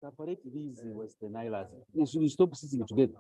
separate these Western Islands. They should stop sitting together.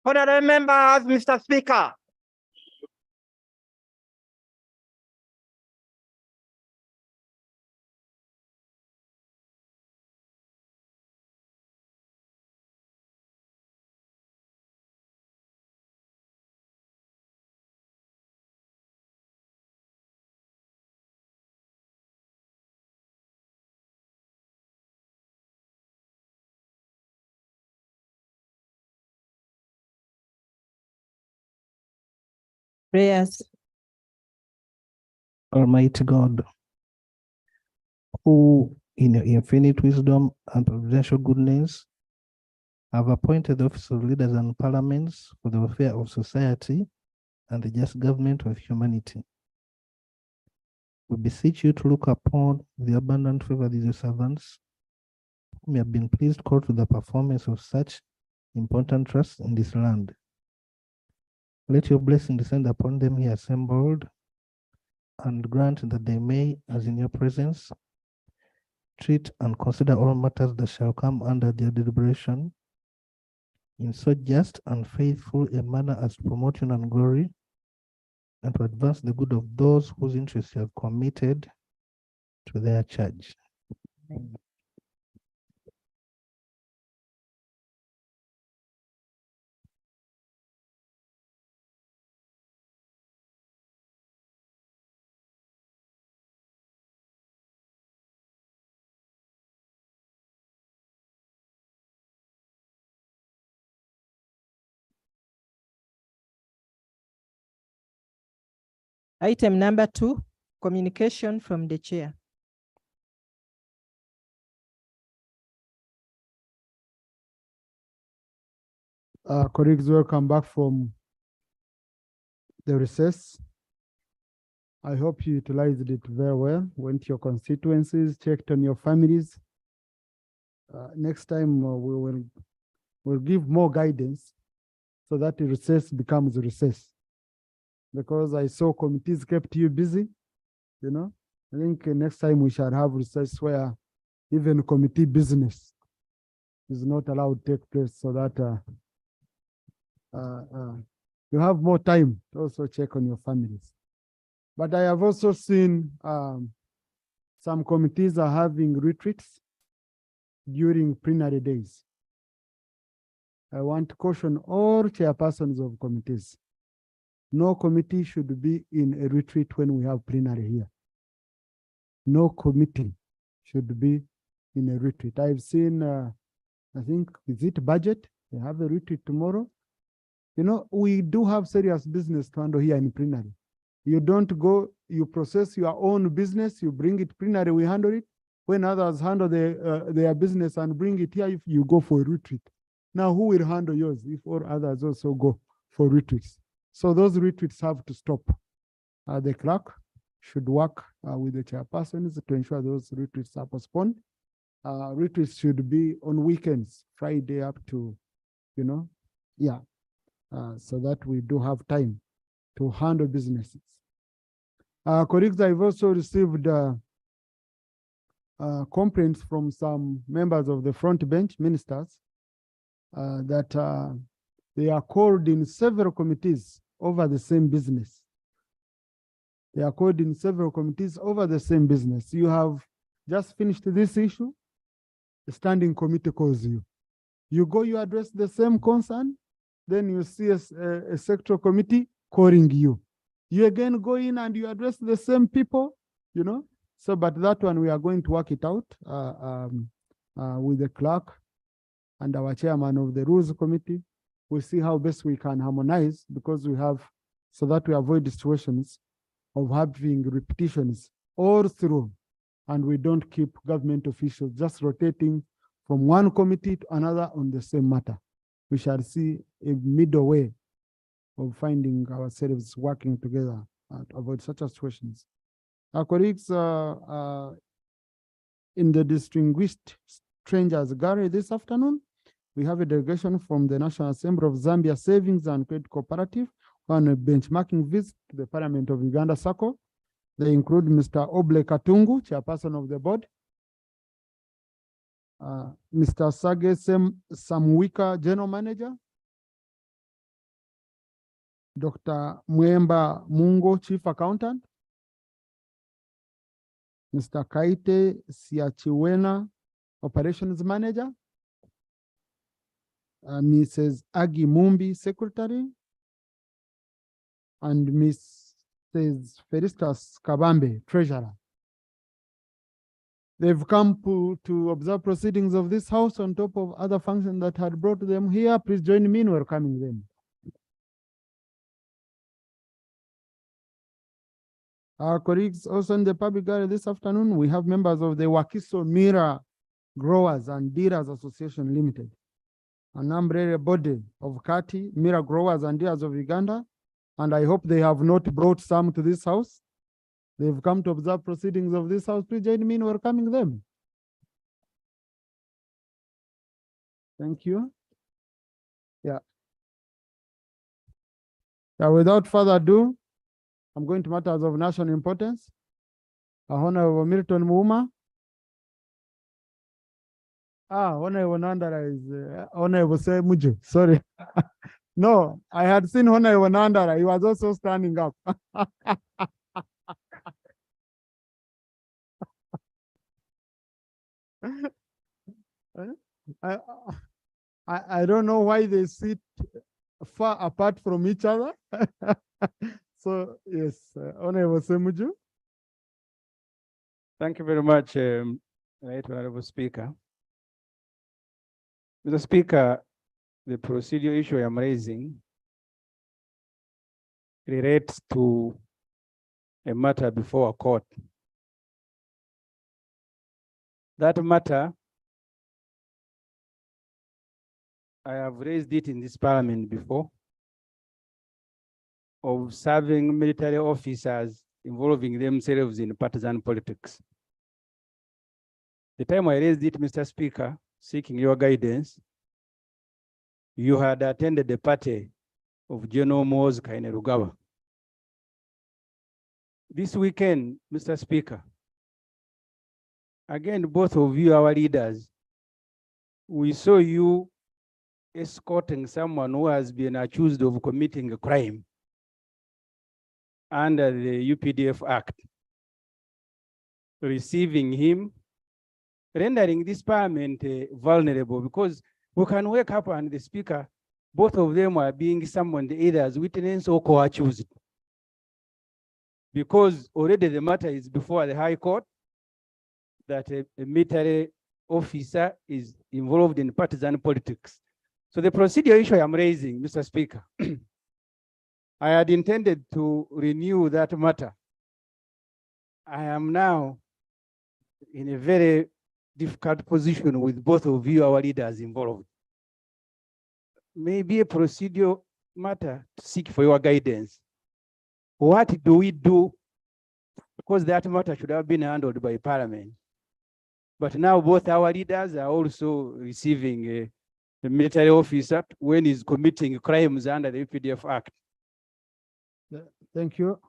Honorable members, Mr. Speaker. Prayers. Almighty God, who in your infinite wisdom and providential goodness have appointed the office of leaders and parliaments for the welfare of society and the just government of humanity. We beseech you to look upon the abundant favor of your servants, whom you have been pleased to call to the performance of such important trusts in this land. Let your blessing descend upon them here assembled, and grant that they may, as in your presence, treat and consider all matters that shall come under their deliberation in so just and faithful a manner as to promote you and glory, and to advance the good of those whose interests you have committed to their charge. Amen. Item number 2, communication from the chair. Colleagues, welcome back from the recess. I hope you utilized it very well, went to your constituencies, checked on your families. Next time we'll give more guidance so that the recess becomes a recess. Because I saw committees kept you busy, you know. I think next time we shall have recess where even committee business is not allowed to take place, so that you have more time to also check on your families. But I have also seen some committees are having retreats during plenary days. I want to caution all chairpersons of committees. No committee should be in a retreat when we have plenary here. No committee should be in a retreat. I've seen, I think, is it budget? They have a retreat tomorrow. You know, we do have serious business to handle here in plenary. You don't go, you process your own business, you bring it plenary, we handle it. When others handle their business and bring it here, if you go for a retreat. Now, who will handle yours if all others also go for retreats? So those retreats have to stop. The clerk should work with the chairpersons to ensure those retreats are postponed. Retreats should be on weekends, Friday up to, you know, yeah. So that we do have time to handle businesses. Colleagues, I've also received complaints from some members of the front bench ministers that they are called in several committees over the same business. They are called in several committees over the same business. You have just finished this issue, the standing committee calls you. You go, you address the same concern, then you see a sectoral committee calling you. You again go in and you address the same people, you know. So, but that one we are going to work it out with the clerk and our chairman of the rules committee. We'll see how best we can harmonize, because we have, so that we avoid situations of having repetitions all through, and we don't keep government officials just rotating from one committee to another on the same matter. We shall see a middle way of finding ourselves working together to avoid such situations. Our colleagues in the distinguished strangers gallery this afternoon, we have a delegation from the National Assembly of Zambia Savings and Credit Cooperative on a benchmarking visit to the Parliament of Uganda Circle. They include Mr. Oble Katungu, chairperson of the board, Mr. Sage Samwika, general manager, Dr. Mwemba Mungo, Chief Accountant. Mr. Kaite Siachiwena, Operations Manager. Mrs. Agi Mumbi, Secretary. And Mrs. Felistas Kabambe, Treasurer. They've come to observe proceedings of this house on top of other functions that had brought them here. Please join me in welcoming them. Our colleagues also in the public gallery this afternoon, we have members of the Wakiso Mira Growers and Dealers Association Limited, an umbrella body of Kati, Mira Growers and Dealers of Uganda, and I hope they have not brought some to this house. They've come to observe proceedings of this house. Please join me in welcoming them. Thank you. Yeah. Without further ado, I'm going to matters of national importance. Honorable Milton Muma. Honorable Nandara is Honorable Muju. Sorry. No, I had seen Honorable Nandara. He was also standing up. I don't know why they sit far apart from each other. So yes, Honorable Semuju. Thank you very much, Right Honorable Speaker. Mr. Speaker, the procedural issue I am raising relates to a matter before a court. That matter, I have raised it in this parliament before, of serving military officers involving themselves in partisan politics. The time I raised it, Mr. Speaker, seeking your guidance, you had attended the party of General Moz Kainerugaba. This weekend, Mr. Speaker, again, both of you, our leaders, we saw you escorting someone who has been accused of committing a crime under the UPDF Act, receiving him, rendering this parliament vulnerable, because we can wake up and the speaker, both of them are being summoned either as witness or co-accused. Because already the matter is before the High Court, that a military officer is involved in partisan politics. So the procedural issue I am raising, Mr. Speaker, I had intended to renew that matter. I am now in a very difficult position with both of you, our leaders involved. Maybe a procedural matter to seek for your guidance. What do we do? Because that matter should have been handled by Parliament. But now both our leaders are also receiving a military officer when he's committing crimes under the UPDF Act. Thank you.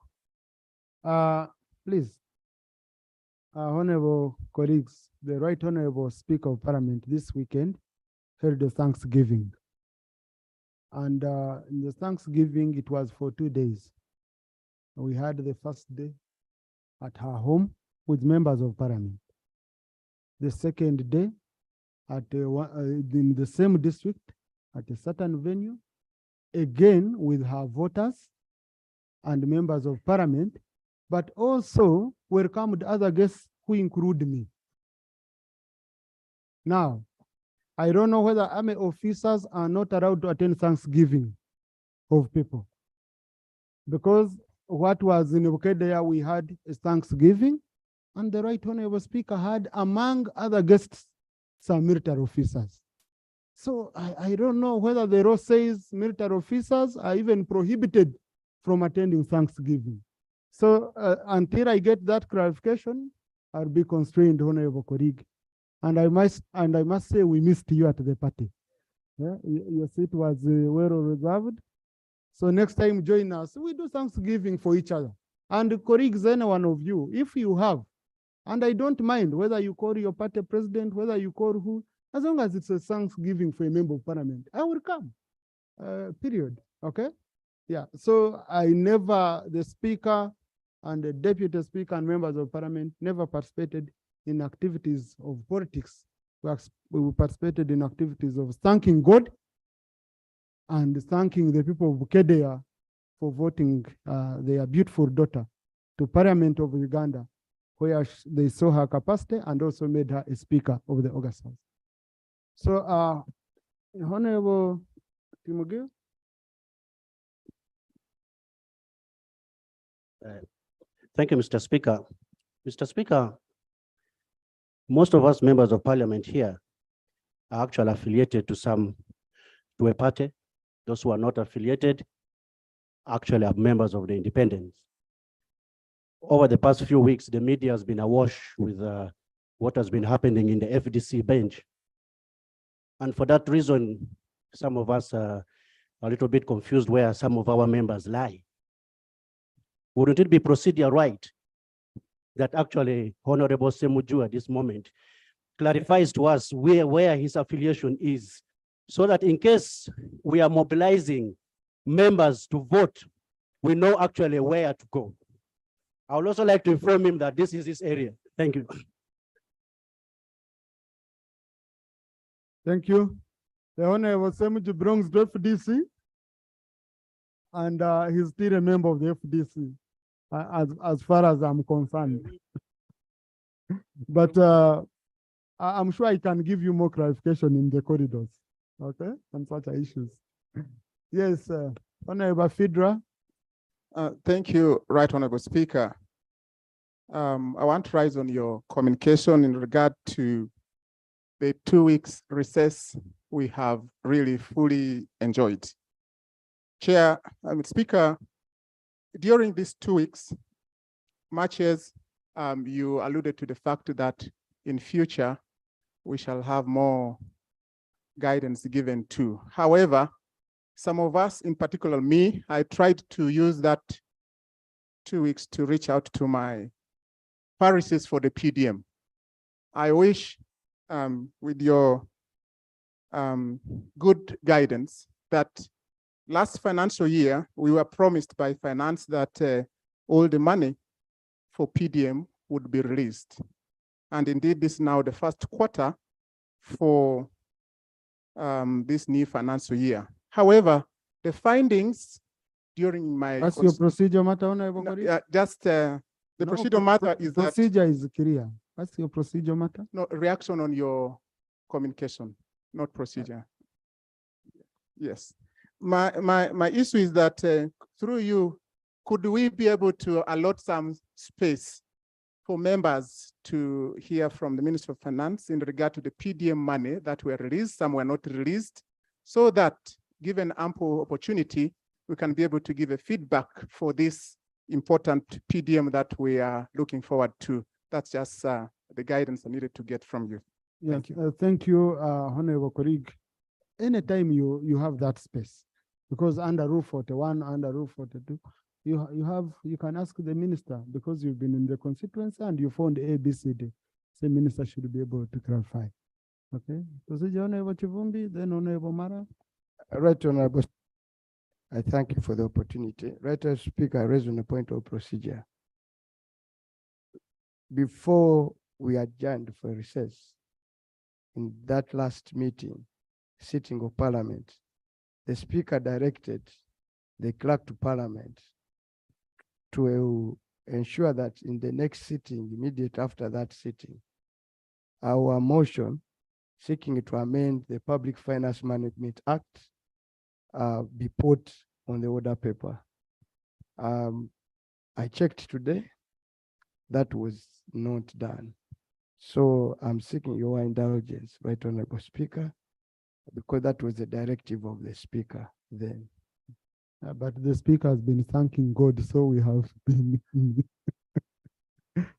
Please, honorable colleagues, the Right Honorable Speaker of Parliament this weekend held a Thanksgiving. And in the Thanksgiving, it was for 2 days. We had the first day at her home with members of Parliament. The second day at in the same district at a certain venue, again with her voters and members of Parliament, but also welcomed other guests who include me. Now, I don't know whether army officers are not allowed to attend Thanksgiving of people, because what was in Uganda, we had a Thanksgiving, and the Right Honorable Speaker had, among other guests, some military officers. So I don't know whether the law says military officers are even prohibited from attending Thanksgiving. So until I get that clarification, I'll be constrained, honorable colleague. And I must say we missed you at the party. Yeah, your seat was well reserved. So next time join us. We do Thanksgiving for each other. And colleagues, any one of you, if you have, and I don't mind whether you call your party president, whether you call who, as long as it's a Thanksgiving for a member of Parliament, I will come. Period. Okay. Yeah, so the speaker and the deputy speaker and members of parliament never participated in activities of politics. We participated in activities of thanking God and thanking the people of Kedea for voting their beautiful daughter to Parliament of Uganda, where they saw her capacity and also made her a speaker of the August House. So, Honorable Timogil. Thank you, Mr. Speaker. Mr. Speaker, most of us members of parliament here are actually affiliated to a party. Those who are not affiliated actually are members of the independents. Over the past few weeks, the media has been awash with what has been happening in the FDC bench. And for that reason, some of us are a little bit confused where some of our members lie. Wouldn't it be procedure right that actually Honorable Semuju at this moment clarifies to us where his affiliation is, so that in case we are mobilizing members to vote, we know actually where to go. I would also like to inform him that this is his area. Thank you. Thank you. The Honorable Semuju belongs to FDC, and he's still a member of the FDC, as far as I'm concerned. But I'm sure I can give you more clarification in the corridors, okay, on such issues. Yes, Honorable Fidra. Thank you, Right Honorable Speaker. I want to rise on your communication in regard to the 2 weeks recess we have really fully enjoyed. Chair, Speaker, during these 2 weeks, much as you alluded to the fact that in future, we shall have more guidance given too. However, some of us, in particular me, I tried to use that 2 weeks to reach out to my parishes for the PDM. I wish with your good guidance that last financial year, we were promised by finance that all the money for PDM would be released. And indeed, this is now the first quarter for this new financial year. However, the findings during my— What's your procedure matter, Honorable? No, just the procedure matter is that— Procedure is clear. What's your procedure matter? No, reaction on your communication, not procedure. Yes. My issue is that through you, could we be able to allot some space for members to hear from the Minister of Finance in regard to the PDM money that were released, some were not released, so that given ample opportunity, we can be able to give a feedback for this important PDM that we are looking forward to. That's just the guidance I needed to get from you. Yes, Thank you. thank you, Honorable colleague. Anytime you have that space, because under Rule 41, under Rule 42, you can ask the minister, because you've been in the constituency and you found ABCD. The minister should be able to clarify. Okay. Procedure, Honorable Chivumbi, then Honorable Mara. Right, Honorable. I thank you for the opportunity. Right, Speaker, I raise on a point of procedure. Before we adjourned for recess, in that last meeting, sitting of Parliament, the Speaker directed the Clerk to Parliament to ensure that in the next sitting, immediate after that sitting, our motion seeking to amend the Public Finance Management Act be put on the order paper. I checked today, that was not done. So I'm seeking your indulgence, Right Honorable Speaker, because that was the directive of the Speaker then. But the Speaker has been thanking God, so we have been.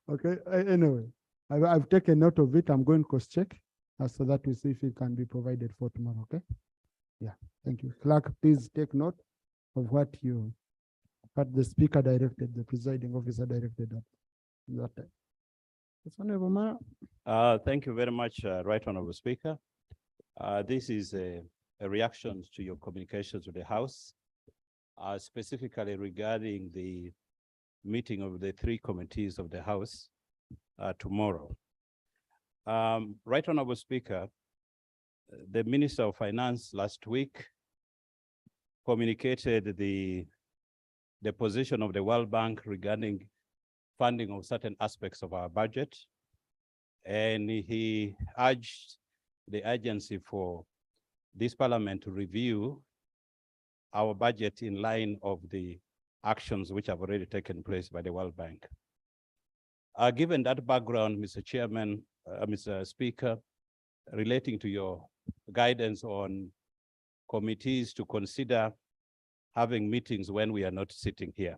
Okay, anyway, I've taken note of it. I'm going to cross-check so that we see if it can be provided for tomorrow, okay? Yeah, thank you. Clerk, please take note of what the Speaker directed, the presiding officer directed at that time. Thank you very much, Right Honorable Speaker. This is a reaction to your communications with the House. specifically regarding the meeting of the three committees of the House tomorrow. Right Honorable Speaker, the Minister of Finance last week communicated the position of the World Bank regarding funding of certain aspects of our budget. And he urged the agency for this parliament to review our budget in line of the actions which have already taken place by the World Bank. Given that background, Mr. Chairman, Mr. Speaker, relating to your guidance on committees to consider having meetings when we are not sitting here,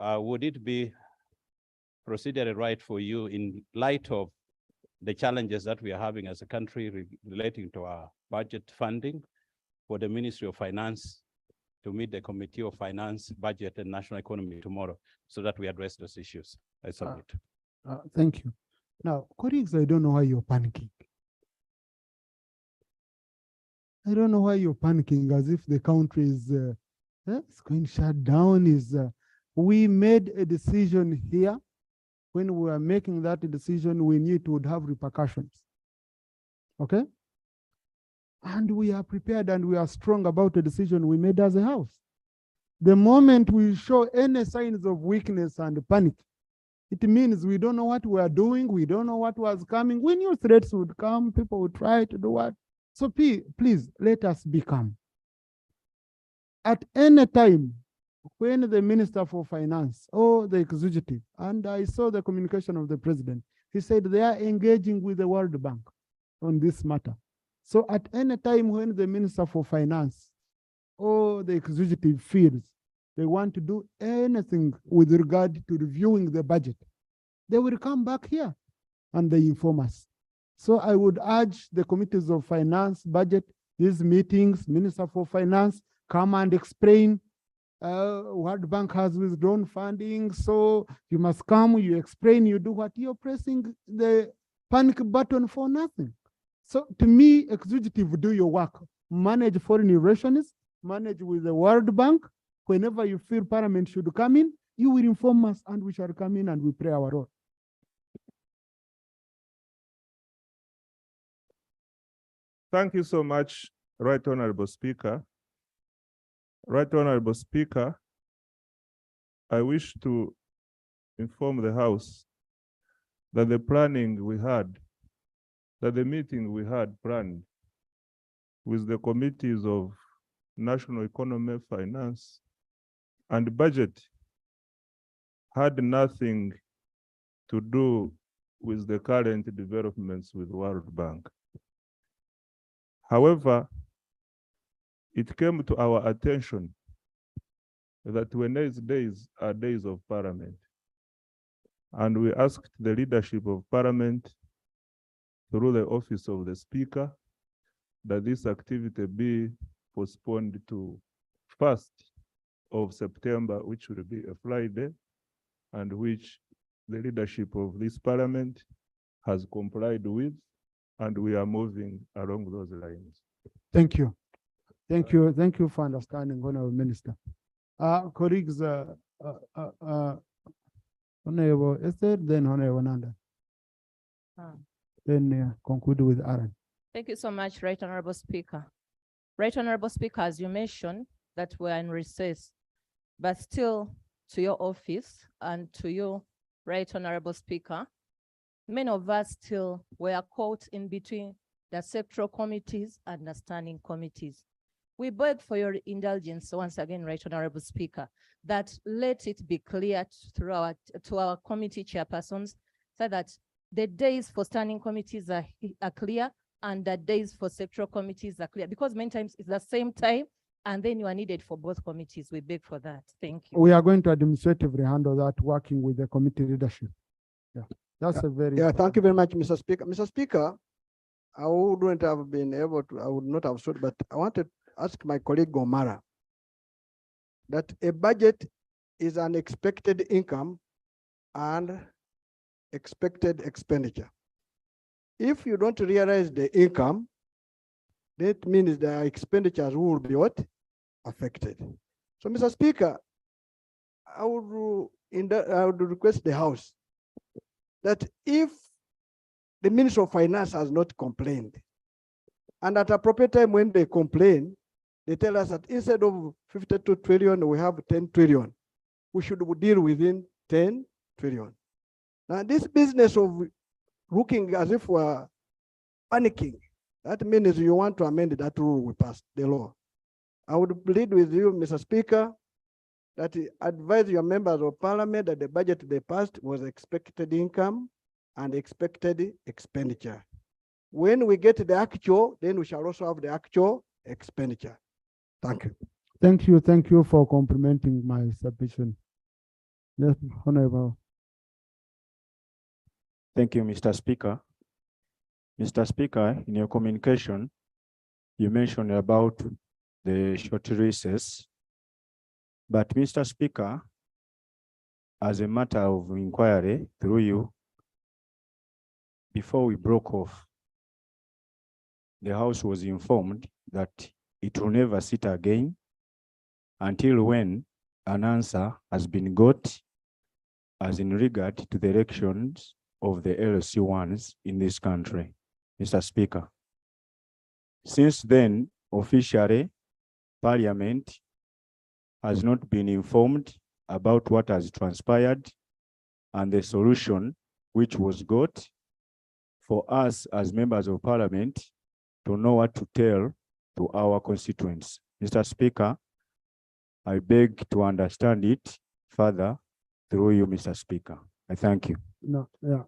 would it be procedurally right for you, in light of the challenges that we are having as a country relating to our budget funding, for the Ministry of Finance to meet the Committee of Finance, Budget and National Economy tomorrow so that we address those issues? I submit. Thank you. Now, colleagues, I don't know why you're panicking. I don't know why you're panicking as if the country is it's going to shut down. We made a decision here. When we were making that decision, we knew it would have repercussions. Okay? And we are prepared and we are strong about the decision we made as a house. The moment we show any signs of weakness and panic, it means we don't know what we are doing. We don't know what was coming. We knew threats would come. People would try to do what. So please, let us be calm. At any time, when the Minister for Finance or the executive, and I saw the communication of the president, he said they are engaging with the World Bank on this matter. So at any time when the Minister for Finance or the executive feels they want to do anything with regard to reviewing the budget, they will come back here and they inform us. So I would urge the committees of finance, budget, these meetings, Minister for Finance, come and explain. World Bank has withdrawn funding, so you must come, you explain, you do what. You're pressing the panic button for nothing. So to me, executive, do your work. Manage foreign relations, manage with the World Bank. Whenever you feel Parliament should come in, you will inform us and we shall come in and we play our role. Thank you so much, Right Honorable Speaker. Right Honorable Speaker, I wish to inform the House that the meeting we had planned with the committees of National Economy, Finance, and Budget had nothing to do with the current developments with World Bank. However, it came to our attention that Wednesdays days are days of Parliament. And we asked the leadership of Parliament through the office of the Speaker that this activity be postponed to 1st of September, which will be a Friday, and which the leadership of this Parliament has complied with, and we are moving along those lines. Thank you. Thank you. Thank you for understanding, Honorable Minister. Colleagues, Honorable Esther, then Honorable Nanda. Then conclude with Aaron. Thank you so much, Right Honorable Speaker. Right Honorable Speaker, as you mentioned that we're in recess, but still to your office and to you, Right Honorable Speaker, many of us still were caught in between the sectoral committees and the standing committees. We beg for your indulgence once again, Right Honorable Speaker, that let it be clear to our committee chairpersons so that the days for standing committees are clear and the days for sectoral committees are clear, because many times it's the same time and then you are needed for both committees. We beg for that. Thank you. We are going to administratively handle that, working with the committee leadership. Yeah, that's a very. Yeah, thank you very much, Mr. Speaker. Mr. Speaker, I wouldn't have been able to, I would not have stood, but I wanted to ask my colleague Gomara that a budget is an expected income and expected expenditure. If you don't realize the income, that means the expenditures will be what? Affected. So, Mr. Speaker, I would request the House that if the Minister of Finance has not complained, and at appropriate time when they complain, they tell us that instead of 52 trillion, we have 10 trillion. We should deal within 10 trillion. Now, this business of looking as if we're panicking, that means you want to amend that rule we passed, the law. I would plead with you, Mr. Speaker, that advise your members of parliament that the budget they passed was expected income and expected expenditure. When we get the actual, then we shall also have the actual expenditure. Thank you. Thank you for complimenting my submission. Yes, Honorable. Thank you, Mr. Speaker. Mr. Speaker, in your communication, you mentioned about the short recess. But Mr. Speaker, as a matter of inquiry through you, before we broke off, the House was informed that it will never sit again until when an answer has been got as in regard to the elections of the LC ones in this country, Mr. Speaker. Since then, officially, Parliament has not been informed about what has transpired and the solution which was got for us as members of Parliament to know what to tell to our constituents. Mr. Speaker, I beg to understand it further through you, Mr. Speaker. I thank you. No, yeah.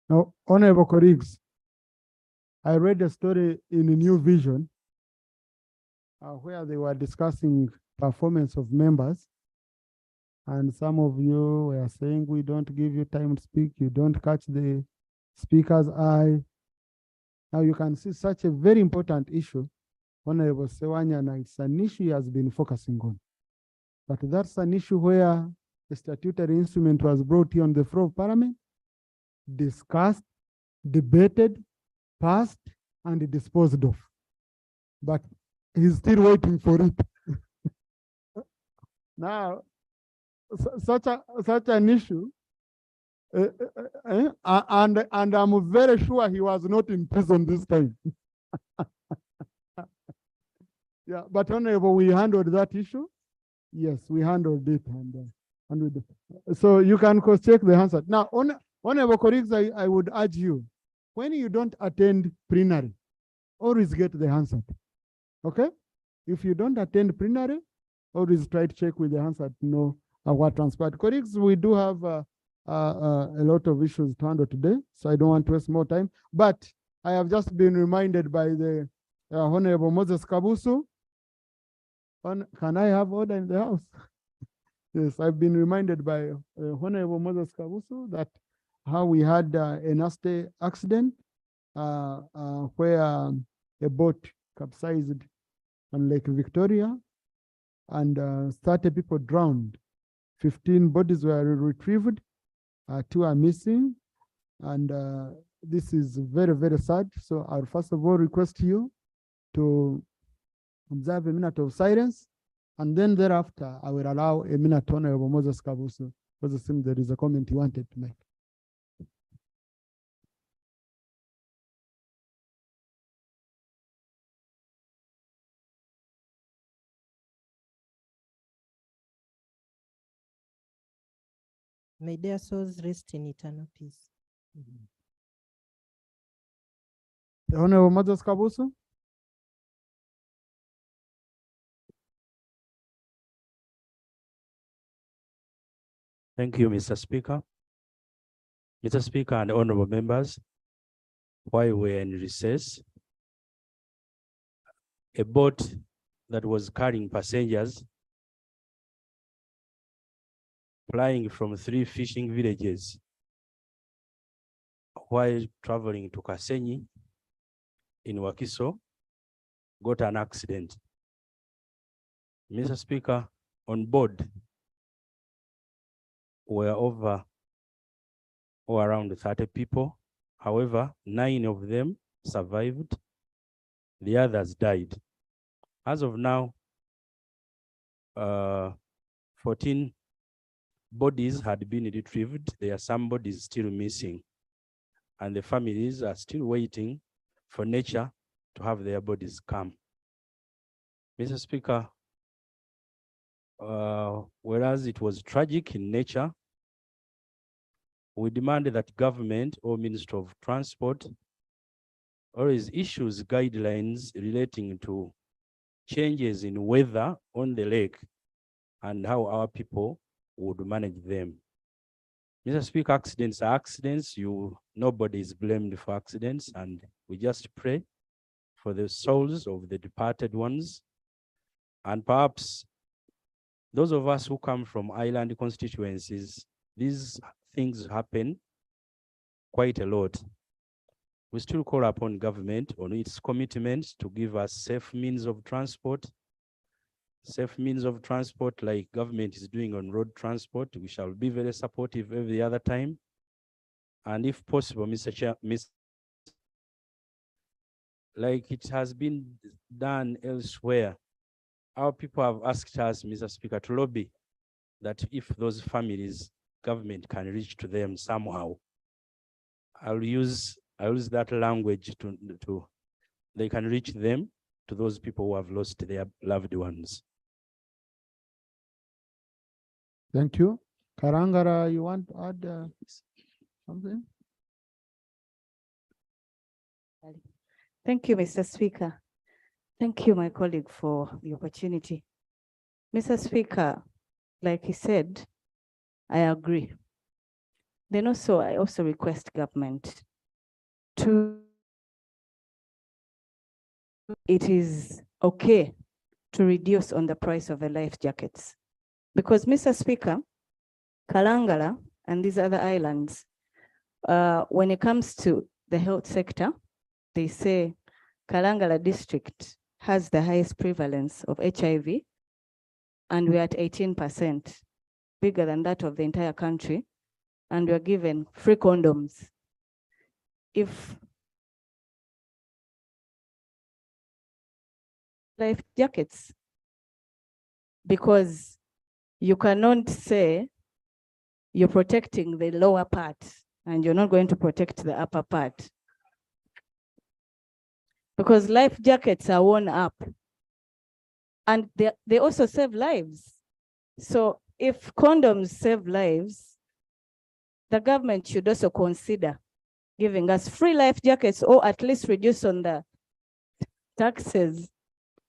Now, honorable colleagues, I read a story in a New Vision where they were discussing performance of members. And some of you were saying, we don't give you time to speak. You don't catch the speaker's eye. Now you can see such a very important issue. Honorable Sewanyana, it's an issue he has been focusing on. But that's an issue where the statutory instrument was brought here on the floor of Parliament, discussed, debated, passed, and disposed of. But he's still waiting for it. Now, such an issue, and I'm very sure he was not in prison this time. Yeah, but Honorable, we handled that issue. Yes, we handled it, so you can cross-check the answer. Now, Honorable colleagues, I would urge you, when you don't attend plenary, always get the answer. Okay? If you don't attend plenary, always try to check with the answer to know what transpired. Colleagues, we do have a lot of issues to handle today, so I don't want to waste more time. But I have just been reminded by the Honorable Moses Kabusu. Can I have order in the House? Yes, I've been reminded by Honorable Moses Kabusu that how we had a nasty accident where a boat capsized on Lake Victoria and 30 people drowned. 15 bodies were retrieved, 2 are missing, and this is very, very sad. So I'll first of all request you to observe a minute of silence, and then thereafter I will allow a minute to Honorable Moses Kabusu, because it seems there is a comment he wanted to make. May their souls rest in eternal peace. The Honorable Moses Kabusu. Thank you, Mr. Speaker. Mr. Speaker and honorable members, while we're in recess, a boat that was carrying passengers flying from 3 fishing villages while traveling to Kasenyi in Wakiso got an accident. Mr. Speaker, on board were over or around 30 people. However, 9 of them survived. The others died. As of now, 14 bodies had been retrieved. There are some bodies still missing, and the families are still waiting for nature to have their bodies come. Mr. Speaker, whereas it was tragic in nature, we demand that government or Minister of Transport always issues guidelines relating to changes in weather on the lake and how our people would manage them. Mr. Speaker, accidents are accidents. Nobody is blamed for accidents, and we just pray for the souls of the departed ones. And perhaps those of us who come from island constituencies, these things happen quite a lot. We still call upon government on its commitment to give us safe means of transport like government is doing on road transport. We shall be very supportive every other time. And if possible, Mr. Chair, like it has been done elsewhere, our people have asked us, Mr. Speaker, to lobby that if those families, government can reach to them somehow. I'll use that language to they can reach them, to those people who have lost their loved ones. Thank you. Karangara, you want to add something? Thank you, Mr. Speaker. Thank you, my colleague, for the opportunity. Mr. Speaker, like he said, I agree. Then also, I also request government it is okay to reduce on the price of the life jackets. Because, Mr. Speaker, Kalangala and these other islands, when it comes to the health sector, they say Kalangala district has the highest prevalence of HIV, and we're at 18%, bigger than that of the entire country, and we're given free condoms. If life jackets, because you cannot say you're protecting the lower part and you're not going to protect the upper part, because life jackets are worn up and they also save lives. So if condoms save lives, the government should also consider giving us free life jackets, or at least reduce on the taxes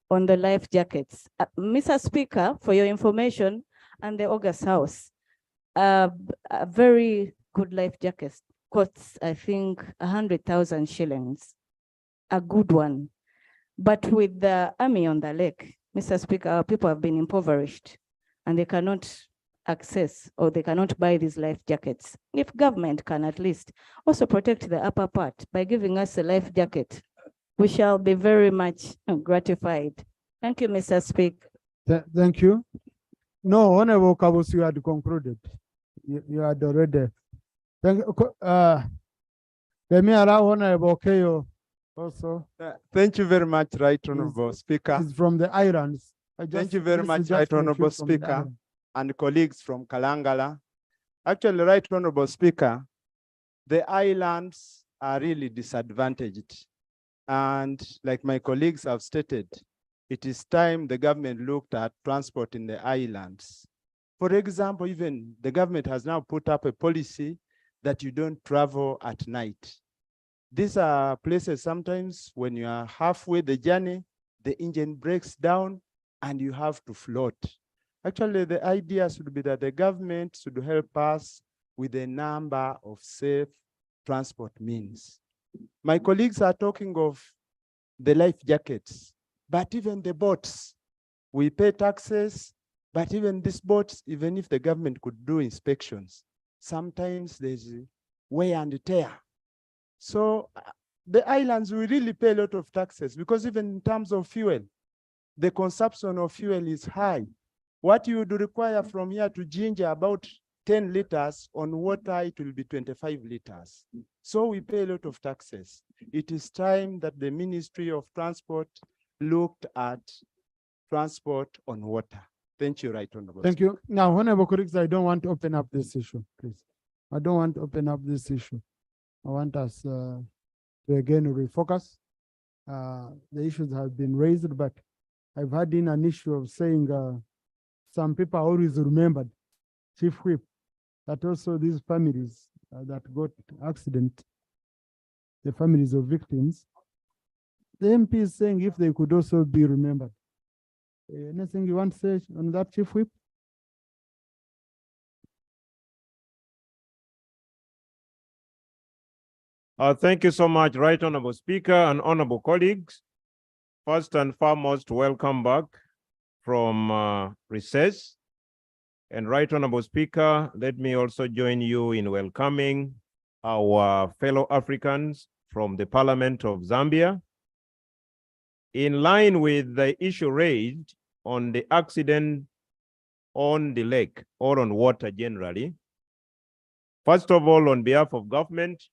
on the life jackets. Mr. Speaker, for your information, and the August House, a very good life jacket costs, I think, 100,000 shillings, a good one. But with the army on the lake, Mr. Speaker, our people have been impoverished and they cannot access, or they cannot buy these life jackets. If government can at least also protect the upper part by giving us a life jacket, we shall be very much gratified. Thank you, Mr. Speaker. Thank you. No, Honorable Kabus, you had concluded. You had already. Thank you. Let me allow Honorable Keyo also. Thank you very much, Right Honorable Speaker. He's from the islands. Thank you very much, Right Honorable Speaker, and colleagues from Kalangala. Actually, Right Honorable Speaker, the islands are really disadvantaged. And like my colleagues have stated, it is time the government looked at transport in the islands. For example, even the government has now put up a policy that you don't travel at night. These are places sometimes when you are halfway the journey, the engine breaks down and you have to float. Actually, the idea should be that the government should help us with a number of safe transport means. My colleagues are talking of the life jackets, but even the boats, we pay taxes, but even these boats, even if the government could do inspections, sometimes there's wear and tear. So the islands will really pay a lot of taxes, because even in terms of fuel, the consumption of fuel is high. What you would require from here to Ginger, about 10 liters, on water it will be 25 liters. So we pay a lot of taxes. It is time that the Ministry of Transport looked at transport on water. Thank you, Right Honorable. Thank you. Now, Honorable colleagues, I don't want to open up this issue, please. I don't want to open up this issue. I want us to again refocus. The issues have been raised, but I've had in an issue of saying some people always remembered Chief Whip, that also these families that got accident, the families of victims, the MP is saying if they could also be remembered. Anything you want to say on that, Chief Whip? Thank you so much, Right Honorable Speaker and honorable colleagues. First and foremost, welcome back from recess. And Right Honorable Speaker, let me also join you in welcoming our fellow Africans from the Parliament of Zambia. In line with the issue raised on the accident on the lake or on water generally, first of all, on behalf of government,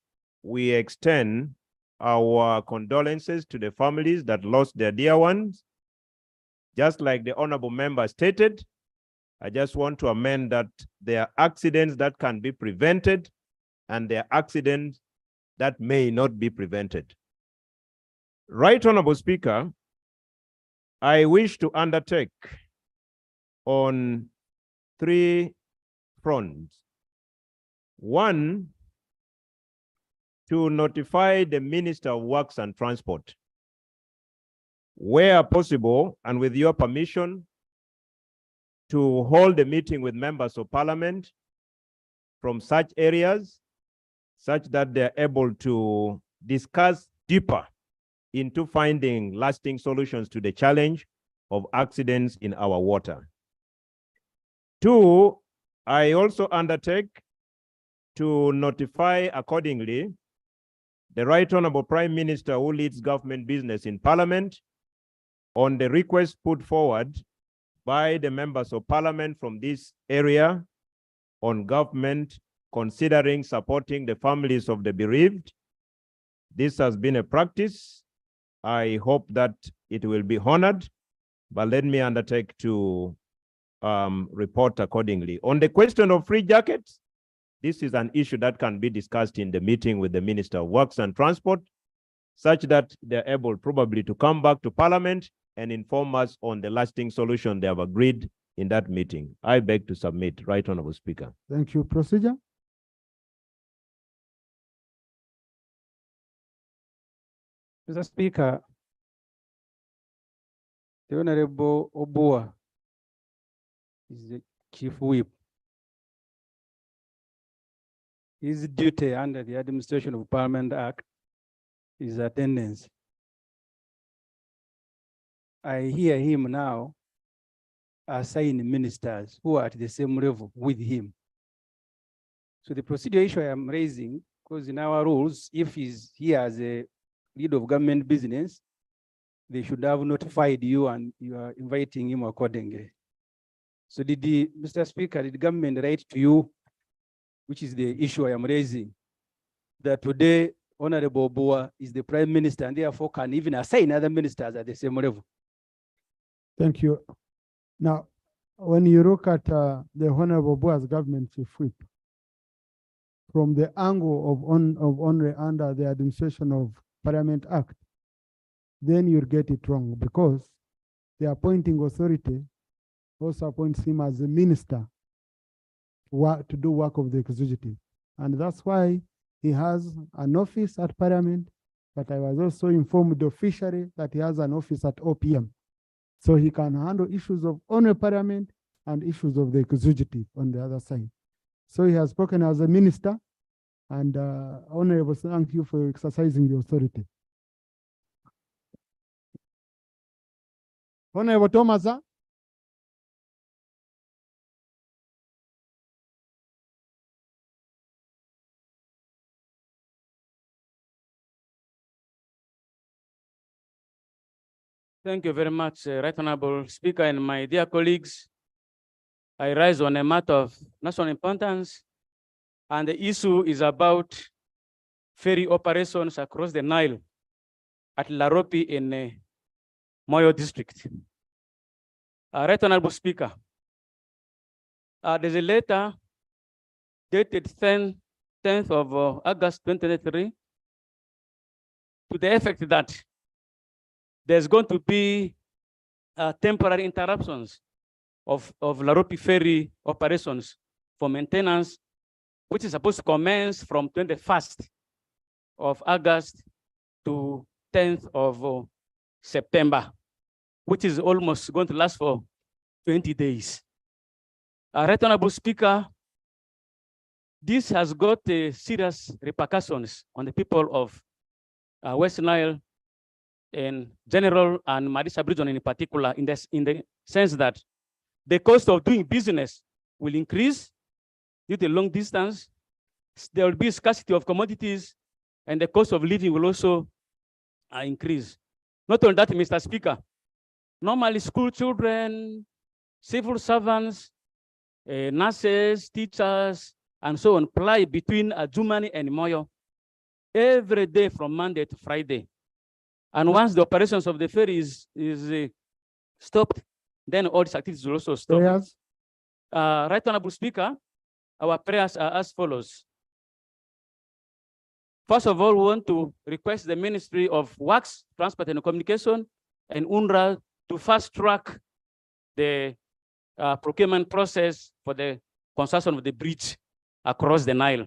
we extend our condolences to the families that lost their dear ones. Just like the honorable member stated, I just want to amend that there are accidents that can be prevented and there are accidents that may not be prevented. Right Honorable Speaker, I wish to undertake on 3 fronts. One, to notify the Minister of Works and Transport, where possible, and with your permission, to hold a meeting with members of parliament from such areas, such that they're able to discuss deeper into finding lasting solutions to the challenge of accidents in our water. 2, I also undertake to notify accordingly the Right Honorable Prime Minister who leads government business in Parliament on the request put forward by the members of Parliament from this area on government considering supporting the families of the bereaved. This has been a practice. I hope that it will be honored, but let me undertake to report accordingly. On the question of free jackets, this is an issue that can be discussed in the meeting with the Minister of Works and Transport, such that they're able probably to come back to Parliament and inform us on the lasting solution they have agreed in that meeting. I beg to submit, Right Honorable Speaker. Thank you. Procedure? Mr. Speaker, the Honorable Obua is the Chief Whip. His duty under the Administration of Parliament Act is attendance. I hear him now assign ministers who are at the same level with him. So the procedure issue I am raising, because in our rules, if he's here as a lead of government business, they should have notified you and you are inviting him accordingly. So Mr. Speaker, did the government write to you, which is the issue I am raising, that today Honorable Boa is the Prime Minister and therefore can even assign other ministers at the same level? Thank you. Now, when you look at the Honorable Boa's government Chief Whip, from the angle of only under the Administration of Parliament Act, then you'll get it wrong, because the appointing authority also appoints him as a minister to do work of the executive. And that's why he has an office at Parliament, but I was also informed officially that he has an office at OPM. So he can handle issues of only Parliament and issues of the executive on the other side. So he has spoken as a minister, and Honorable, thank you for exercising the authority. Honorable Thomas. Thank you very much, Right Honorable Speaker, and my dear colleagues. I rise on a matter of national importance, and the issue is about ferry operations across the Nile at Laropi in Moyo district. Right Honorable Speaker, there's a letter dated 10th of August 2023 to the effect that there's going to be temporary interruptions of Laropi ferry operations for maintenance, which is supposed to commence from 21st of August to 10th of September, which is almost going to last for 20 days. Right Honorable Speaker, this has got serious repercussions on the people of West Nile in general and Marisa region in particular, in the sense that the cost of doing business will increase due to long distance. There will be scarcity of commodities, and the cost of living will also increase. Not only that, Mr. Speaker, normally school children, civil servants, nurses, teachers, and so on ply between Adjumani and Moyo every day from Monday to Friday. And once the operations of the ferry is stopped, then all these activities will also stop. Prayers. Right Honorable Speaker, our prayers are as follows. First of all, we want to request the Ministry of Works, Transport and Communication and UNRWA to fast track the procurement process for the construction of the bridge across the Nile.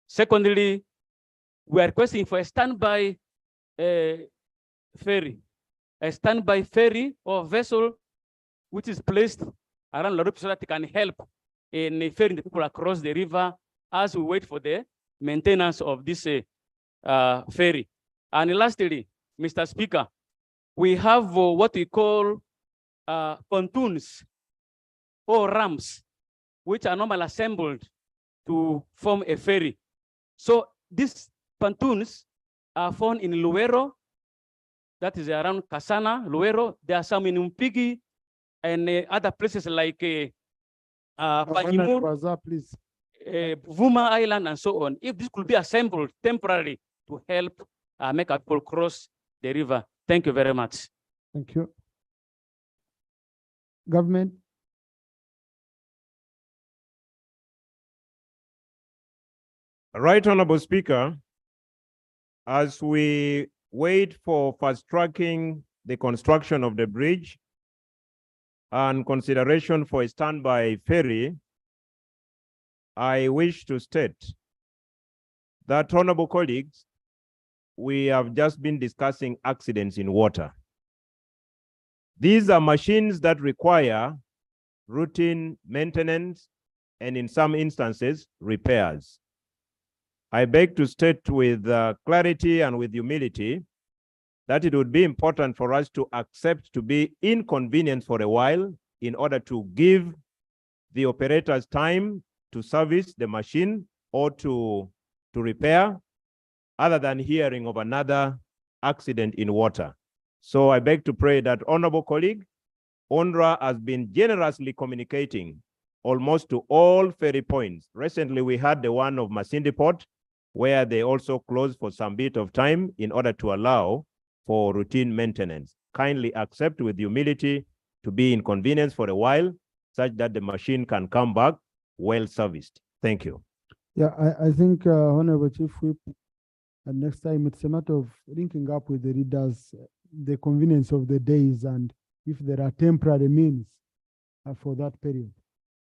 Secondly, we are requesting for a standby ferry, or vessel which is placed around Laropi so that it can help in ferrying the people across the river as we wait for the maintenance of this ferry. And lastly, Mr. Speaker, we have what we call pontoons or ramps, which are normally assembled to form a ferry. So these pontoons are found in Luero, that is around Kasana, Luero. There are some in Umpigi and other places like Panyimur, please. Vuma Island, and so on. If this could be assembled temporarily to help make people cross the river. Thank you very much. Thank you. Government. Right Honorable Speaker, as we wait for fast tracking the construction of the bridge and consideration for a standby ferry, I wish to state that, honorable colleagues, we have just been discussing accidents in water. These are machines that require routine maintenance and in some instances, repairs. I beg to state with clarity and with humility that it would be important for us to accept to be inconvenienced for a while in order to give the operators time to service the machine or to repair, other than hearing of another accident in water. So I beg to pray that, honorable colleague, UNRWA has been generously communicating almost to all ferry points. Recently, we had the one of Masindi Port, where they also closed for some bit of time in order to allow for routine maintenance. Kindly accept with humility to be inconvenienced for a while, such that the machine can come back well serviced. Thank you. Yeah, I think, Honorable Chief Whip, and next time it's a matter of linking up with the readers, the convenience of the days, and if there are temporary means for that period.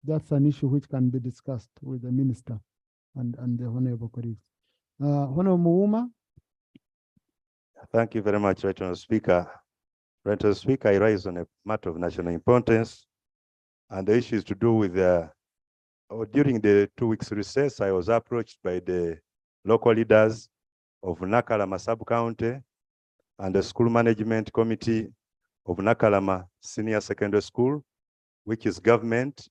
That's an issue which can be discussed with the minister and the honorable colleagues. Honorable Muuma. Thank you very much, Right Honorable Speaker. Right Honorable Speaker, I rise on a matter of national importance, and the issue is to do with during the 2 weeks recess, I was approached by the local leaders of Nakalama Sub-County and the School Management Committee of Nakalama Senior Secondary School, which is government,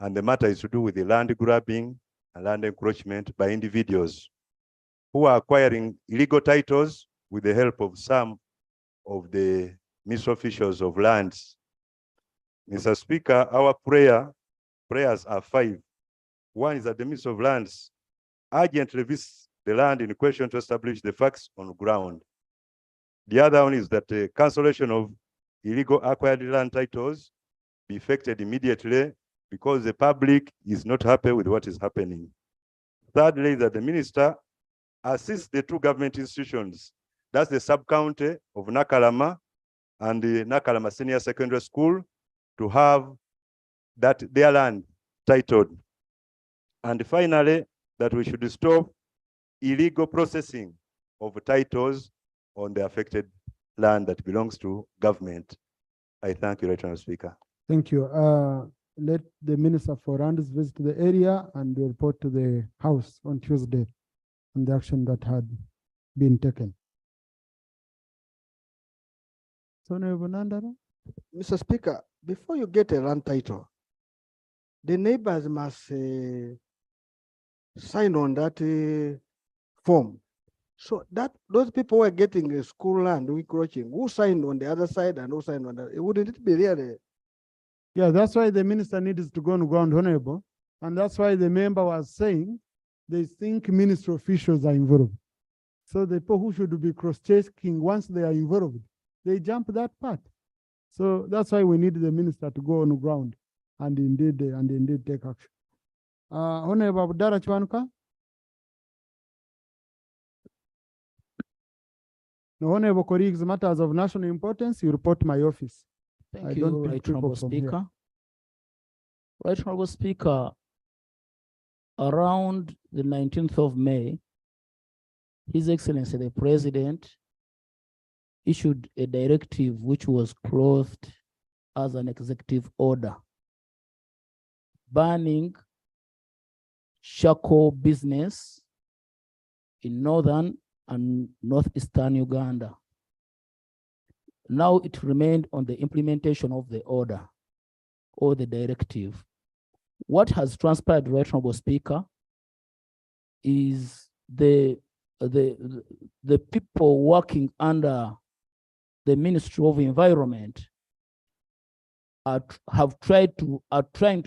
and the matter is to do with the land grabbing and land encroachment by individuals who are acquiring illegal titles with the help of some of the ministry officials of lands. Mr. Speaker, our prayers are 5. One is that the Ministry of Lands urgently visits the land in question to establish the facts on ground. The other one is that the cancellation of illegal acquired land titles be effected immediately because the public is not happy with what is happening. Thirdly, that the minister assists the two government institutions. That's the sub-county of Nakalama and the Nakalama Senior Secondary School to have their land titled. And finally, that we should stop illegal processing of titles on the affected land that belongs to government. I thank you, Right Honourable Speaker. Thank you. Let the Minister for Lands visit the area and report to the House on Tuesday on the action that had been taken. So, Honourable Nandara? Mr. Speaker, before you get a land title, the neighbors must sign on that form. So that those people who are getting a school land, encroaching, who signed on the other side and who signed on that, wouldn't it be really? Yeah, that's why the minister needs to go on ground, Honorable. And that's why the member was saying they think ministry officials are involved. So the people who should be cross-checking once they are involved, they jump that part. So that's why we need the minister to go on the ground and indeed take action. Honorable Abdallah Chwanuka. The honorable colleagues, matters of national importance, you report to my office. Thank you, Right Honorable Speaker. Right Honorable Speaker, around the 19th of May, His Excellency the President issued a directive which was clothed as an executive order banning charcoal business in northern and northeastern Uganda. Now it remained on the implementation of the order or the directive. What has transpired, Right Honorable Speaker, is the people working under the Ministry of Environment are trying to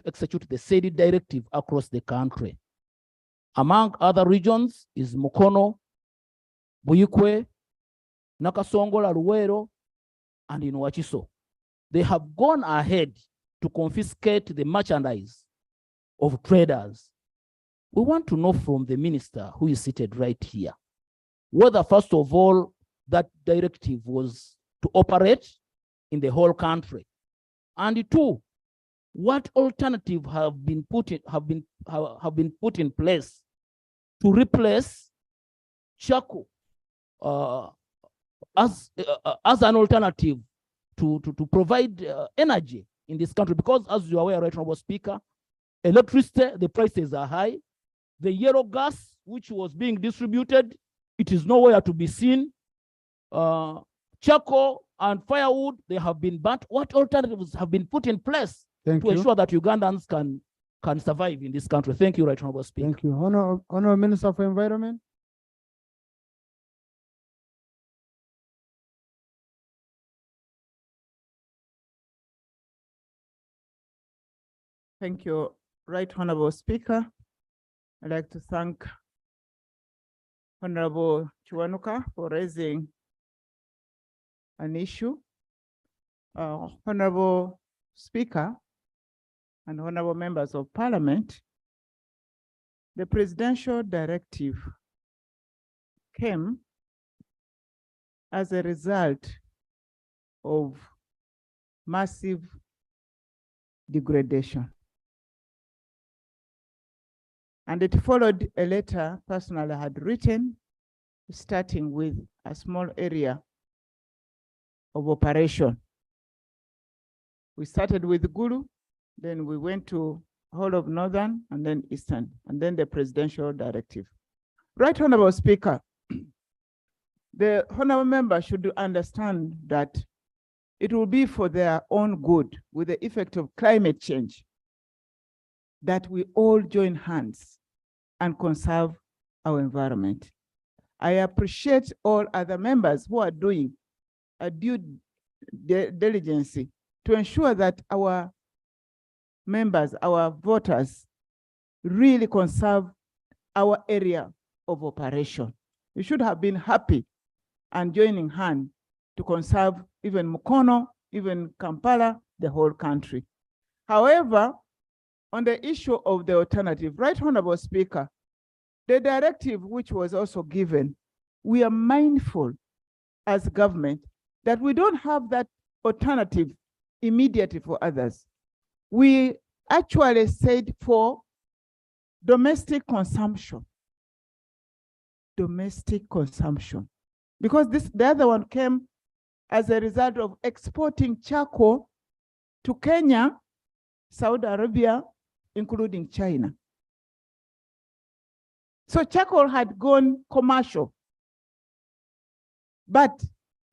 execute the said directive across the country. Among other regions is Mukono, Buyikwe, Nakasongola, Luwero, and in Wachiso. They have gone ahead to confiscate the merchandise of traders. We want to know from the minister who is seated right here, whether first of all, that directive was to operate in the whole country. And two, what alternative have been put in place to replace charcoal as an alternative to provide energy in this country? Because as you are aware, Right Honorable Speaker, electricity, the prices are high. The yellow gas, which was being distributed, it is nowhere to be seen. Charcoal and firewood, they have been burnt. What alternatives have been put in place to ensure that Ugandans can survive in this country? Thank you, Right Honorable Speaker. Thank you. Honorable Minister for Environment. Thank you, Right Honorable Speaker. I'd like to thank Honorable Chwanuka for raising an issue. Honorable Speaker and honorable members of Parliament, the presidential directive came as a result of massive degradation. And it followed a letter personally I had written, starting with a small area of operation. We started with Gulu, then we went to whole of Northern and then Eastern, and then the presidential directive. Right Honorable Speaker, the honorable member should understand that it will be for their own good with the effect of climate change that we all join hands and conserve our environment. I appreciate all other members who are doing a due diligence to ensure that our members, our voters, really conserve our area of operation. You should have been happy and joining hand to conserve even Mukono, even Kampala, the whole country. However, on the issue of the alternative, Right Honorable Speaker, the directive which was also given, we are mindful as government that we don't have that alternative immediately for others. We actually said for domestic consumption. Domestic consumption. Because the other one came as a result of exporting charcoal to Kenya, Saudi Arabia, including China. So charcoal had gone commercial. But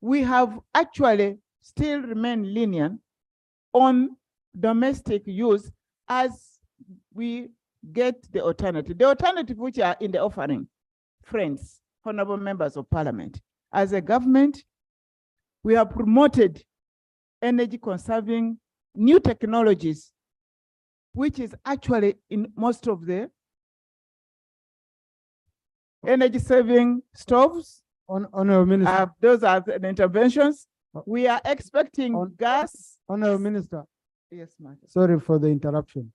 we have actually still remained lenient on domestic use as we get the alternative. The alternative which are in the offering, friends, honorable members of parliament. As a government, we have promoted energy conserving new technologies, which is actually in most of the energy saving stoves. Honorable Minister. Those are the interventions. We are expecting gas. Honorable Minister. Yes, ma'am. Sorry for the interruption.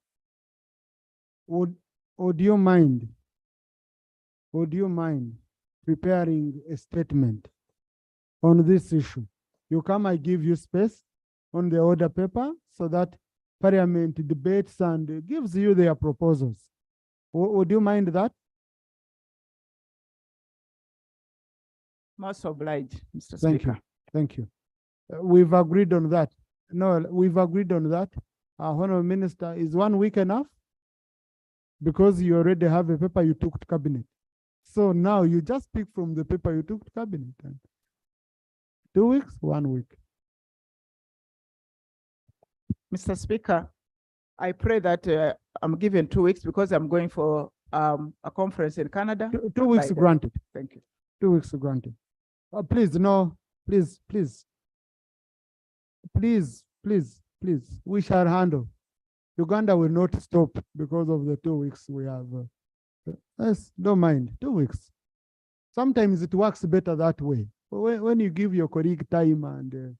Would you mind preparing a statement on this issue? You come, I give you space on the order paper so that Parliament debates and gives you their proposals. Would you mind that? Most obliged, Mr. Thank Speaker. you. Thank you. We've agreed on that. No, we've agreed on that. Honorable Minister, is 1 week enough? Because you already have a paper you took to cabinet. So now you just pick from the paper you took to cabinet. 2 weeks, 1 week. Mr. Speaker, I pray that I'm given 2 weeks because I'm going for a conference in Canada. 2 weeks granted. Thank you. 2 weeks granted. Please, no, please. We shall handle. Uganda will not stop because of the 2 weeks we have. Yes, don't mind, 2 weeks. Sometimes it works better that way. When you give your colleague time and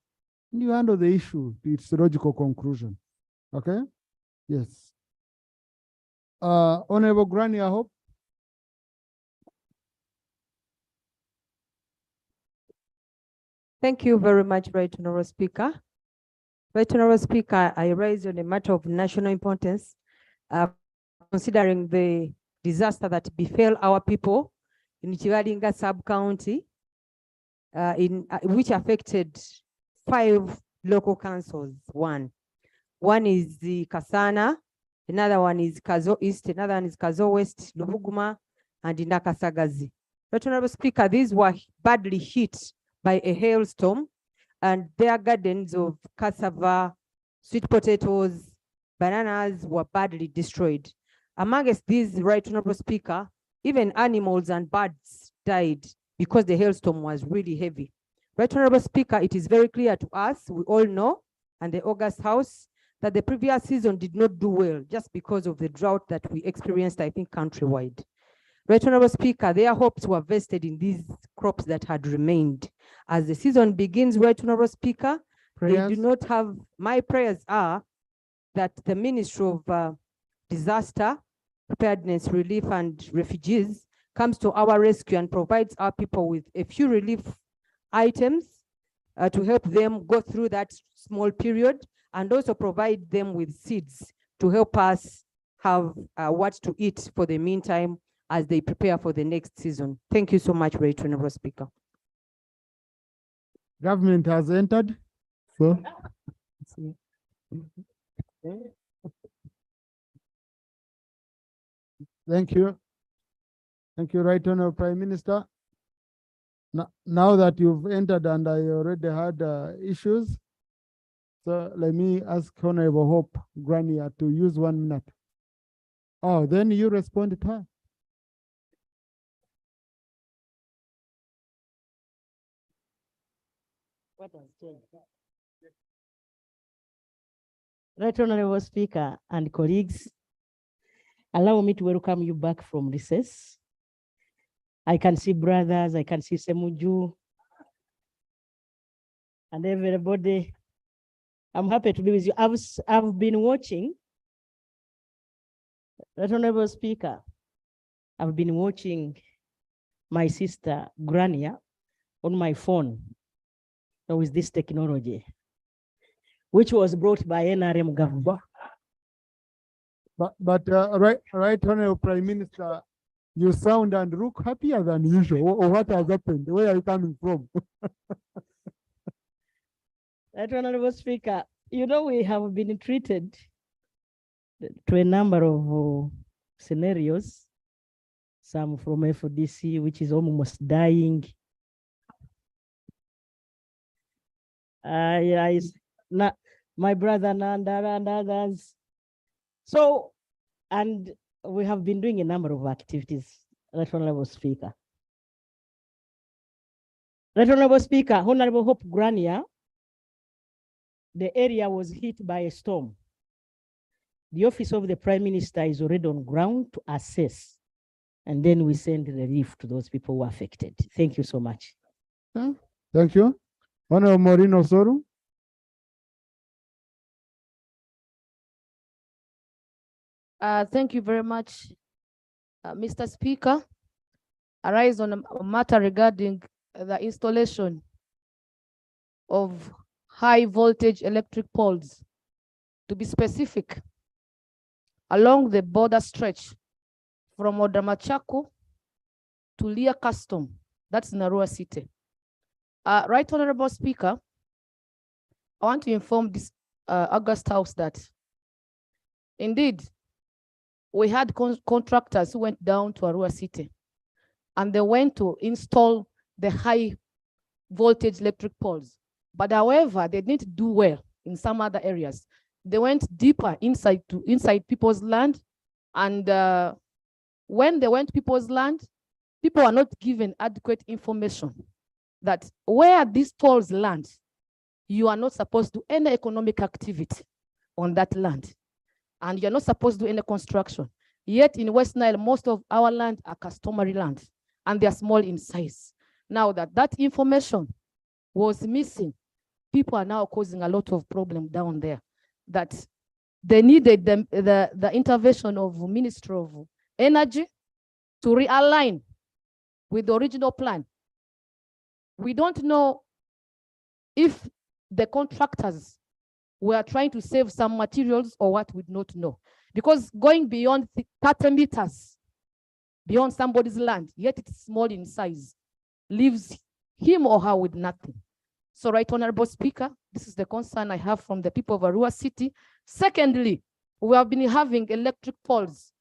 you handle the issue to its logical conclusion. Okay? Yes. Honorable Granny, I hope. Thank you very much, Right Honorable Speaker. Right Honorable Speaker, I raise on a matter of national importance, considering the disaster that befell our people in Chiradinga sub-county, which affected 5 local councils. One is the Kasana, another one is Kazo East, another one is Kazo West, Lubuguma, and Indakasagazi. Right Honorable Speaker, these were badly hit by a hailstorm, and their gardens of cassava, sweet potatoes, bananas were badly destroyed. Amongst these, Right Honorable Speaker, even animals and birds died because the hailstorm was really heavy. Right Honorable Speaker, it is very clear to us, we all know, and the August House, that the previous season did not do well just because of the drought that we experienced, I think, countrywide. Right Honorable Speaker, their hopes were vested in these crops that had remained. As the season begins, Right Honorable Speaker, they do not have, my prayers are that the Ministry of Disaster, Preparedness, Relief and Refugees comes to our rescue and provides our people with a few relief items to help them go through that small period, and also provide them with seeds to help us have what to eat for the meantime as they prepare for the next season. Thank you so much, Right Honorable Speaker. Government has entered. So. Thank you. Thank you, Right Honorable Prime Minister. Now that you've entered and I already had issues, so let me ask Honorable Hope Grania to use 1 minute. Oh, then you respond to her. Right Honorable Speaker and colleagues, allow me to welcome you back from recess. I can see brothers, I can see Semuju, and everybody. I'm happy to be with you. I've been watching Right Honorable Speaker, I've been watching my sister Grania on my phone with this technology, which was brought by NRM government. But right Honorable Prime Minister, you sound and look happier than usual. Or what has happened? Where are you coming from? Right Honorable Speaker, you know, we have been treated to a number of scenarios, some from FDC, which is almost dying. My brother Nanda and others. So, and we have been doing a number of activities, Right Honorable Speaker. Right Honorable Speaker, Honorable Hope Grania, the area was hit by a storm. The office of the Prime Minister is already on ground to assess, and then we send relief to those people who are affected. Thank you so much. Thank you. Honorable Maureen Osoru. Thank you very much, Mr. Speaker. I rise on a matter regarding the installation of high voltage electric poles, to be specific, along the border stretch from Odamachaku to Leah Custom, that's Narua City. Right Honorable Speaker, I want to inform this August House that indeed we had contractors who went down to Arua City and they went to install the high voltage electric poles. But however, they didn't do well in some other areas. They went deeper inside people's land. And when they went to people's land, people are not given adequate information that where these poles land, you are not supposed to do any economic activity on that land. And you're not supposed to do any construction. Yet in West Nile, most of our land are customary land, and they're small in size. Now that information was missing, people are now causing a lot of problem down there, that they needed the intervention of Ministry of Energy to realign with the original plan. We don't know if the contractors were trying to save some materials or what, we do not know. Because going beyond 30 meters, beyond somebody's land, yet it's small in size, leaves him or her with nothing. So Right Honorable Speaker, this is the concern I have from the people of Arua City. Secondly, we have been having electric poles,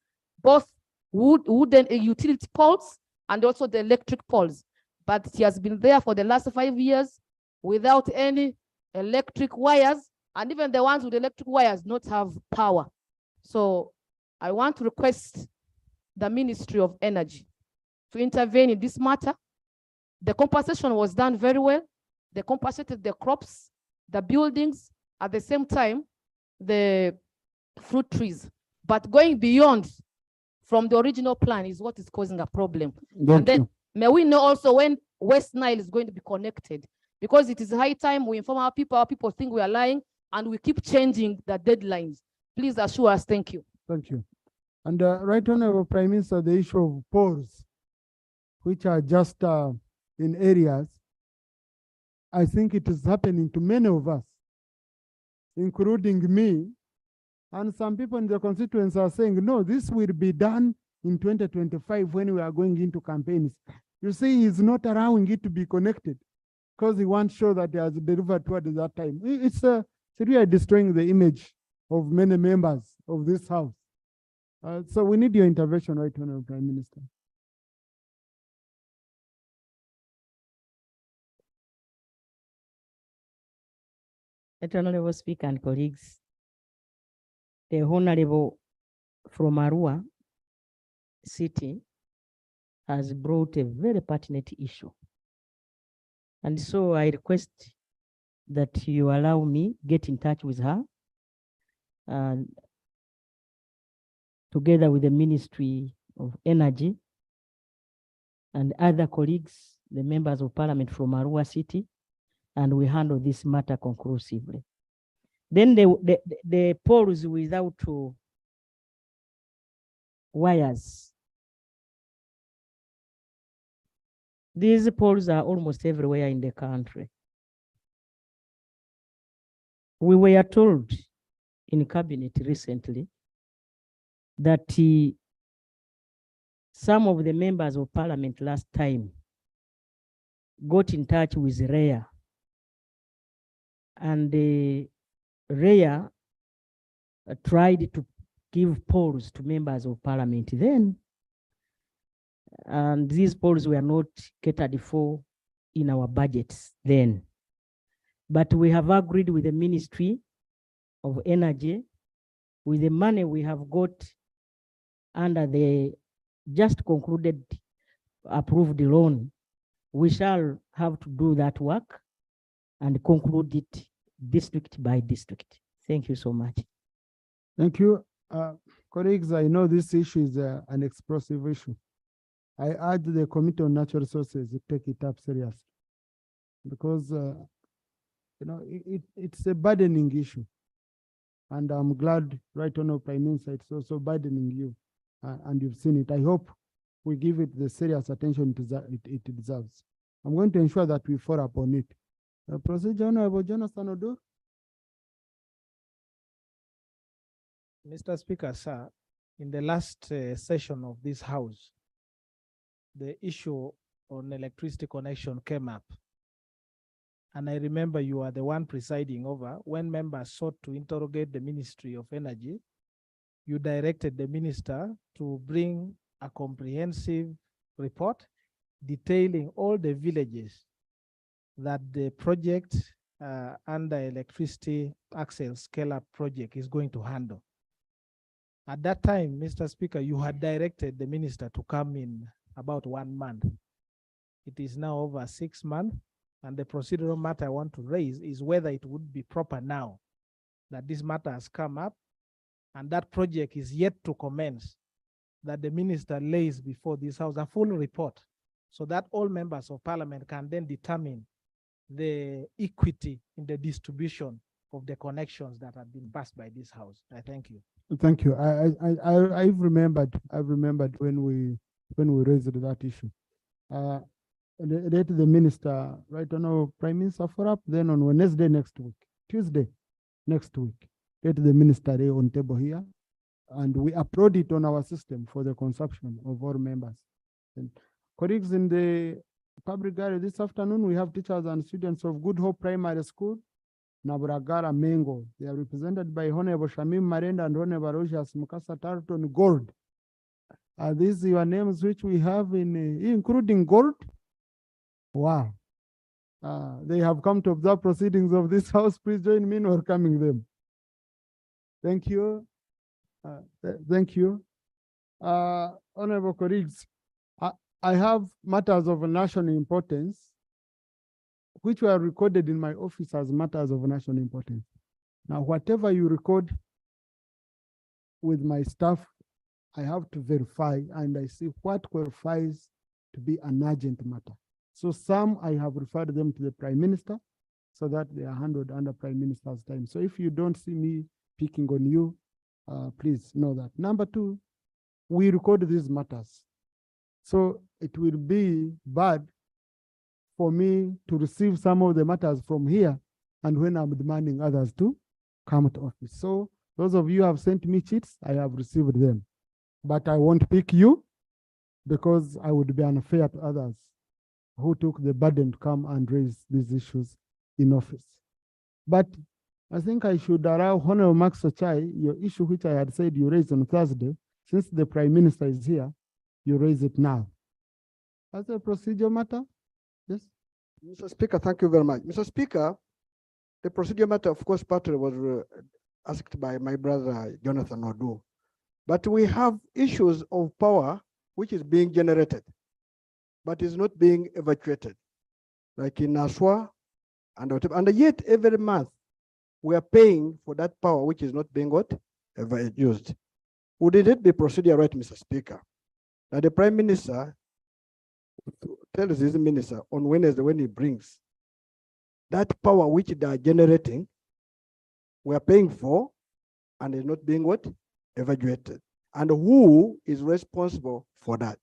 both wooden utility poles and also the electric poles. But it has been there for the last 5 years without any electric wires, and even the ones with electric wires not have power. So I want to request the Ministry of Energy to intervene in this matter. The compensation was done very well. They compensated the crops, the buildings, at the same time, the fruit trees. But going beyond from the original plan is what is causing a problem. And then may we know also when West Nile is going to be connected, because it is high time we inform our people think we are lying, and we keep changing the deadlines. Please assure us. Thank you. Thank you. And Right Honorable Prime Minister, the issue of poles, which are just in areas, I think it is happening to many of us, including me. And some people in the constituents are saying, no, this will be done in 2025 when we are going into campaigns. You see, he's not allowing it to be connected because he wants to show that he has delivered toward that time. It's really destroying the image of many members of this house. So we need your intervention, Right Honorable Prime Minister. Honorable Speaker and colleagues, the Honorable from Arua City has brought a very pertinent issue. And so I request that you allow me get in touch with her and together with the Ministry of Energy and other colleagues, the members of Parliament from Arua City, and we handle this matter conclusively. Then the polls without wires. These poles are almost everywhere in the country. We were told in cabinet recently that some of the members of parliament last time got in touch with REA, and REA tried to give polls to members of parliament then, and these polls were not catered for in our budgets then. But we have agreed with the Ministry of Energy, with the money we have got under the just concluded approved loan, we shall have to do that work and conclude it district by district. Thank you so much. Thank you. Colleagues, I know this issue is an explosive issue. I urge the Committee on Natural Resources to take it up seriously, because you know, it's a burdening issue. And I'm glad, Right Honorable Prime Minister, it's also burdening you, and you've seen it. I hope we give it the serious attention it deserves. I'm going to ensure that we follow up on it. Procedure, Honorable Jonathan Odur. Mr. Speaker, sir, in the last session of this House, the issue on electricity connection came up. And I remember you are the one presiding over. When members sought to interrogate the Ministry of Energy, you directed the minister to bring a comprehensive report detailing all the villages that the project under electricity axle scale-up project is going to handle. At that time, Mr. Speaker, you had directed the minister to come in about 1 month. It is now over 6 months, and the procedural matter I want to raise is whether it would be proper now that this matter has come up and that project is yet to commence, that the minister lays before this House a full report so that all members of parliament can then determine the equity in the distribution of the connections that have been passed by this House. I thank you. Thank you. I've remembered when we raised that issue. Let the minister, Right Honorable Prime Minister, follow up. Then on Wednesday next week, Tuesday next week, let the minister lay on table here, and we upload it on our system for the consumption of all members. And colleagues, in the public gallery this afternoon, we have teachers and students of Good Hope Primary School, Naburagara Mengo. They are represented by Honorable Shamim Marenda and Honorable Rogers Mukasa Tarleton Gold. Are these your names which we have in, including Gold? Wow. They have come to observe proceedings of this House. Please join me in welcoming them. Thank you. Thank you. Honorable colleagues, I have matters of national importance which were recorded in my office as matters of national importance. Now, whatever you record with my staff, I have to verify, and I see what qualifies to be an urgent matter. So some I have referred them to the Prime Minister so that they are handled under Prime Minister's time. So if you don't see me picking on you, please know that. Number two, we record these matters. So it will be bad for me to receive some of the matters from here and when I'm demanding others to come to office. So those of you who have sent me cheats, I have received them. But I won't pick you because I would be unfair to others who took the burden to come and raise these issues in office. But I think I should allow Honorable Max Ochai, your issue which I had said you raised on Thursday, since the Prime Minister is here, you raise it now. As a procedure matter, yes? Mr. Speaker, thank you very much. Mr. Speaker, the procedure matter, of course, partly was asked by my brother, Jonathan Odu. But we have issues of power which is being generated, but is not being evacuated, like in Aswa, and yet every month we are paying for that power which is not being used. Would it be procedure right, Mr. Speaker, that the Prime Minister tells his minister on Wednesday when he brings that power which they are generating, we are paying for, and is not being evacuated. And who is responsible for that?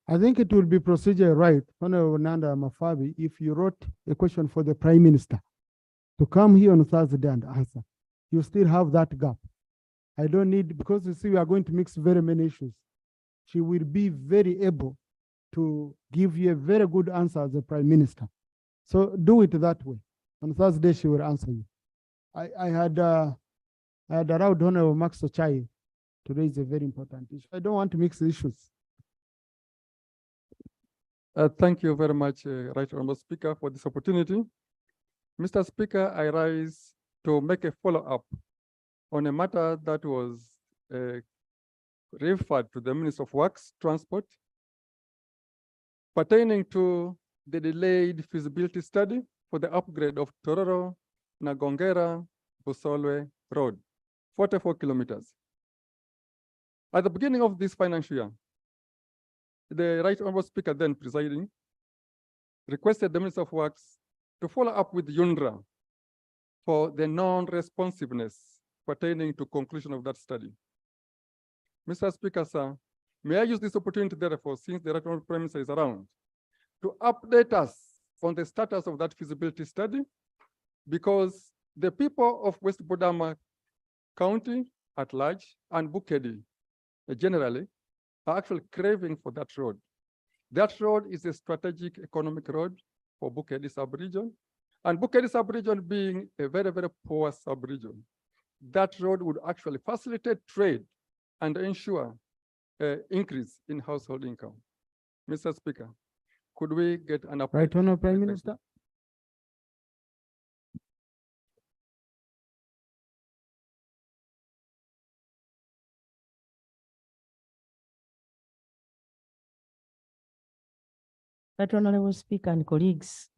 I think it will be procedure right, Honorable Nanda Mafabi, if you wrote a question for the Prime Minister to come here on Thursday and answer. You still have that gap. I don't need, because you see, we are going to mix very many issues. She will be very able to give you a very good answer as a Prime Minister. So do it that way. On Thursday, she will answer you. I had allowed Honorable Max Ochai to raise a very important issue. I don't want to mix issues. Thank you very much, Right Honourable Speaker, for this opportunity. Mr. Speaker, I rise to make a follow-up on a matter that was referred to the Minister of Works, Transport, pertaining to the delayed feasibility study for the upgrade of Tororo, Nagongera, Busolwe Road, 44 kilometers. At the beginning of this financial year, the Right Honourable Speaker, then presiding, requested the Minister of Works to follow up with UNRA for the non-responsiveness pertaining to conclusion of that study. Mr. Speaker, sir, may I use this opportunity, therefore, since the Right Honourable Prime Minister is around, to update us on the status of that feasibility study, because the people of West Budama County at large and Bukedi generally are actually craving for that road. That road is a strategic economic road for Bukedi sub-region, and Bukedi sub-region being a very, very poor sub-region. That road would actually facilitate trade and ensure increase in household income. Mr. Speaker, could we get an update? Right Honourable Prime Minister. Right Honorable Speaker and colleagues,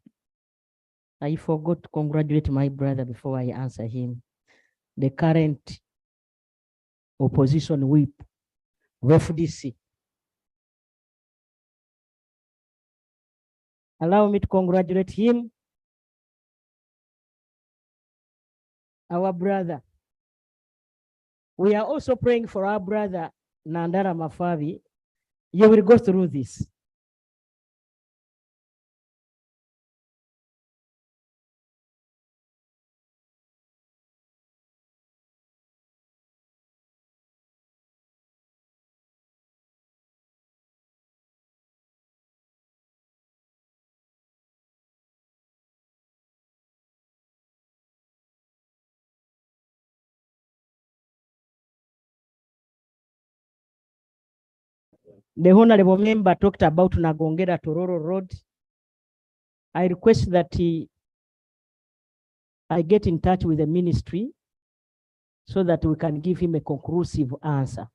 I forgot to congratulate my brother before I answer him. The current opposition whip of FDC. Allow me to congratulate him, our brother. We are also praying for our brother, Nandara Mafavi. You will go through this. The honorable member talked about Nagongera Tororo Road. I request that I get in touch with the ministry so that we can give him a conclusive answer.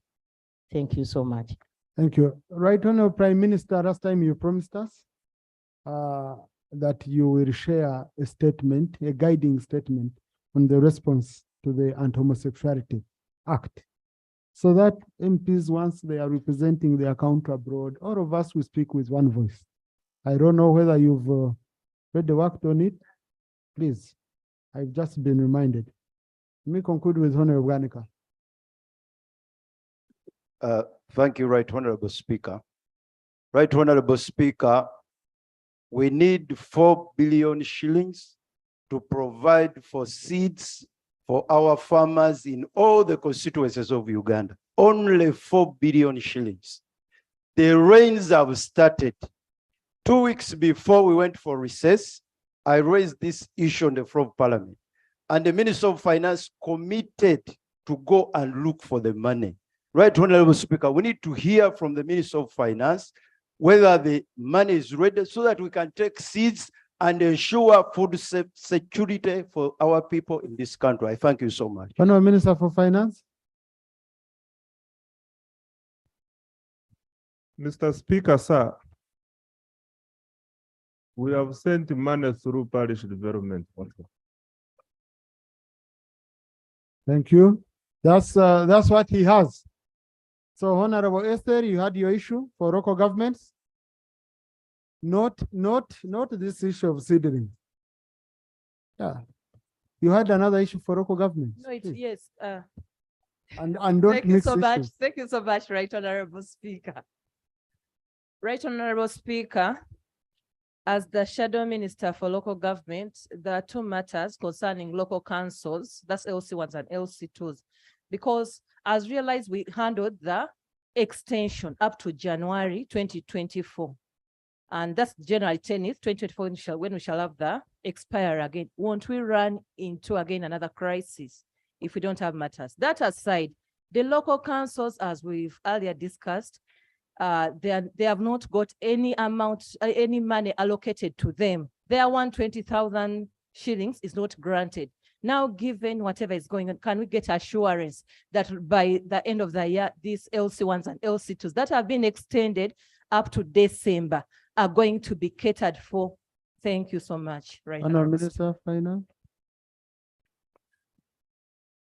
Thank you so much. Thank you. Right Honourable Prime Minister, last time you promised us that you will share a statement, a guiding statement on the response to the Anti-Homosexuality Act. So that MPs, once they are representing their counter abroad, all of us will speak with one voice. I don't know whether you've read the work on it. Please, I've just been reminded. Let me conclude with Honorable Ganika. Thank you, Right Honorable Speaker. Right Honorable Speaker, we need 4 billion shillings to provide for seeds for our farmers in all the constituencies of Uganda. Only 4 billion shillings. The rains have started. 2 weeks before we went for recess, I raised this issue on the floor of Parliament. And the Minister of Finance committed to go and look for the money. Right Honorable Speaker, we need to hear from the Minister of Finance whether the money is ready so that we can take seeds and ensure food security for our people in this country. I thank you so much. Honorable Minister for Finance. Mr. Speaker, sir, we have sent money through parish development. Thank you. That's what he has. So Honorable Esther, you had your issue for local governments. Not this issue of seedling. Yeah. You had another issue for local government. No, yes. And don't Thank you mix so much. issues. Thank you so much, Right Honorable Speaker. Right Honorable Speaker, as the Shadow Minister for Local Government, there are two matters concerning local councils, that's LC1s and LC2s, because as realized, we handled the extension up to January 2024. And that's January 10th, 2024, when we shall have the expire again. Won't we run into again another crisis if we don't have matters? That aside, the local councils, as we've earlier discussed, they have not got any amount, any money allocated to them. Their 120,000 shillings is not granted. Now, given whatever is going on, can we get assurance that by the end of the year, these LC1s and LC2s that have been extended up to December are going to be catered for? Thank you so much. Right. Honourable Minister of Finance.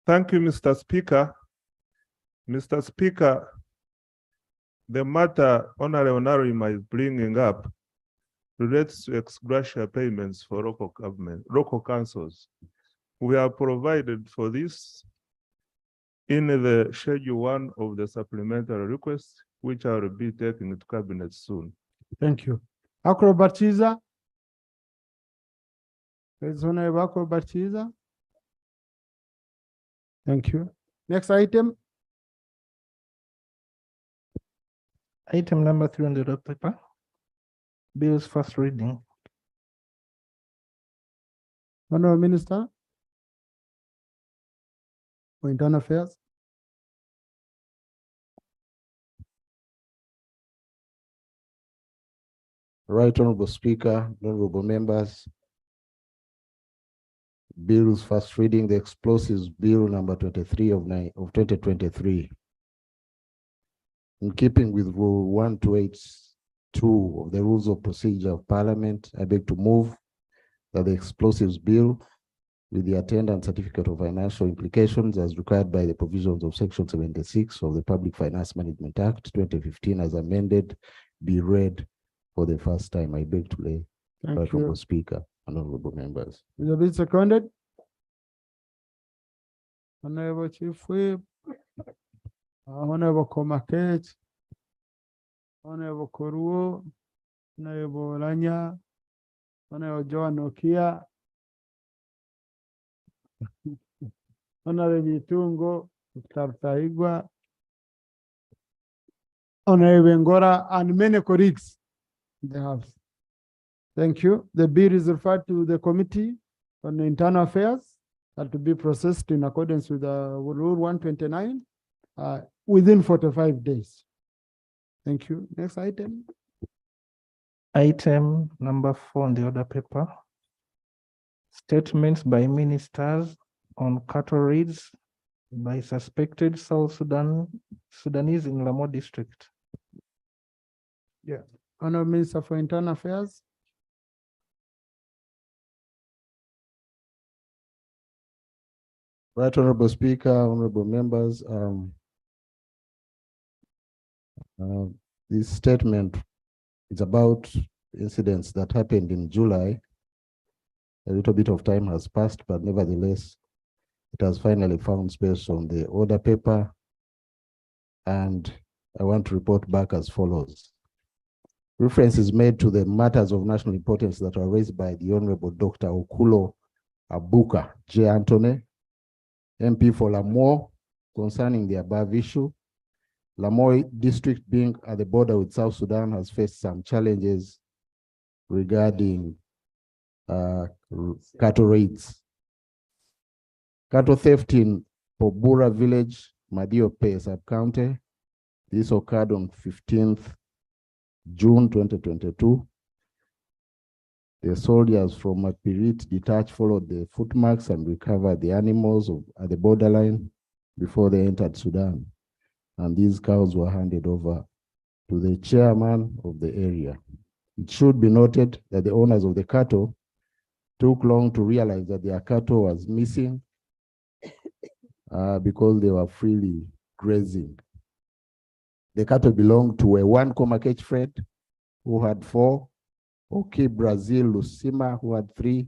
Thank you, Mr. Speaker. Mr. Speaker, the matter Honorable Narima is bringing up relates to ex gratia payments for local councils. We have provided for this in the Schedule 1 of the supplementary request, which I will be taking to Cabinet soon. Thank you. Acrobachiza. Honorable Acrobachiza. Thank you. Next item. Item number 3 on the red paper. Bill's first reading. Honorable Minister for Internal Affairs. Right Honorable Speaker, honorable members. Bill's first reading, the explosives bill number 23 of 2023. In keeping with Rule 1282 of the Rules of Procedure of Parliament, I beg to move that the explosives bill with the attendant certificate of financial implications as required by the provisions of Section 76 of the Public Finance Management Act 2015 as amended be read for the first time. I beg to lay. Thank Honorable you. Speaker and honorable members. Is the bill seconded? Honorable Chief Whip. Honorable Komakech. Honorable Koruo. Honorable Lanya. Honorable Joan Okia. Honorable Itungo. Taigwa. Honorable Ngora and many colleagues in the House. Thank you. The bill is referred to the Committee on Internal Affairs and to be processed in accordance with Rule 129 within 45 days. Thank you. Next item. Item number 4 on the order paper. Statements by ministers on cattle raids by suspected South Sudanese in Lamo district. Yeah. Honorable Minister for Internal Affairs. Right Honorable Speaker, honorable members, this statement is about incidents that happened in July. A little bit of time has passed, but nevertheless, it has finally found space on the order paper. And I want to report back as follows. Reference is made to the matters of national importance that were raised by the Honorable Dr. Okulo Abuka J. Anthony, MP for Lamour, concerning the above issue. Lamour district, being at the border with South Sudan, has faced some challenges regarding cattle raids. Cattle theft in Pobura village, Madiope sub-county. This occurred on 15th June 2022. The soldiers from Mapirit detached followed the footmarks and recovered the animals at the borderline before they entered Sudan. And these cows were handed over to the chairman of the area. It should be noted that the owners of the cattle took long to realize that their cattle was missing because they were freely grazing. The cattle belonged to a one Komakech Fred who had 4, Oki Brazil Lucima who had 3,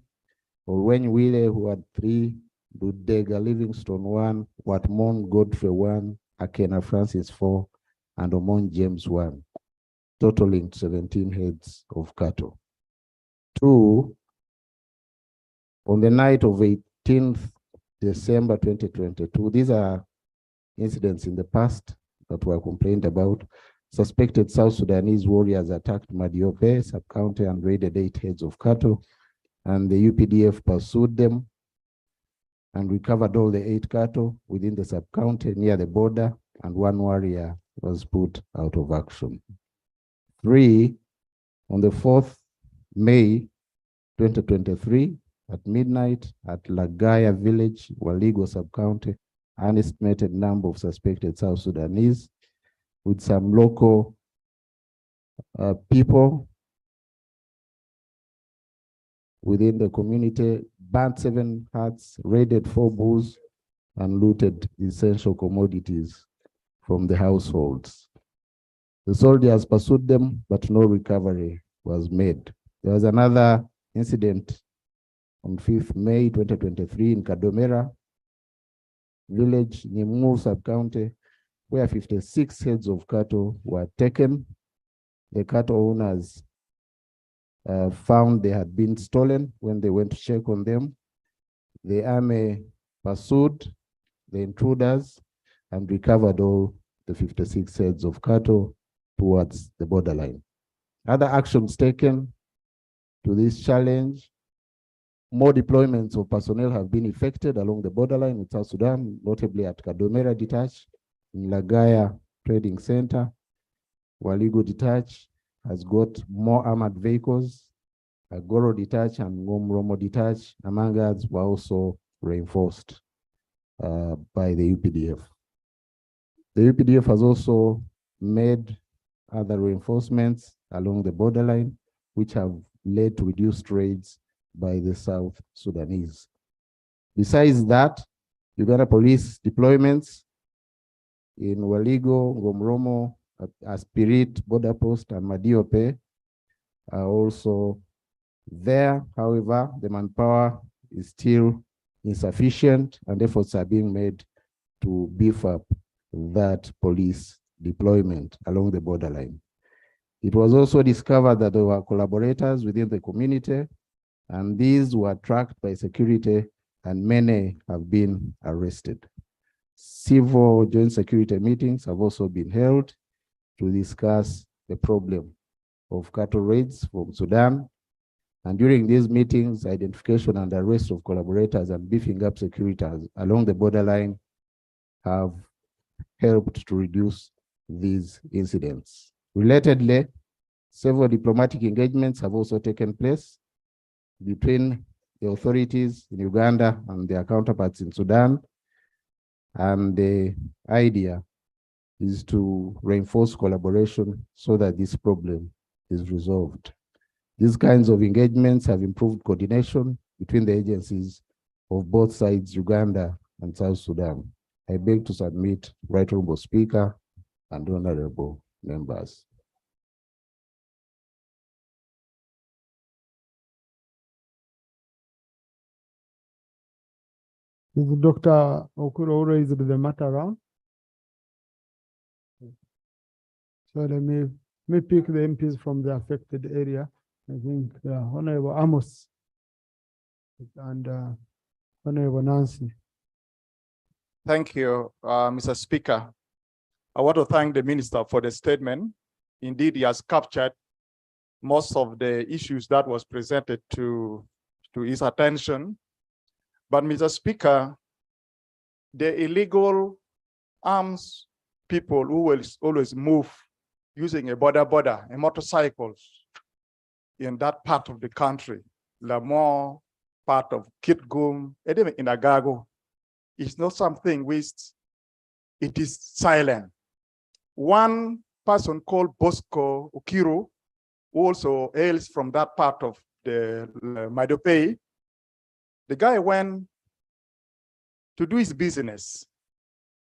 Orwen Wile who had 3, Budega Livingstone 1, Watmon Godfrey 1, Akena Francis 4, and Omon James 1, totaling 17 heads of cattle. 2, on the night of 18th December 2022, these are incidents in the past that were complained about. Suspected South Sudanese warriors attacked Madiope sub-county and raided 8 heads of cattle, and the UPDF pursued them and recovered all the 8 cattle within the sub-county near the border, and 1 warrior was put out of action. 3, on the 4th May 2023, at midnight at Lagaya village, Waligo sub-county, an estimated number of suspected South Sudanese with some local people within the community burnt 7 huts, raided 4 bulls, and looted essential commodities from the households. The soldiers pursued them, but no recovery was made. There was another incident on 5th May 2023 in Kadomera village, Nimu sub-county, where 56 heads of cattle were taken. The cattle owners found they had been stolen when they went to check on them. The army pursued the intruders and recovered all the 56 heads of cattle towards the borderline. Other actions taken to this challenge: more deployments of personnel have been effected along the borderline with South Sudan, notably at Kadomera Detach, in Lagaya Trading Center. Waligo Detach has got more armored vehicles. Goro Detach and Ngomromo Detach, among others, were also reinforced by the UPDF. The UPDF has also made other reinforcements along the borderline, which have led to reduced raids by the South Sudanese. Besides that, Uganda police deployments in Waligo, Ngomromo, Aspirit, Border Post, and Madiope are also there. However, the manpower is still insufficient, and efforts are being made to beef up that police deployment along the borderline. It was also discovered that there were collaborators within the community, and these were tracked by security, and many have been arrested. Civil joint security meetings have also been held to discuss the problem of cattle raids from Sudan. And during these meetings, identification and arrest of collaborators and beefing up security along the borderline have helped to reduce these incidents. Relatedly, several diplomatic engagements have also taken place between the authorities in Uganda and their counterparts in Sudan. And the idea is to reinforce collaboration so that this problem is resolved. These kinds of engagements have improved coordination between the agencies of both sides, Uganda and South Sudan. I beg to submit, Right Honorable Speaker and honorable members. Is Dr. Okuro raised the matter around? So let me pick the MPs from the affected area. I think Honorable Amos and Honorable Nancy. Thank you, Mr. Speaker. I want to thank the Minister for the statement. Indeed, he has captured most of the issues that was presented to his attention. But Mr. Speaker, the illegal arms people who will always move using a border and motorcycles in that part of the country, Lamore, part of Kitgum, and even in Agago, it's not something which it is silent. One person called Bosco Ukiru, who also hails from that part of the Madopei, the guy went to do his business.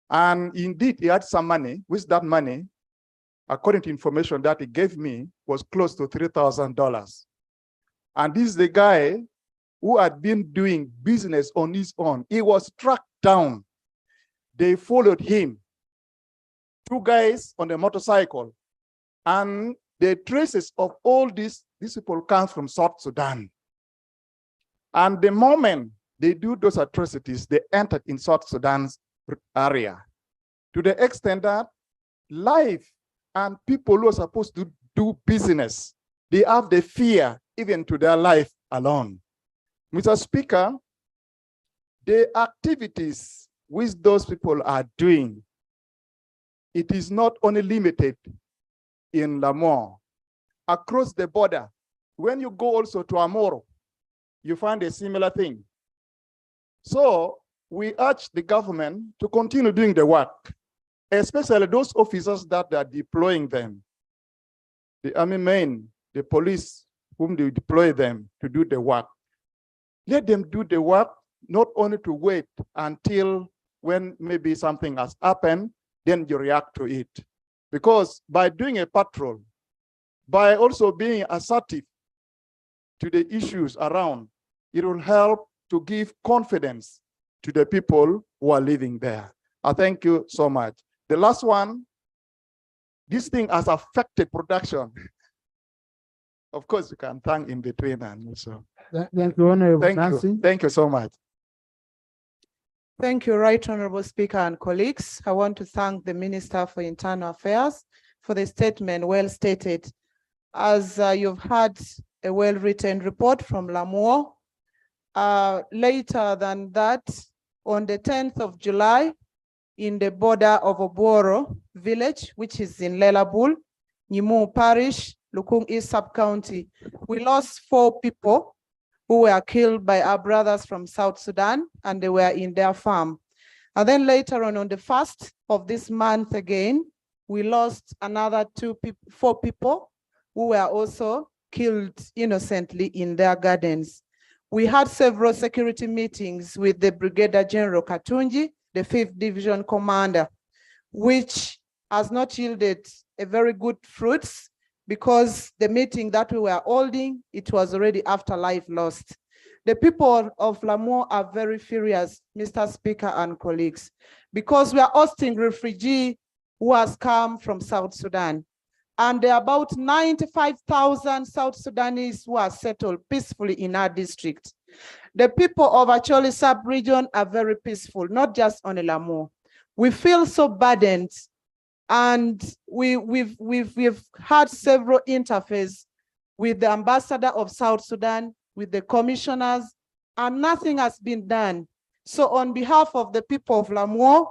And indeed, he had some money. With that money, according to information that he gave me, was close to $3,000. And this is the guy who had been doing business on his own. He was tracked down. They followed him. 2 guys on a motorcycle. And the traces of all these people come from South Sudan. And the moment they do those atrocities, they entered in South Sudan's area. To the extent that life and people who are supposed to do business, they have the fear even to their life alone. Mr. Speaker, the activities which those people are doing, it is not only limited in Lamore. Across the border, when you go also to Amoro, you find a similar thing. So we urge the government to continue doing the work, especially those officers that are deploying them. The army men, the police, whom they deploy them to do the work. Let them do the work, not only to wait until when maybe something has happened, then you react to it. Because by doing a patrol, by also being assertive to the issues around, it will help to give confidence to the people who are living there. I thank you so much. The last one, this thing has affected production. Of course, you can thank in between and also. Thank you, Honorable Thank Nancy. you. Thank you so much. Thank you, Right Honorable Speaker and colleagues. I want to thank the Minister for Internal Affairs for the statement well stated. As you've had a well-written report from Lamore, later than that, on the 10th of July, in the border of Oboro village, which is in Lelabul, Nyimu Parish, Lukung East Sub-County, we lost 4 people who were killed by our brothers from South Sudan, and they were in their farm. And then later on the 1st of this month again, we lost another 4 people who were also killed innocently in their gardens. We had several security meetings with the Brigadier General Katunji, the 5th Division Commander, which has not yielded a very good fruits, because the meeting that we were holding, it was already after life lost. The people of Lamore are very furious, Mr. Speaker and colleagues, because we are hosting refugees who has come from South Sudan. And there are about 95,000 South Sudanese who are settled peacefully in our district. The people of Acholi sub-region are very peaceful, not just on Lamore. We feel so burdened, and we've had several interfaces with the ambassador of South Sudan, with the commissioners, and nothing has been done. So on behalf of the people of Lamore,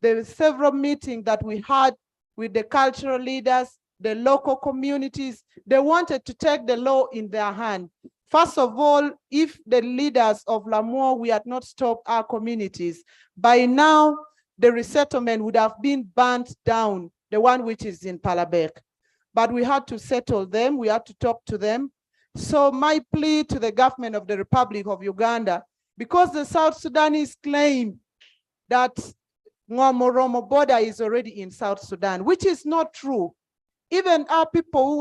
there were several meetings that we had with the cultural leaders, the local communities. They wanted to take the law in their hand. First of all, if the leaders of Lamore, we had not stopped our communities, by now the resettlement would have been burnt down, the one which is in Palabek. But we had to settle them, we had to talk to them. So my plea to the government of the Republic of Uganda, because the South Sudanese claim that Ngomoromo border is already in South Sudan, which is not true. Even our people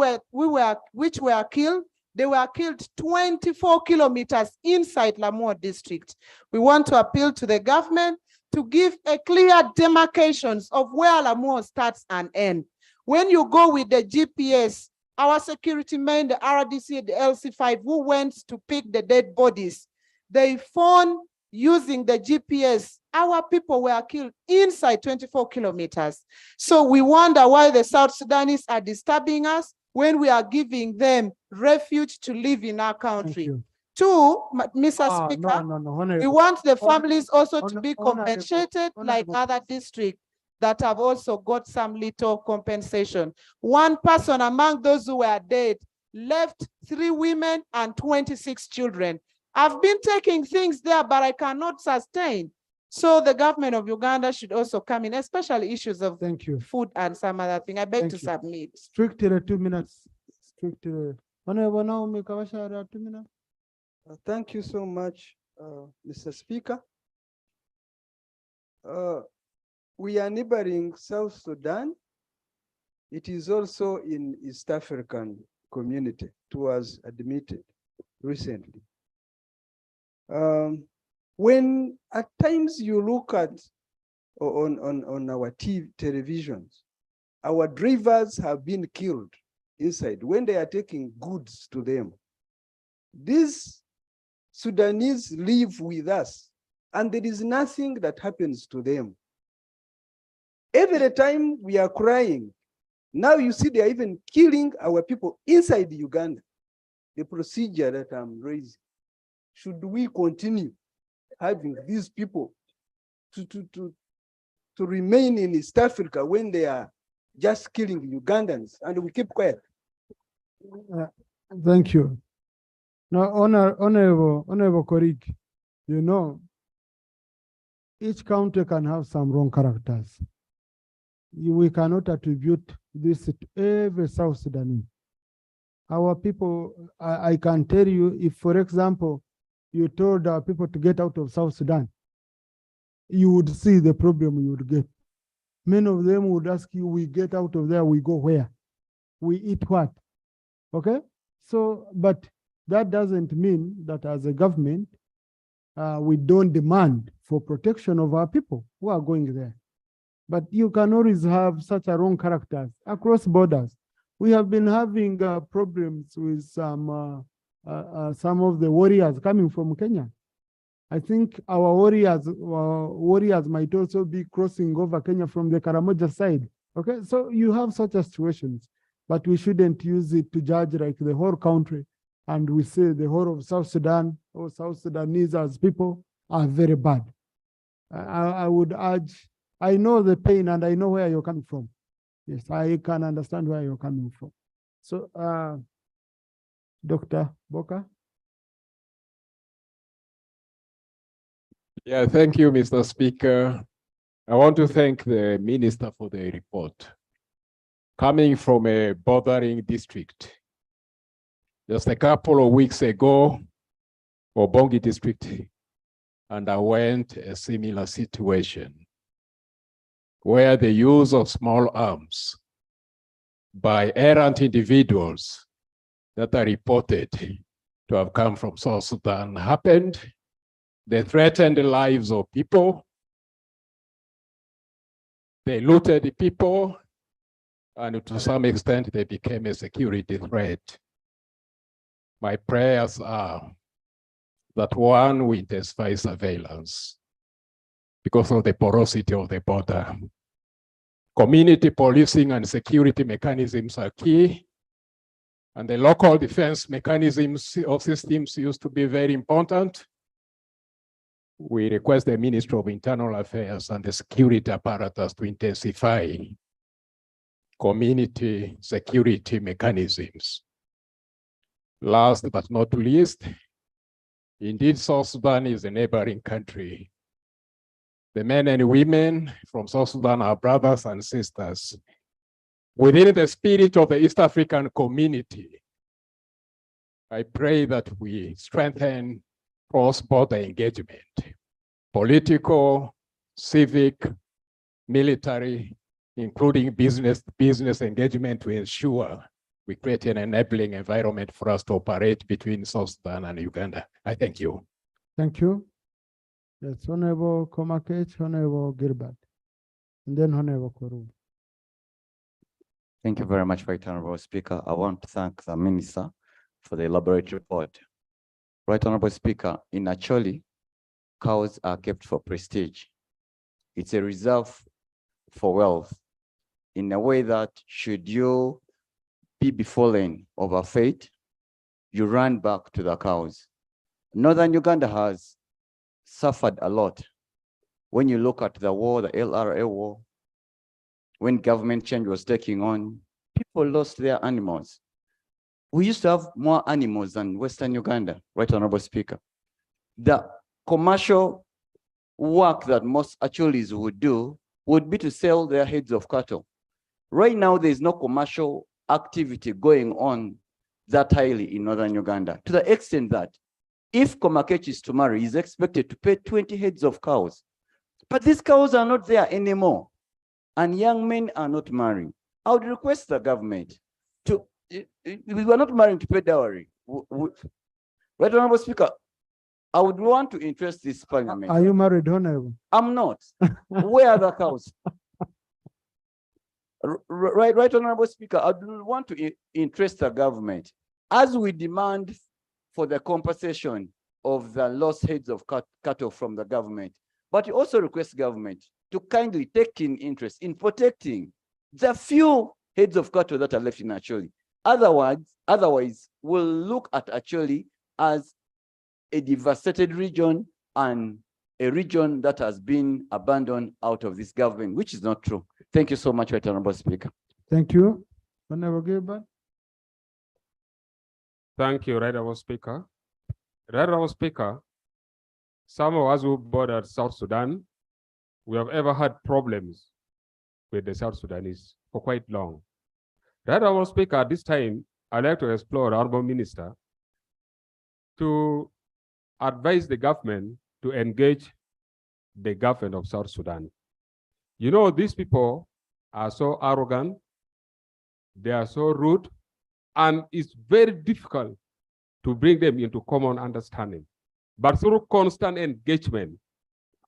which were killed, they were killed 24 kilometers inside Lamore district. We want to appeal to the government to give a clear demarcations of where Lamore starts and ends. When you go with the GPS, our security men, the RDC, the LC5, who went to pick the dead bodies, they found using the GPS, our people were killed inside 24 kilometers. So we wonder why the South Sudanese are disturbing us when we are giving them refuge to live in our country. 2, Mr. Speaker, we want the families also to be compensated like other districts that have also got some little compensation. 1 person among those who were dead left 3 women and 26 children. I've been taking things there, but I cannot sustain. So the government of Uganda should also come in, especially issues of food and some other thing. I beg to submit. Strictly 2 minutes. Strictly. Honorable Naomi Kawashara, 2 minutes. Thank you so much, Mr. Speaker. We are neighboring South Sudan. It is also in East African community. It was admitted recently. When at times you look at on our televisions, our drivers have been killed inside when they are taking goods to them. These Sudanese live with us, and there is nothing that happens to them. Every time we are crying, now you see they are even killing our people inside Uganda. The procedure that I'm raising, should we continue having these people to remain in East Africa when they are just killing Ugandans and we keep quiet? Thank you. Now, honorable colleague, you know, each county can have some wrong characters. We cannot attribute this to every South Sudanese. Our people, I can tell you, if, for example, you told our people to get out of South Sudan, you would see the problem you would get. Many of them would ask you, we get out of there, we go where? We eat what? Okay? So, but that doesn't mean that as a government, we don't demand for protection of our people who are going there. But you can always have such a wrong characters across borders. We have been having problems with some of the warriors coming from Kenya. I think our warriors might also be crossing over Kenya from the Karamoja side. Okay, so you have such a situations, but we shouldn't use it to judge like the whole country. And we say the whole of South Sudan or South Sudanese as people are very bad. I would urge, I know the pain and I know where you're coming from. Yes, I can understand where you're coming from. So, Dr. Boka. Yeah, thank you, Mr. Speaker. I want to thank the Minister for the report. Coming from a bordering district, just a couple of weeks ago, Obongi district underwent a similar situation where the use of small arms by errant individuals that are reported to have come from South Sudan happened. They threatened the lives of people. They looted the people, and to some extent, they became a security threat. My prayers are that one, we intensify surveillance because of the porosity of the border. Community policing and security mechanisms are key, and the local defense mechanisms or systems used to be very important. We request the Ministry of Internal Affairs and the security apparatus to intensify community security mechanisms. Last but not least, indeed, South Sudan is a neighboring country. The men and women from South Sudan are brothers and sisters. Within the spirit of the East African community, I pray that we strengthen cross-border engagement, political, civic, military, including business engagement to ensure we create an enabling environment for us to operate between South Sudan and Uganda. I thank you. Thank you. Yes, Honorable Komakech, Honorable Gilbert, and then Honorable Koru. Thank you very much, Right Honorable Speaker. I want to thank the Minister for the elaborate report. Right Honorable Speaker, in Acholi, cows are kept for prestige. It's a reserve for wealth, in a way that should you be befallen of a fate, you run back to the cows. Northern Uganda has suffered a lot. When you look at the war, the LRA war, when government change was taking on, people lost their animals. We used to have more animals than Western Uganda, Right Honorable Speaker. The commercial work that most Acholis would do would be to sell their heads of cattle. Right now, there is no commercial activity going on that highly in Northern Uganda, to the extent that if Komakech is to marry, he's expected to pay 20 heads of cows. But these cows are not there anymore, and young men are not marrying. I would request the government to, we are not marrying to pay dowry. Right Honorable Speaker, I would want to interest this parliament. Are you married, Honorable? I'm not. Where are the cows? Right, Honorable Speaker, I would want to interest the government as we demand for the compensation of the lost heads of cattle from the government, but you also request government to kindly take in interest in protecting the few heads of cattle that are left in Acholi. Otherwise, we'll look at Acholi as a devastated region and a region that has been abandoned out of this government, which is not true. Thank you so much, Right Honorable Speaker. Thank you. Honorable Gilbert. Thank you, Right Honorable Speaker. Right Honorable Speaker, some of us who bordered South Sudan, we have ever had problems with the South Sudanese for quite long. Right Honorable Speaker, at this time, I'd like to explore the Honorable Minister to advise the government to engage the government of South Sudan. You know, these people are so arrogant, they are so rude, and it's very difficult to bring them into common understanding. But through constant engagement,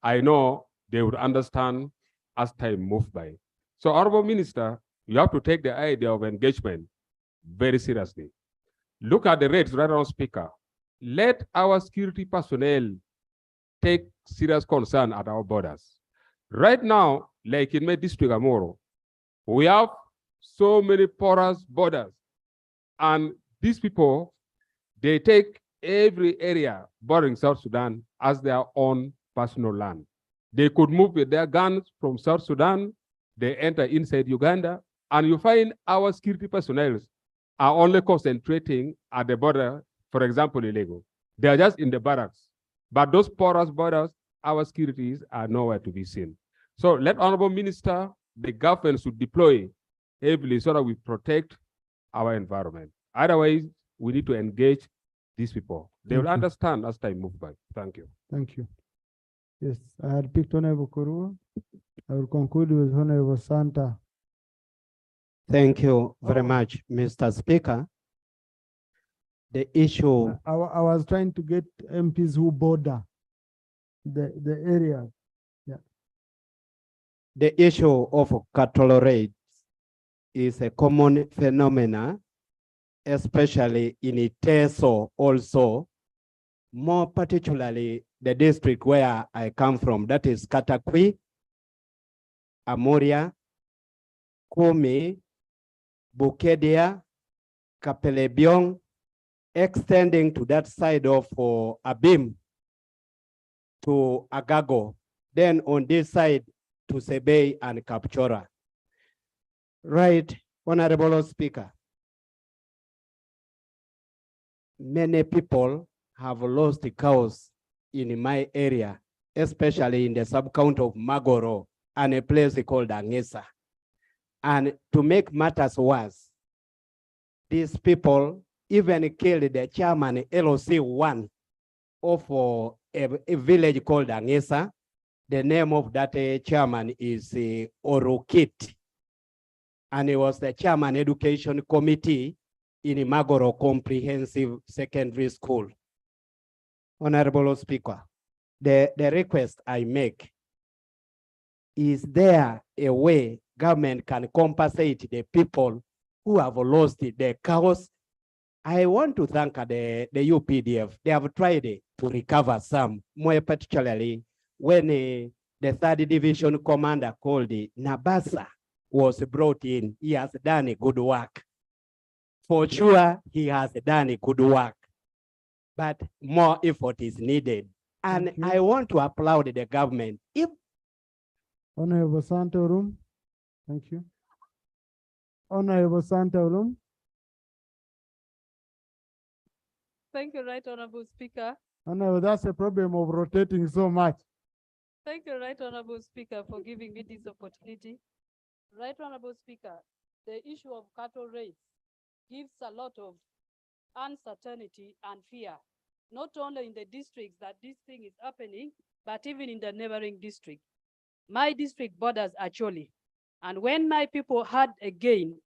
I know they would understand as time moves by. So, Honorable Minister, you have to take the idea of engagement very seriously. Look at the rates, Right Honorable Speaker. Let our security personnel take serious concern at our borders. Right now, like in my district, Amoro, we have so many porous borders, and these people, they take every area bordering South Sudan as their own personal land. They could move with their guns from South Sudan, they enter inside Uganda, and you find our security personnel are only concentrating at the border, for example, illegal. They are just in the barracks. But those porous borders, our securities are nowhere to be seen. So let Honorable Minister, the government should deploy heavily so that we protect our environment. Otherwise, we need to engage these people. They will understand as time moves by. Thank you. Thank you. Yes, I had picked Honorable Kurua. I will conclude with Honorable Santa. Thank you very much, Mr. Speaker. The issue. I was trying to get MPs who border the area. Yeah. The issue of cattle raids is a common phenomenon, especially in Iteso also, more particularly the district where I come from, that is Katakwi, Amoria, Kumi, Bukedia, Kapelebiong, extending to that side of Abim to Agago, then on this side to Sebei and Kapchora. Right, Honorable Speaker. Many people have lost the cows in my area, especially in the sub-county of Magoro and a place called Angesa. And to make matters worse, these people even killed the chairman LOC1 of a village called Angesa. The name of that chairman is Orokit. And he was the chairman education committee in Magoro Comprehensive Secondary School. Honorable Speaker, the request I make, is there a way government can compensate the people who have lost their cows? I want to thank the UPDF. They have tried to recover some, more particularly when the 3rd Division commander called Nabasa was brought in. He has done good work. For sure, he has done good work, but more effort is needed. And I want to applaud the government. If Honorable Santorum, thank you. Honorable Santorum. Thank you, Right Honorable Speaker. Honorable, that's a problem of rotating so much. Thank you, Right Honorable Speaker, for giving me this opportunity. Right Honorable Speaker, the issue of cattle raids gives a lot of uncertainty and fear, not only in the districts that this thing is happening, but even in the neighboring district. My district borders Acholi. And when my people heard again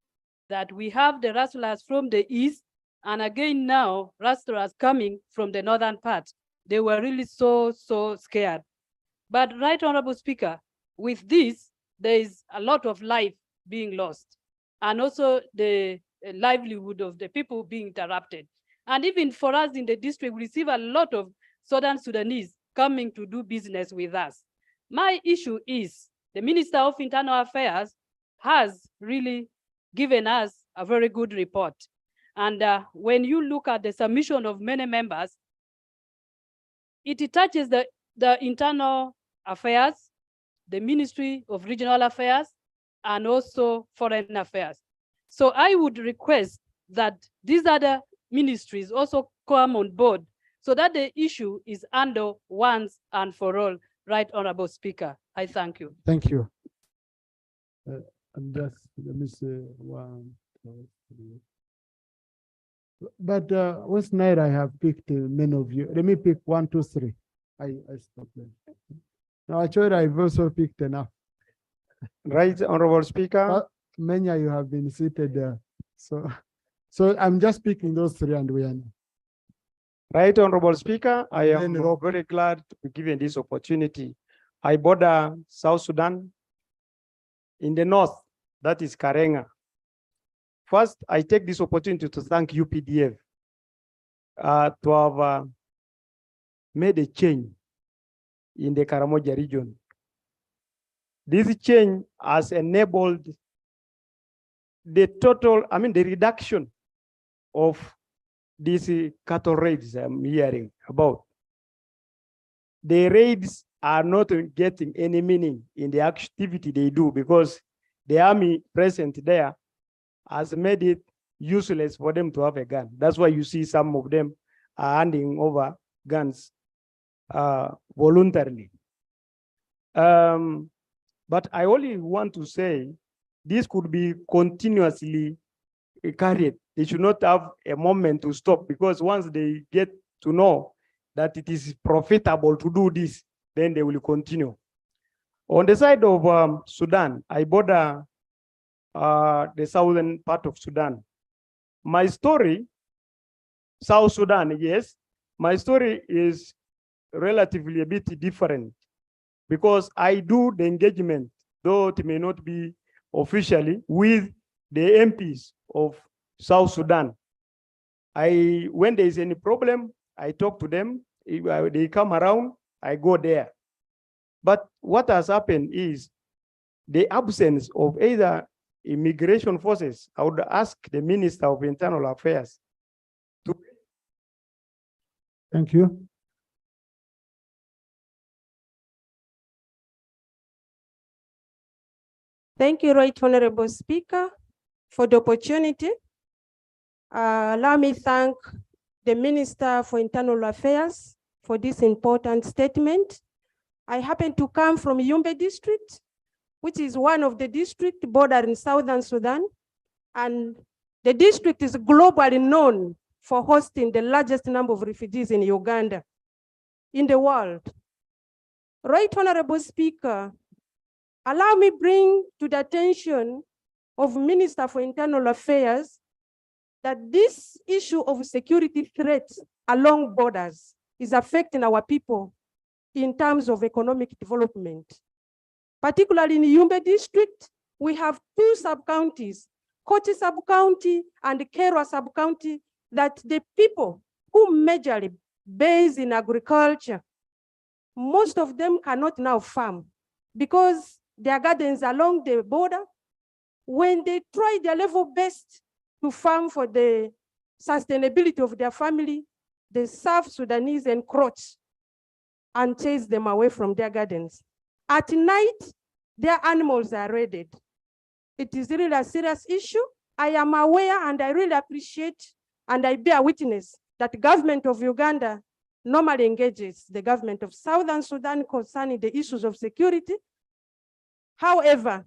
that we have the rustlers from the east, and again now rustlers coming from the northern part, They were really so scared. But Right Honorable Speaker, with this, there is a lot of life being lost, and also the livelihood of the people being interrupted. And even for us in the district, we receive a lot of Southern Sudanese coming to do business with us. My issue is the Minister of Internal Affairs has really given us a very good report. And when you look at the submission of many members, it touches the internal affairs, the Ministry of Regional Affairs, and also foreign affairs. So I would request that these other ministries also come on board so that the issue is handled once and for all. Right Honorable Speaker, I thank you. Thank you. And just let me say 1, 2, 3. But what's night I have picked many of you. Let me pick 1, 2, 3. I stop there. Now actually I've also picked enough. Right, Honorable Speaker. Many you have been seated there. So I'm just picking those 3 and we are. Right, Honorable Speaker, I am very glad to be given this opportunity. I border South Sudan in the north, that is Karenga. First, I take this opportunity to thank UPDF to have made a change in the Karamoja region. This change has enabled the the reduction of these cattle raids I'm hearing about. The raids are not getting any meaning in the activity they do because the army present there has made it useless for them to have a gun. That's why you see some of them are handing over guns voluntarily. But I only want to say this could be continuously carried. They should not have a moment to stop because once they get to know that it is profitable to do this, then they will continue. On the side of Sudan, I border the southern part of Sudan. My story, South Sudan, yes, my story is relatively a bit different because I do the engagement, though it may not be officially, with the MPs of South Sudan. When there is any problem, I talk to them. If they come around, I go there. But what has happened is the absence of either immigration forces. I would ask the Minister of Internal Affairs to. Thank you. Thank you, Right Honorable Speaker, for the opportunity. Allow me to thank the Minister for Internal Affairs for this important statement. I happen to come from Yumbe district, which is one of the districts bordering Southern Sudan. And the district is globally known for hosting the largest number of refugees in Uganda, in the world. Right Honorable Speaker, allow me bring to the attention of Minister for Internal Affairs that this issue of security threats along borders is affecting our people in terms of economic development. Particularly in Yumbe district, we have 2 sub-counties, Kochi sub-county and Kerwa sub-county, that the people who majorly based in agriculture, most of them cannot now farm because their gardens along the border, when they try their level best to farm for the sustainability of their family, the South Sudanese encroach and chase them away from their gardens. At night, their animals are raided. It is really a serious issue. I am aware and I really appreciate and I bear witness that the government of Uganda normally engages the government of Southern Sudan concerning the issues of security. However,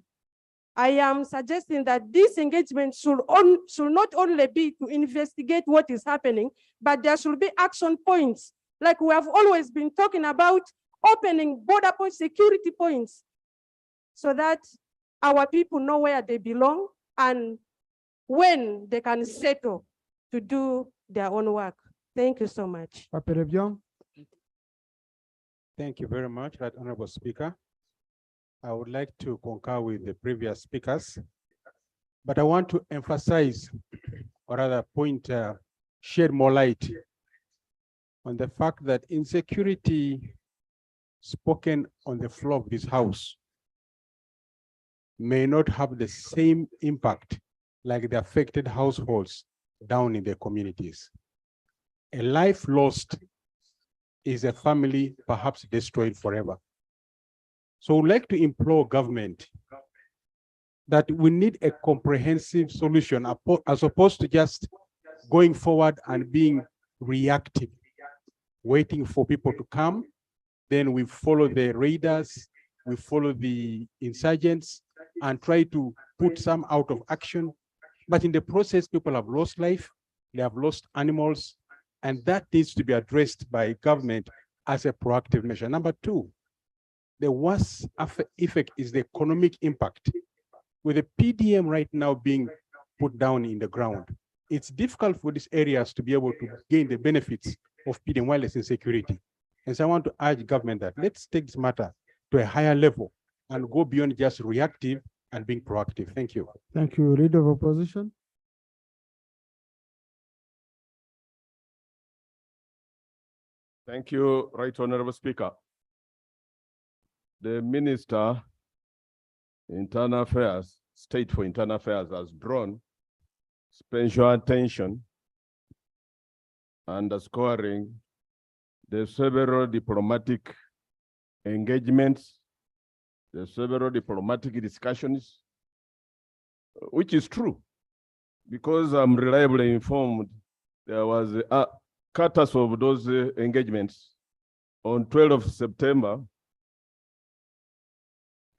I am suggesting that this engagement should not only be to investigate what is happening, but there should be action points, like we have always been talking about, opening border point security points, so that our people know where they belong and when they can settle to do their own work. Thank you so much. Thank you very much, Right Honorable Speaker. I would like to concur with the previous speakers, but I want to emphasize, or rather shed more light on the fact that insecurity spoken on the floor of this house may not have the same impact like the affected households down in their communities. A life lost is a family perhaps destroyed forever. So we'd like to implore government that we need a comprehensive solution as opposed to just going forward and being reactive, waiting for people to come. Then we follow the raiders, we follow the insurgents and try to put some out of action. But in the process, people have lost life, they have lost animals, and that needs to be addressed by government as a proactive measure. Number two, the worst effect is the economic impact. With the PDM right now being put down in the ground, it's difficult for these areas to be able to gain the benefits of PDM while it's insecurity. And so I want to urge government that let's take this matter to a higher level and go beyond just reactive and being proactive. Thank you. Thank you. Leader of Opposition. Thank you, Right Honorable Speaker. The Minister, Internal Affairs, State for Internal Affairs has drawn special attention underscoring the several diplomatic engagements, the several diplomatic discussions, which is true, because I'm reliably informed there was a cut-off of those engagements on 12th of September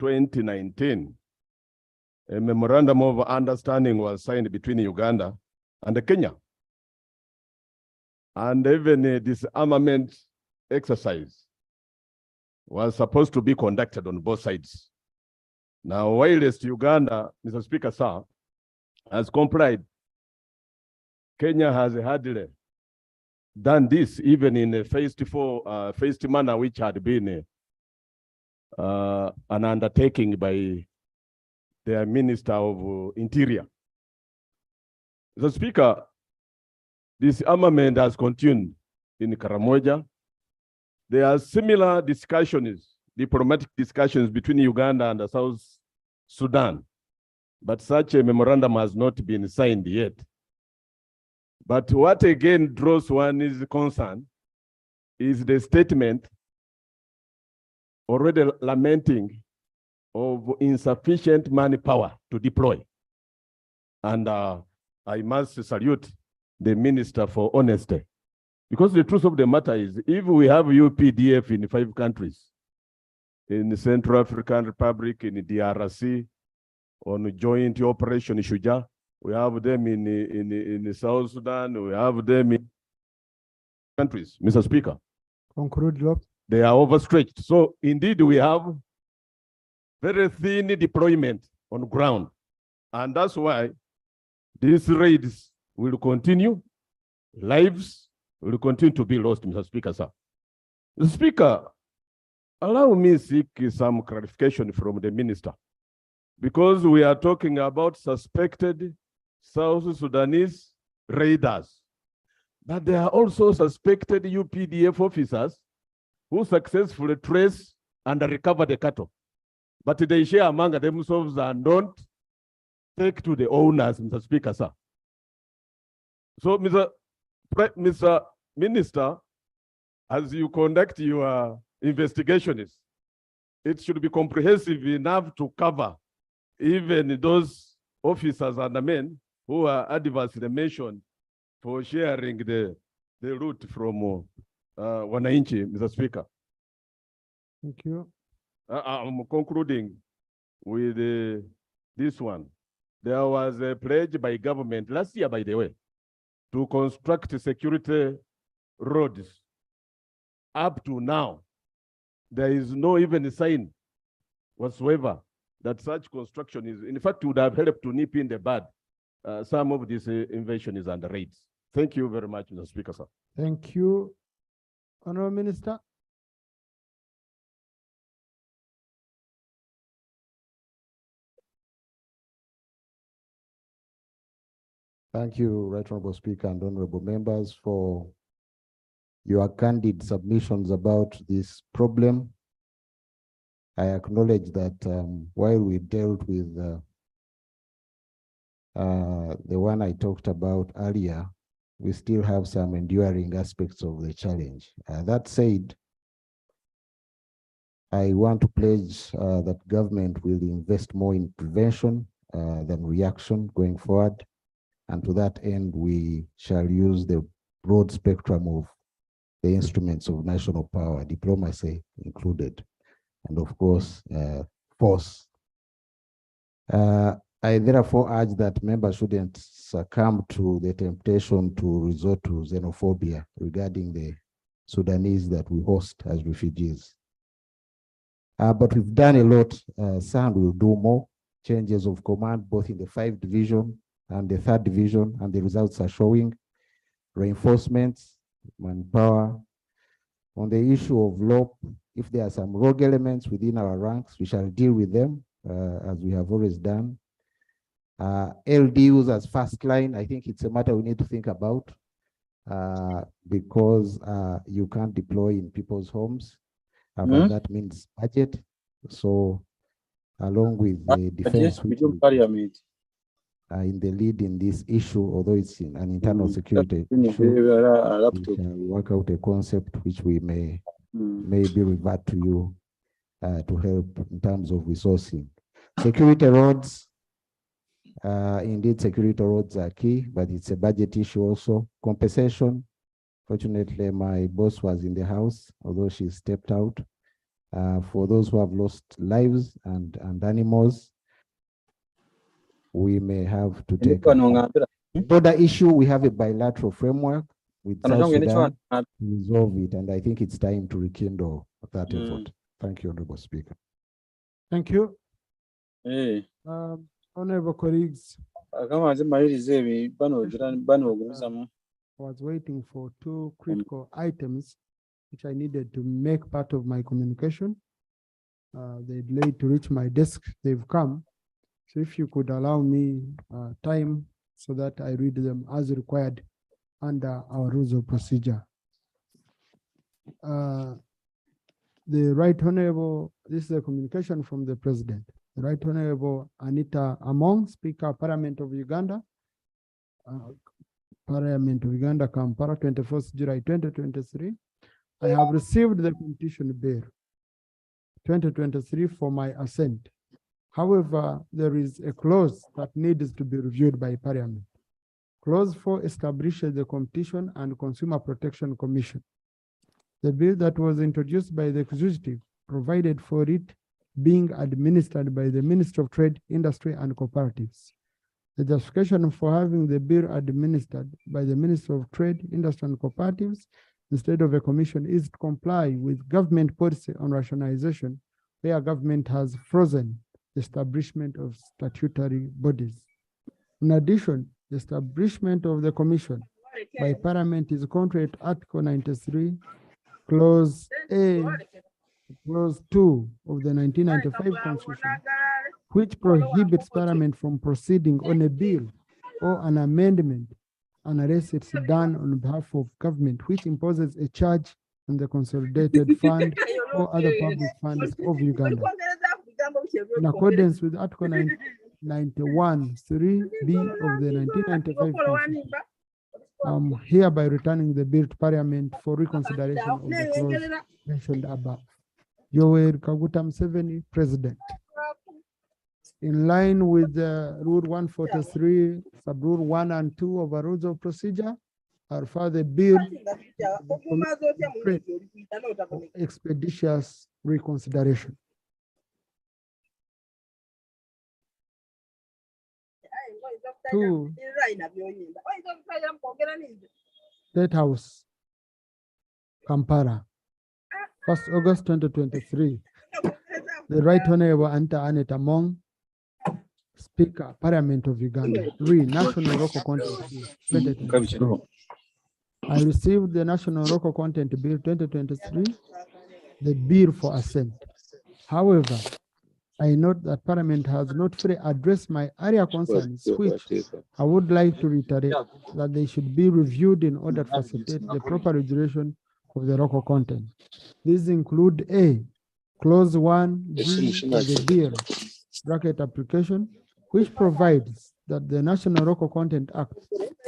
2019. A memorandum of understanding was signed between Uganda and Kenya. And even a disarmament exercise was supposed to be conducted on both sides. Now, whilst Uganda, Mr. Speaker, sir, has complied, Kenya has hardly done this, even in a phased manner, which had been an undertaking by their Minister of Interior. Mr. Speaker, this armament has continued in Karamoja. There are similar discussions, diplomatic discussions between Uganda and South Sudan, but such a memorandum has not been signed yet. But what again draws one's concern is the statement already lamenting of insufficient manpower to deploy. And I must salute the Minister for honesty, because the truth of the matter is, if we have UPDF in 5 countries, in the Central African Republic, in the DRC, on joint operation Shuja, we have them in South Sudan, we have them in countries, Mr. Speaker. Conclude, Rob. They are overstretched. So indeed, we have very thin deployment on ground. And that's why these raids will continue. Lives will continue to be lost, Mr. Speaker, sir. Mr. Speaker, allow me seek some clarification from the minister, because we are talking about suspected South Sudanese raiders, but there are also suspected UPDF officers who successfully trace and recover the cattle, but they share among themselves and don't take to the owners, Mr. Speaker, sir. So, Mr. Minister, as you conduct your investigations, it should be comprehensive enough to cover even those officers and the men who are adversely mentioned for sharing the route from Wananchi, Mr. Speaker. Thank you. I'm concluding with this one. There was a pledge by government last year, by the way, to construct security roads. Up to now, there is no even sign whatsoever that such construction is, in fact, would have helped to nip in the bud some of these invasions and raids. Thank you very much, Mr. Speaker, sir. Thank you. Honorable Minister. Thank you, Right Honorable Speaker and honorable members, for your candid submissions about this problem. I acknowledge that while we dealt with the one I talked about earlier, we still have some enduring aspects of the challenge. That said, I want to pledge that government will invest more in prevention than reaction going forward. And to that end, we shall use the broad spectrum of the instruments of national power, diplomacy included, and of course, force. I therefore urge that members shouldn't succumb to the temptation to resort to xenophobia regarding the Sudanese that we host as refugees. But we've done a lot. Some will do more. Changes of command, both in the 5th Division and the 3rd Division, and the results are showing. Reinforcements, manpower. On the issue of law, if there are some rogue elements within our ranks, we shall deal with them as we have always done. LDUs as first line, I think it's a matter we need to think about because you can't deploy in people's homes, but that means budget. So along with the defense, which is in the lead in this issue, although it's in an internal security issue, we shall work out a concept which we may maybe revert to you to help in terms of resourcing. Security roads, indeed security roads are key, but it's a budget issue also. Compensation, fortunately my boss was in the house, although she stepped out. For those who have lost lives and animals, we may have to take border issue. We have a bilateral framework with South Sudan to resolve it, and I think it's time to rekindle that effort. Thank you, Honorable Speaker. Thank you. Honorable colleagues, I was waiting for 2 critical items which I needed to make part of my communication. They delayed to reach my desk. They've come. So if you could allow me time so that I read them as required under our rules of procedure. The Right Honorable, this is a communication from the President. The Right Honorable Anita Among, Speaker, Parliament of Uganda. Parliament of Uganda, Kampala, 24th July 2023. I have received the competition bill 2023 for my assent. However, there is a clause that needs to be reviewed by Parliament. Clause 4 establishes the Competition and Consumer Protection Commission. The bill that was introduced by the executive provided for it being administered by the Ministry of Trade, Industry and Cooperatives. The justification for having the bill administered by the Ministry of Trade, Industry and Cooperatives instead of a commission is to comply with government policy on rationalization, where government has frozen the establishment of statutory bodies. In addition, the establishment of the commission by Parliament is contrary to Article 93, Clause A, Clause 2 of the 1995 Constitution, which prohibits Parliament from proceeding on a bill or an amendment unless it's done on behalf of government, which imposes a charge on the consolidated fund or other public funds of Uganda. In accordance with Article 91, 3B of the 1995 Constitution, I'm hereby returning the bill to Parliament for reconsideration of the clause mentioned above. Yoweri Kaguta Museveni, President. In line with the Rule 143, Sub-Rule 1 and 2 of our Rules of Procedure, I refer the bill for expeditious reconsideration. Two, State House, Kampala, 1st August 2023. The Right Honorable Anita Among, Speaker, Parliament of Uganda. National Local Content Bill 2023. I received the National Local Content Bill 2023, the bill for assent. However, I note that Parliament has not fully addressed my area concerns, which I would like to reiterate that they should be reviewed in order to facilitate the proper regulation of the local content. These include A, Clause 1G of the bill, bracket application, which provides that the National Local Content Act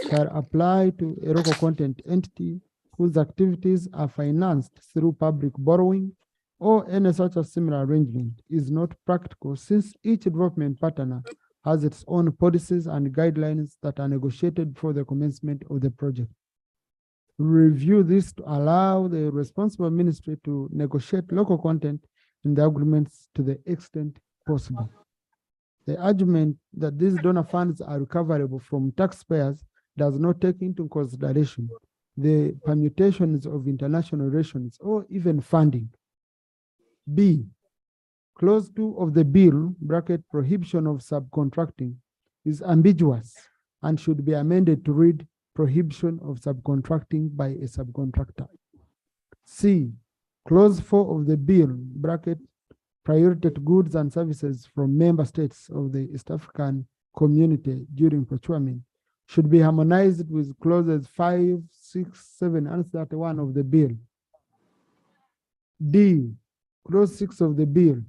shall apply to a local content entity whose activities are financed through public borrowing or any such a similar arrangement is not practical since each development partner has its own policies and guidelines that are negotiated before the commencement of the project. Review this to allow the responsible ministry to negotiate local content in the agreements to the extent possible. The argument that these donor funds are recoverable from taxpayers does not take into consideration the permutations of international relations or even funding. B, Clause 2 of the bill, bracket prohibition of subcontracting, is ambiguous and should be amended to read prohibition of subcontracting by a subcontractor. C, Clause 4 of the bill, bracket priority goods and services from member states of the East African community during procurement should be harmonized with clauses 5, 6, 7, and 31 of the bill. D, Clause 6 of the bill,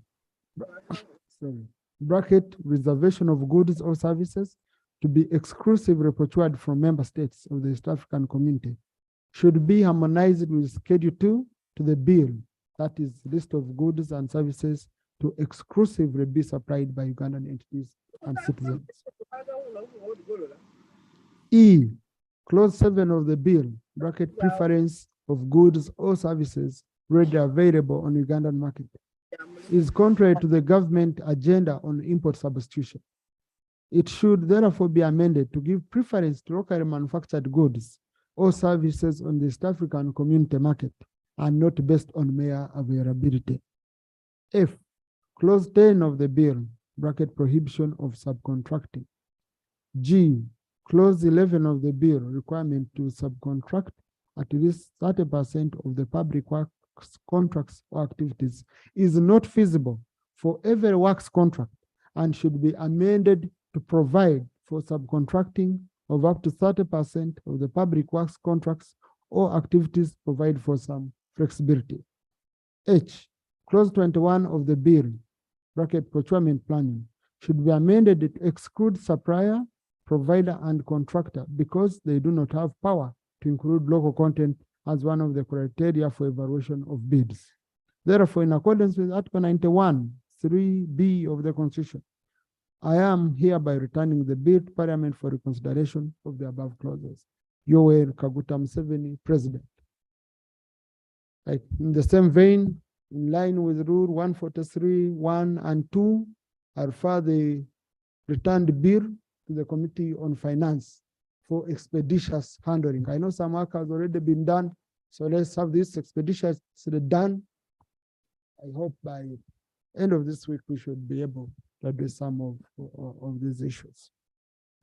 bracket reservation of goods or services to be exclusively procured from member states of the East African community should be harmonized with Schedule 2 to the bill, that is list of goods and services to exclusively be supplied by Ugandan entities and citizens. E, Clause 7 of the bill, bracket preference of goods or services readily available on Ugandan market, is contrary to the government agenda on import substitution. It should therefore be amended to give preference to locally manufactured goods or services on the East African community market and not based on mere availability. F, Clause 10 of the bill, bracket prohibition of subcontracting. G, Clause 11 of the bill, requirement to subcontract at least 30% of the public works contracts or activities is not feasible for every works contract and should be amended to provide for subcontracting of up to 30% of the public works contracts or activities, provide for some flexibility. H, Clause 21 of the bill, bracket procurement planning, should be amended to exclude supplier, provider, and contractor because they do not have power to include local content as one of the criteria for evaluation of bids. Therefore, in accordance with Article 91, 3B of the Constitution, I am hereby returning the bill to Parliament for reconsideration of the above clauses. Yoweri Kaguta Museveni, President. Like in the same vein, in line with Rule 143, 1 and 2, I refer the returned bill to the Committee on Finance for expeditious handling. I know some work has already been done, so let's have this expeditiously done. I hope by end of this week, we should be able to address some of these issues.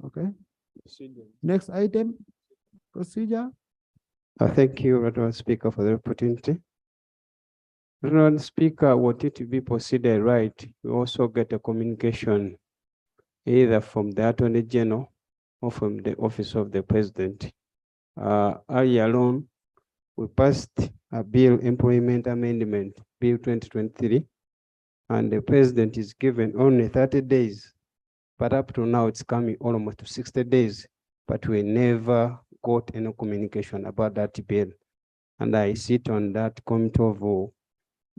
Okay. Next item, procedure. Thank you, Honorable Speaker, for the opportunity. Honorable Speaker, want it to be proceeded right, we also get a communication either from the Attorney General or from the Office of the President. Earlier on, we passed a bill employment amendment, Bill 2023, and the President is given only 30 days, but up to now it's coming almost to 60 days, but we never got any communication about that bill. And I sit on that Committee of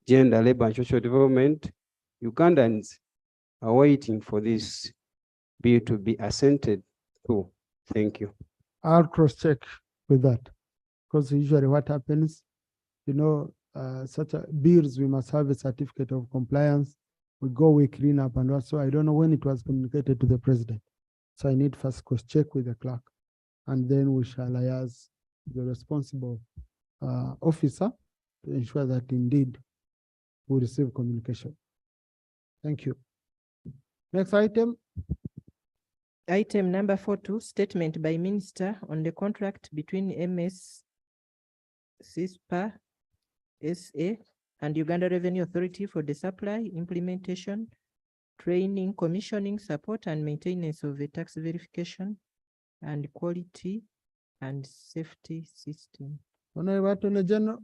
Gender, Labor and Social Development. Ugandans are waiting for this bill to be assented to. Thank you. I'll cross-check with that, because usually what happens, such bills, we must have a certificate of compliance. We go, we clean up, and also I don't know when it was communicated to the President. So I need first cross-check with the clerk, and then we shall liaise the responsible officer to ensure that indeed we receive communication. Thank you. Next item. Item number 42, statement by Minister on the contract between MS CISPA SA and Uganda Revenue Authority for the supply, implementation, training, commissioning, support, and maintenance of the tax verification and quality and safety system. Honorable Attorney General.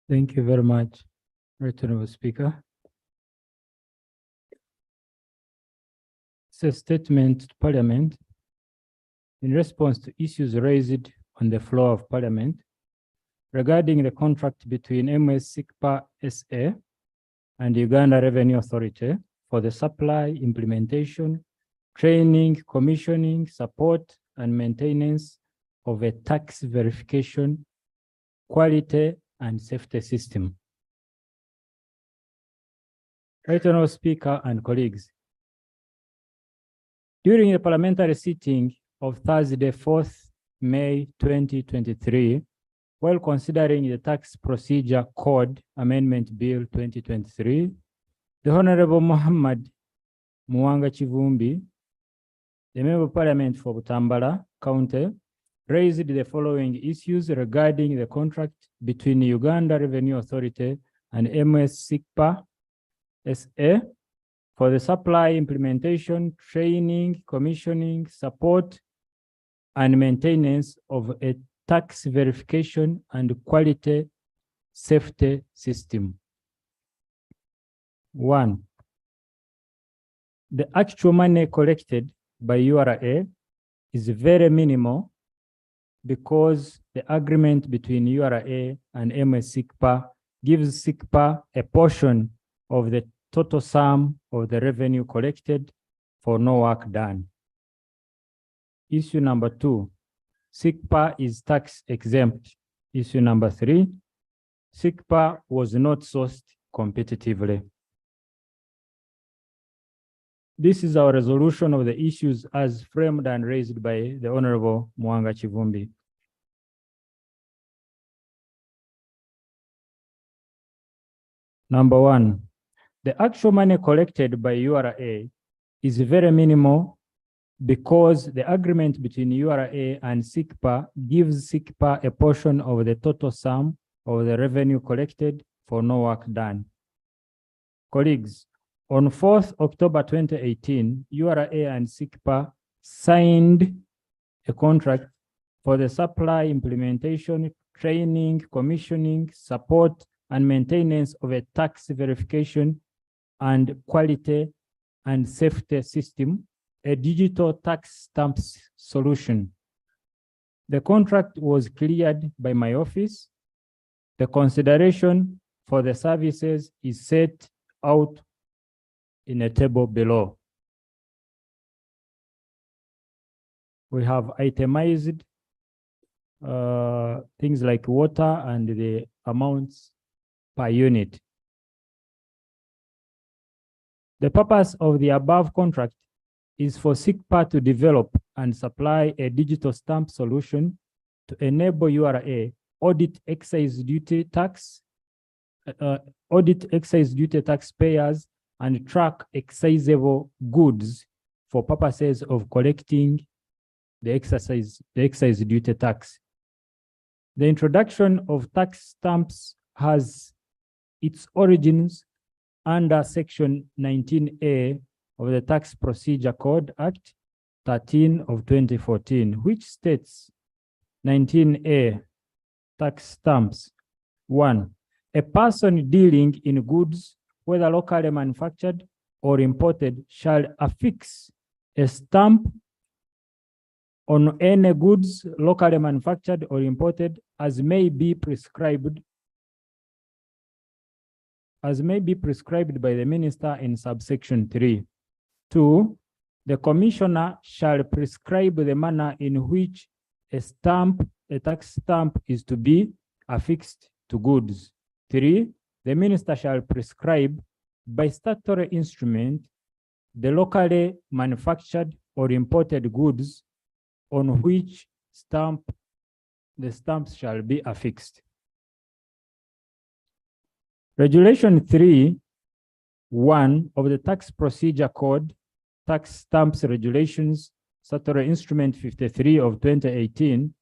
Thank you very much, Right Honorable Speaker. It's a statement to Parliament in response to issues raised on the floor of Parliament regarding the contract between MS SICPA SA and Uganda Revenue Authority for the supply, implementation, training, commissioning, support, and maintenance of a tax verification, quality, and safety system. Right Honorable Speaker and colleagues, during the parliamentary sitting of Thursday, 4th May 2023, while considering the Tax Procedure Code Amendment Bill 2023, the Honorable Muhammad Muwanga Chivumbi, the Member of Parliament for Butambala County, raised the following issues regarding the contract between Uganda Revenue Authority and MS SICPA SA for the supply, implementation, training, commissioning, support, and maintenance of a tax verification and quality safety system. 1. The actual money collected by URA is very minimal because the agreement between URA and MS SICPA gives SICPA a portion of the total sum of the revenue collected for no work done. Issue number 2, SICPA is tax exempt. Issue number 3, SICPA was not sourced competitively. This is our resolution of the issues as framed and raised by the Honorable Muwanga Chivumbi. Number 1, the actual money collected by URA is very minimal because the agreement between URA and SICPA gives SICPA a portion of the total sum of the revenue collected for no work done. Colleagues, on 4th October 2018, URA and SICPA signed a contract for the supply, implementation, training, commissioning, support, and maintenance of a tax verification and quality and safety system, a digital tax stamps solution. The contract was cleared by my office. The consideration for the services is set out in a table below. We have itemized things like water and the amounts per unit. The purpose of the above contract is for SICPA to develop and supply a digital stamp solution to enable URA audit excise duty taxpayers and track excisable goods for purposes of collecting the excise duty tax. The introduction of tax stamps has its origins under Section 19A of the Tax Procedure Code Act 13 of 2014, which states 19A tax stamps. 1. A person dealing in goods, whether locally manufactured or imported, shall affix a stamp on any goods locally manufactured or imported as may be prescribed by the minister in subsection 3. 2, the commissioner shall prescribe the manner in which a tax stamp is to be affixed to goods. 3, the minister shall prescribe by statutory instrument the locally manufactured or imported goods on which the stamps shall be affixed. Regulation 3(1) of the Tax Procedure Code, Tax Stamps Regulations, Statutory Instrument 53 of 2018,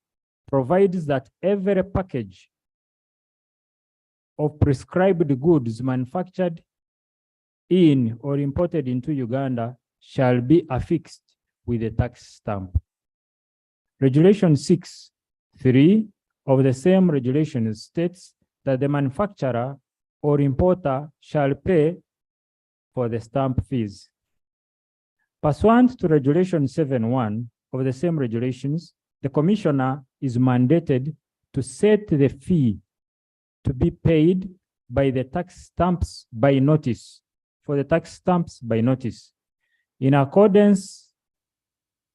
provides that every package of prescribed goods manufactured in or imported into Uganda shall be affixed with a tax stamp. Regulation 6(3) of the same regulation states that the manufacturer or importer shall pay for the stamp fees. Pursuant to Regulation 7(1) of the same regulations, the commissioner is mandated to set the fee to be paid by the tax stamps by notice, for the tax stamps by notice. In accordance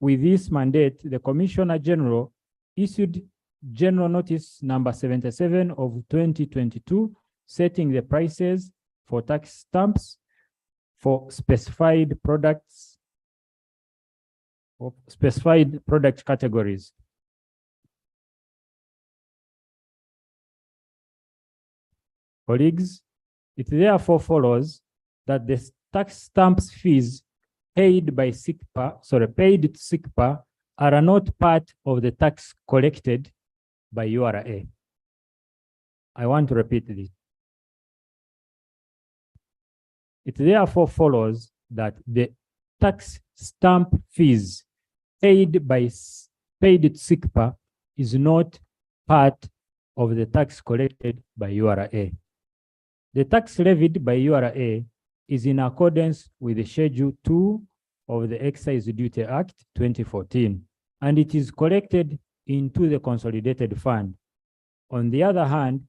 with this mandate, the Commissioner General issued General Notice number 77 of 2022, setting the prices for tax stamps for specified products of specified product categories. Colleagues, it therefore follows that the tax stamps fees paid to SICPA are not part of the tax collected by URA. I want to repeat this. It therefore follows that the tax stamp fees paid to SICPA is not part of the tax collected by URA. The tax levied by URA is in accordance with the Schedule 2 of the Excise Duty Act 2014, and it is collected into the Consolidated Fund. On the other hand,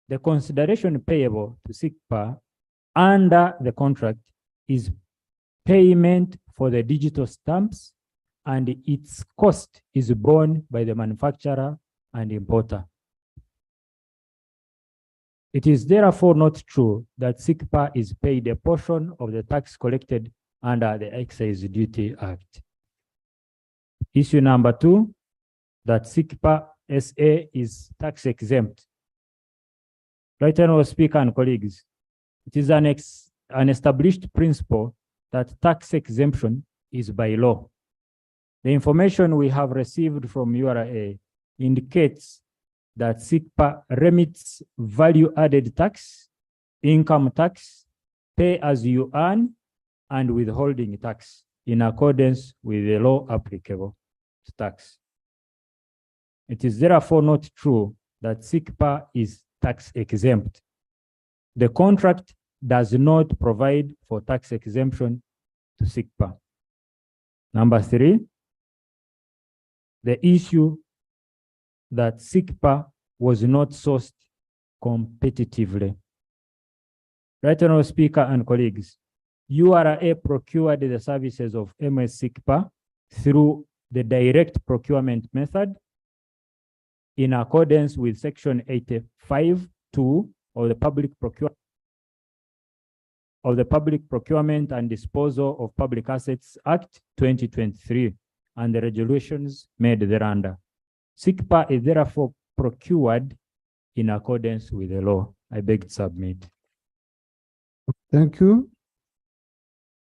the consideration payable to SICPA under the contract is payment for the digital stamps, and its cost is borne by the manufacturer and importer. It is therefore not true that SICPA is paid a portion of the tax collected under the Excise Duty Act. Issue number 2, that SICPA SA is tax exempt. Right, Honorable Speaker and colleagues, it is an established principle that tax exemption is by law. The information we have received from URA indicates that SICPA remits value-added tax, income tax, pay-as-you-earn, and withholding tax in accordance with the law applicable to tax. It is therefore not true that SICPA is tax exempt. The contract does not provide for tax exemption to SICPA. Number 3, the issue that SICPA was not sourced competitively. Right, Honorable Speaker and colleagues, URA procured the services of MS SICPA through the direct procurement method in accordance with Section 85(2) of the Public Procurement and Disposal of Public Assets Act 2023 and the regulations made thereunder. SICPA is therefore procured in accordance with the law. I beg to submit. Thank you.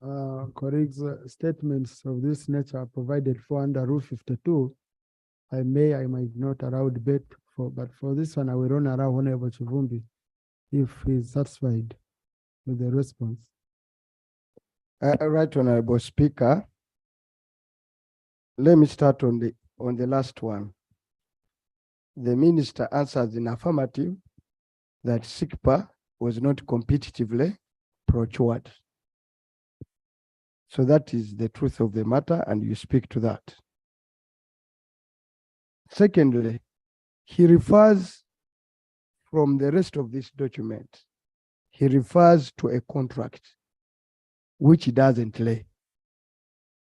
Colleagues, statements of this nature are provided for under Rule 52. I might not allow debate but for this one, I will not allow Honorable Chivumbi if he is satisfied with the response. Right, Honorable Speaker. Let me start on the last one. The minister answers in affirmative that SICPA was not competitively procured. So that is the truth of the matter, and you speak to that. Secondly, he refers from the rest of this document, he refers to a contract which he doesn't lay.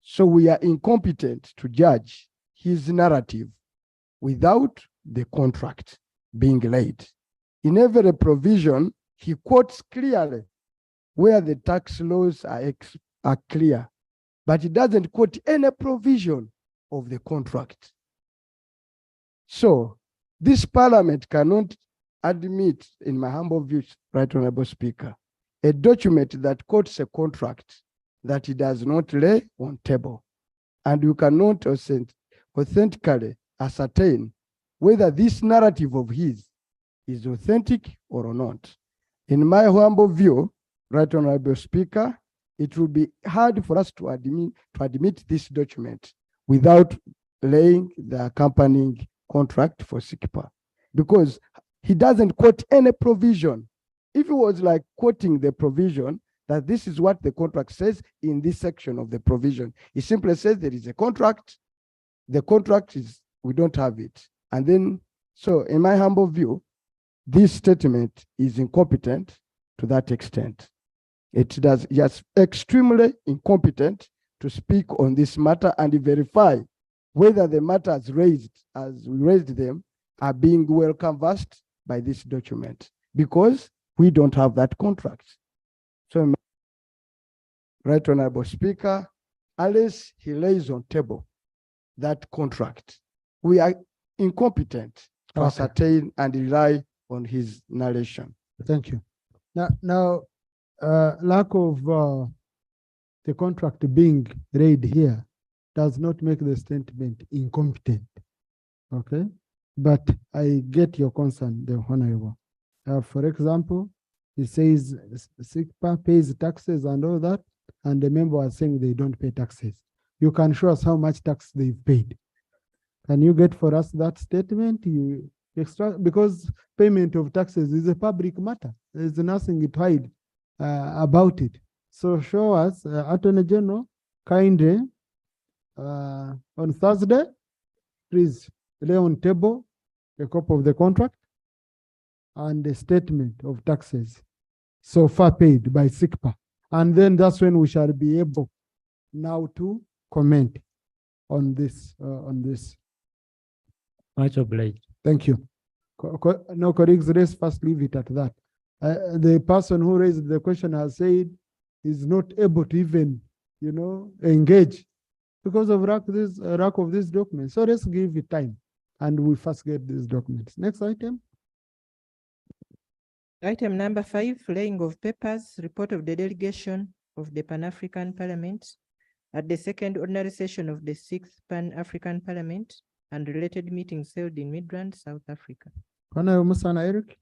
So we are incompetent to judge his narrative without the contract being laid. In every provision, he quotes clearly where the tax laws are clear, but he doesn't quote any provision of the contract. So this parliament cannot admit, in my humble view, Right Honorable Speaker, a document that quotes a contract that he does not lay on table. And you cannot authentically ascertain whether this narrative of his is authentic or not. In my humble view, Right Honorable Speaker, it will be hard for us to admit this document without laying the accompanying contract for SICPA, because he doesn't quote any provision. If he was like quoting the provision that this is what the contract says in this section of the provision, he simply says there is a contract, the contract is, we don't have it. And then, so in my humble view, this statement is incompetent to that extent. It does, yes, extremely incompetent to speak on this matter and verify whether the matters raised, as we raised them, are being well canvassed by this document, because we don't have that contract. So, Right Honorable Speaker, unless he lays on table that contract, we are incompetent to ascertain and rely on his narration. Thank you. Now, lack of the contract being read here does not make the statement incompetent. Okay, but I get your concern, the Honorable. For example, he says SICPA pays taxes and all that, and the member was saying they don't pay taxes. You can show us how much tax they've paid. Can you get for us that statement? You extract, because payment of taxes is a public matter. There's nothing to hide about it. So show us, Attorney General, kindly on Thursday, please lay on table a copy of the contract and a statement of taxes so far paid by SICPA. And then that's when we shall be able now to comment on this. Much obliged. Thank you. No, colleagues, let's first leave it at that. The person who raised the question has said is not able to even, engage because of lack of this document. So let's give it time and we first get these documents. Next item. Item number 5, laying of papers, report of the delegation of the Pan-African Parliament at the second ordinary session of the 6th Pan-African Parliament and related meetings held in Midrand, South Africa. Honorable Musana Eric.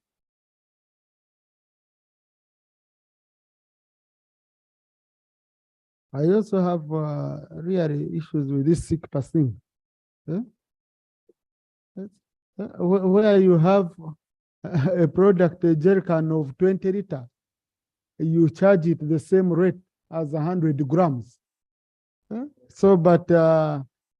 I also have really issues with this sick person. Where you have a product, a jerrycan of 20 liters, you charge it the same rate as 100 grams. So, but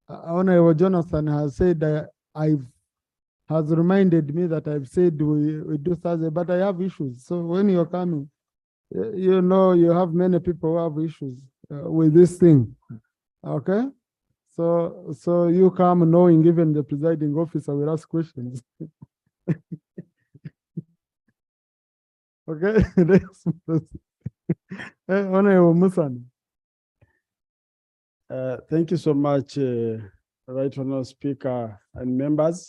Honorable Jonathan has said that has reminded me that I've said we do Thursday, but I have issues. So when you're coming, you have many people who have issues with this thing. Okay? So you come knowing even the presiding officer will ask questions. Okay? Honorable Musan. Thank you so much, Right Honorable Speaker and members.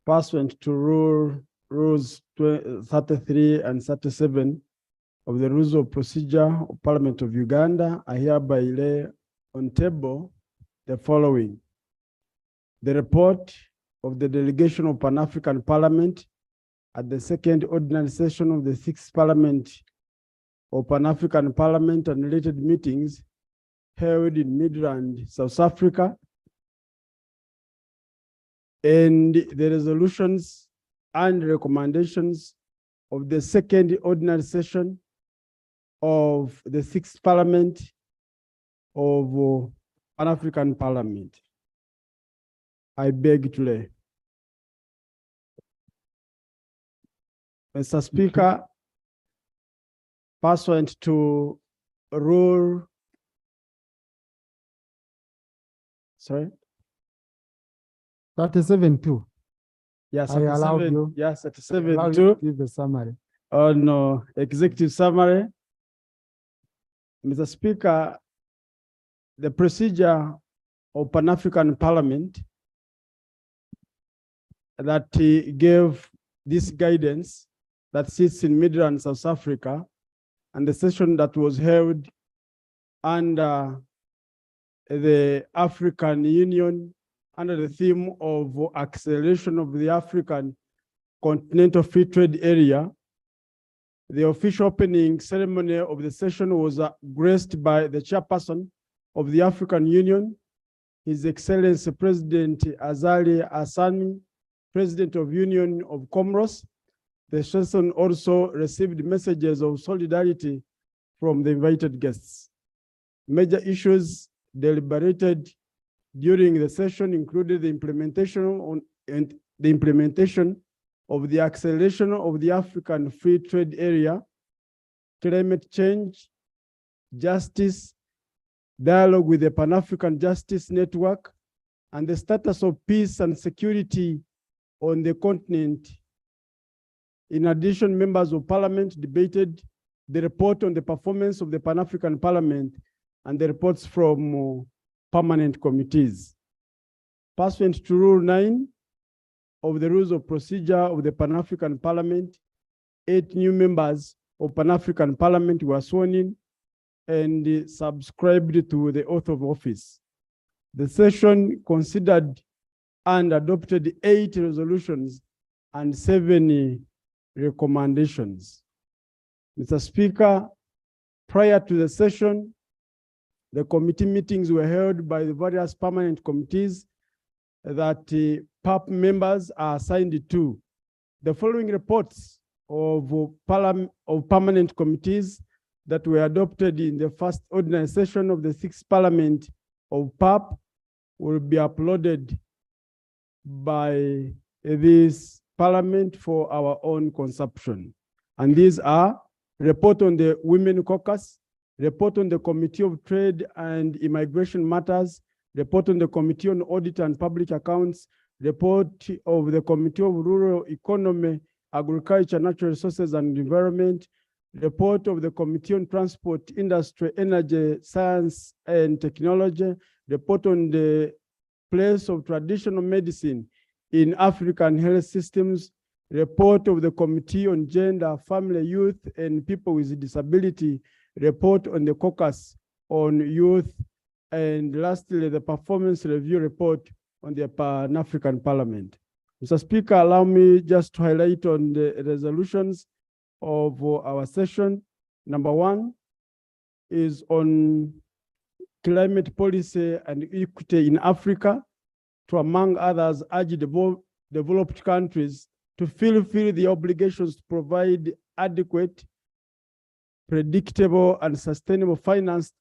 Pursuant to rules 33 and 37 of the Rules of Procedure of Parliament of Uganda, I hereby lay on table the following. The report of the delegation of Pan-African Parliament at the second ordinary session of the 6th Parliament of Pan-African Parliament and related meetings held in Midrand, South Africa, and the resolutions and recommendations of the second ordinary session of the 6th Parliament of Pan-African Parliament. I beg to lay. Mr. Speaker, pursuant to rule, sorry? 37-2. Yes, I allowed you. Yes, 37 Allow you to give a summary. on executive summary. Mr. Speaker, the procedure of Pan-African Parliament that gave this guidance that sits in Midrand, South Africa, and the session that was held under the African Union under the theme of acceleration of the African Continental Free Trade Area. The official opening ceremony of the session was graced by the chairperson of the African Union, His Excellency President Azali Asani, President of Union of Comoros. The session also received messages of solidarity from the invited guests. Major issues deliberated during the session included the implementation of the acceleration of the African Free Trade Area, climate change, justice, dialogue with the Pan-African Justice Network, and the status of peace and security on the continent. In addition, members of parliament debated the report on the performance of the Pan-African Parliament and the reports from permanent committees. Pursuant to Rule 9 of the Rules of Procedure of the Pan-African Parliament, 8 new members of Pan-African Parliament were sworn in and subscribed to the oath of office. The session considered and adopted 8 resolutions and 7 recommendations. Mr. Speaker, prior to the session, the committee meetings were held by the various permanent committees that PAP members are assigned to. The following reports of permanent committees that were adopted in the first ordinary session of the 6th Parliament of PAP will be uploaded by this Parliament for our own consumption. And these are: report on the Women Caucus, report on the Committee of Trade and Immigration Matters, report on the Committee on Audit and Public Accounts, report of the Committee of Rural Economy, Agriculture, Natural Resources and Environment, report of the Committee on Transport, Industry, Energy, Science and Technology, report on the place of traditional medicine in African health systems, report of the Committee on Gender, Family, Youth and People with Disability, report on the caucus on youth, and lastly, the performance review report on the Pan-African Parliament. Mr. Speaker, allow me just to highlight on the resolutions of our session. Number 1 is on climate policy and equity in Africa, to, among others, urge developed countries to fulfill the obligations to provide adequate, predictable, and sustainable finance,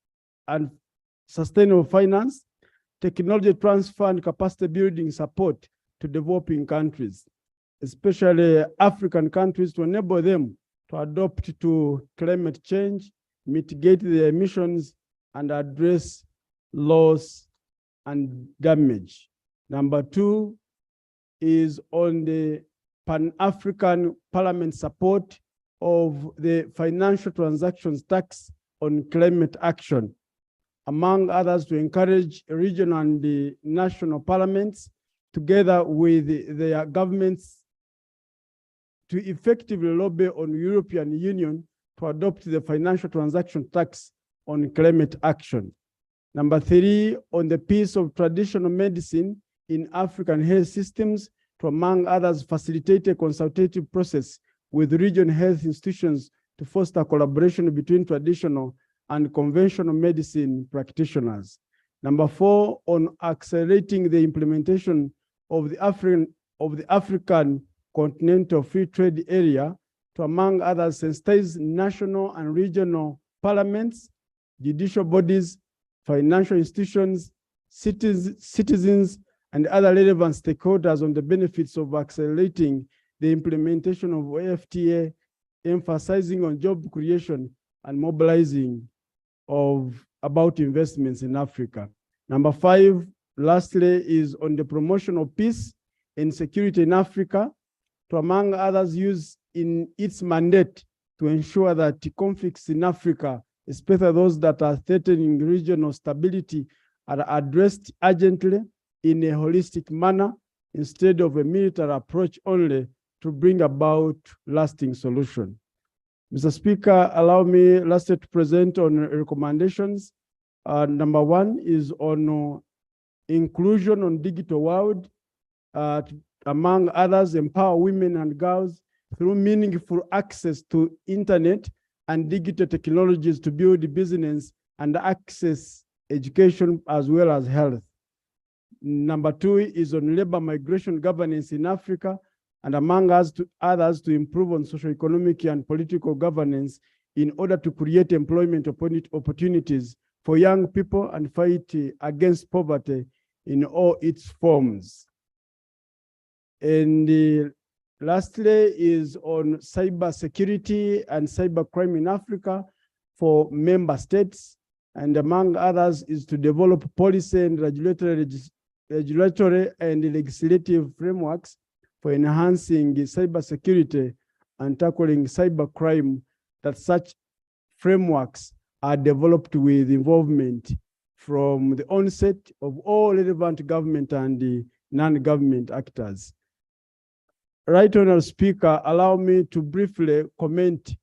technology transfer, and capacity building support to developing countries, especially African countries, to enable them to adapt to climate change, mitigate the emissions, and address loss and damage. Number 2 is on the Pan-African Parliament support of the financial transactions tax on climate action, among others, to encourage regional and the national parliaments together with their governments to effectively lobby on European Union to adopt the financial transaction tax on climate action. Number 3, on the piece of traditional medicine in African health systems, to, among others, facilitate a consultative process with regional health institutions to foster collaboration between traditional and conventional medicine practitioners. Number 4, on accelerating the implementation of the African Continental Free Trade Area to, among others, sensitize national and regional parliaments, judicial bodies, financial institutions, citizens, and other relevant stakeholders on the benefits of accelerating the implementation of FTA, emphasizing on job creation and mobilizing about investments in Africa. Number 5, lastly, is on the promotion of peace and security in Africa, to, among others, use in its mandate to ensure that conflicts in Africa, especially those that are threatening regional stability, are addressed urgently in a holistic manner instead of a military approach only, to bring about lasting solution. Mr. Speaker, allow me lastly to present on recommendations. Number 1 is on inclusion on digital world, among others, empower women and girls through meaningful access to internet and digital technologies to build business and access education as well as health. Number 2 is on labor migration governance in Africa, and among others to improve on socio-economic and political governance in order to create employment opportunities for young people and fight against poverty in all its forms. And lastly is on cyber security and cyber crime in Africa for member states, and among others is to develop policy and regulatory and legislative frameworks for enhancing cyber security and tackling cyber crime, that such frameworks are developed with involvement from the onset of all relevant government and non-government actors. Right Honourable Speaker, allow me to briefly comment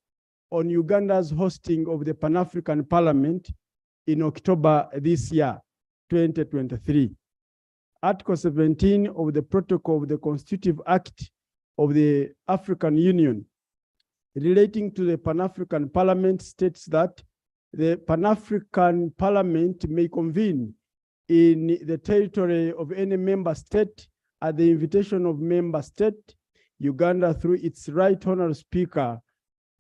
on Uganda's hosting of the Pan-African Parliament in October this year, 2023. Article 17 of the Protocol of the Constitutive Act of the African Union relating to the Pan-African Parliament states that the Pan-African Parliament may convene in the territory of any member state at the invitation of member state. Uganda, through its Right Honourable Speaker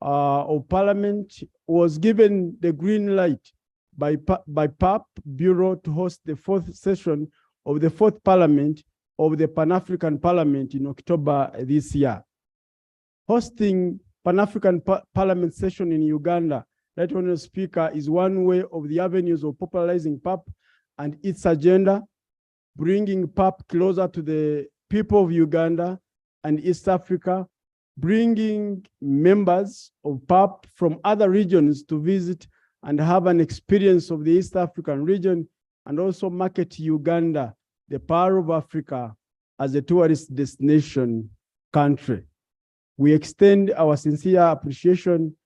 of Parliament, was given the green light by PAP Bureau to host the 4th session of the 4th Parliament of the Pan-African Parliament in October this year. Hosting Pan-African Parliament session in Uganda, Right Honourable Speaker, is one way of the avenues of popularizing PAP and its agenda, bringing PAP closer to the people of Uganda and East Africa, bringing members of PAP from other regions to visit and have an experience of the East African region, and also market Uganda, the Pearl of Africa, as a tourist destination country. We extend our sincere appreciation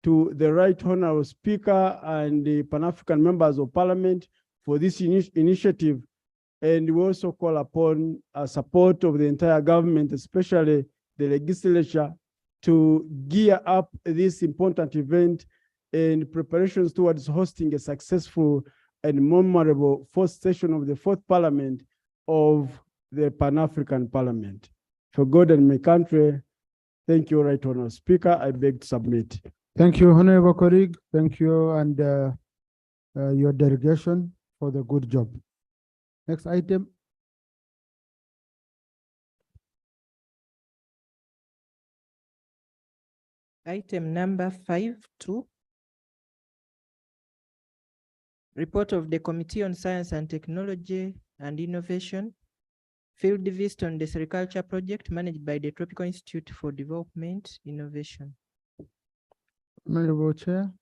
to the Right Honourable Speaker and the Pan-African members of Parliament for this initiative, and we also call upon support of the entire government, especially the legislature, to gear up this important event in preparations towards hosting a successful and memorable 4th session of the 4th Parliament of the Pan-African Parliament. For God and my country, thank you, Right Honourable Speaker. I beg to submit. Thank you, Honourable colleague. Thank you and your delegation for the good job. Next item. Item number 5.2. Report of the Committee on Science and Technology and Innovation, field visit on the sericulture project managed by the Tropical Institute for Development Innovation. Honourable Chair.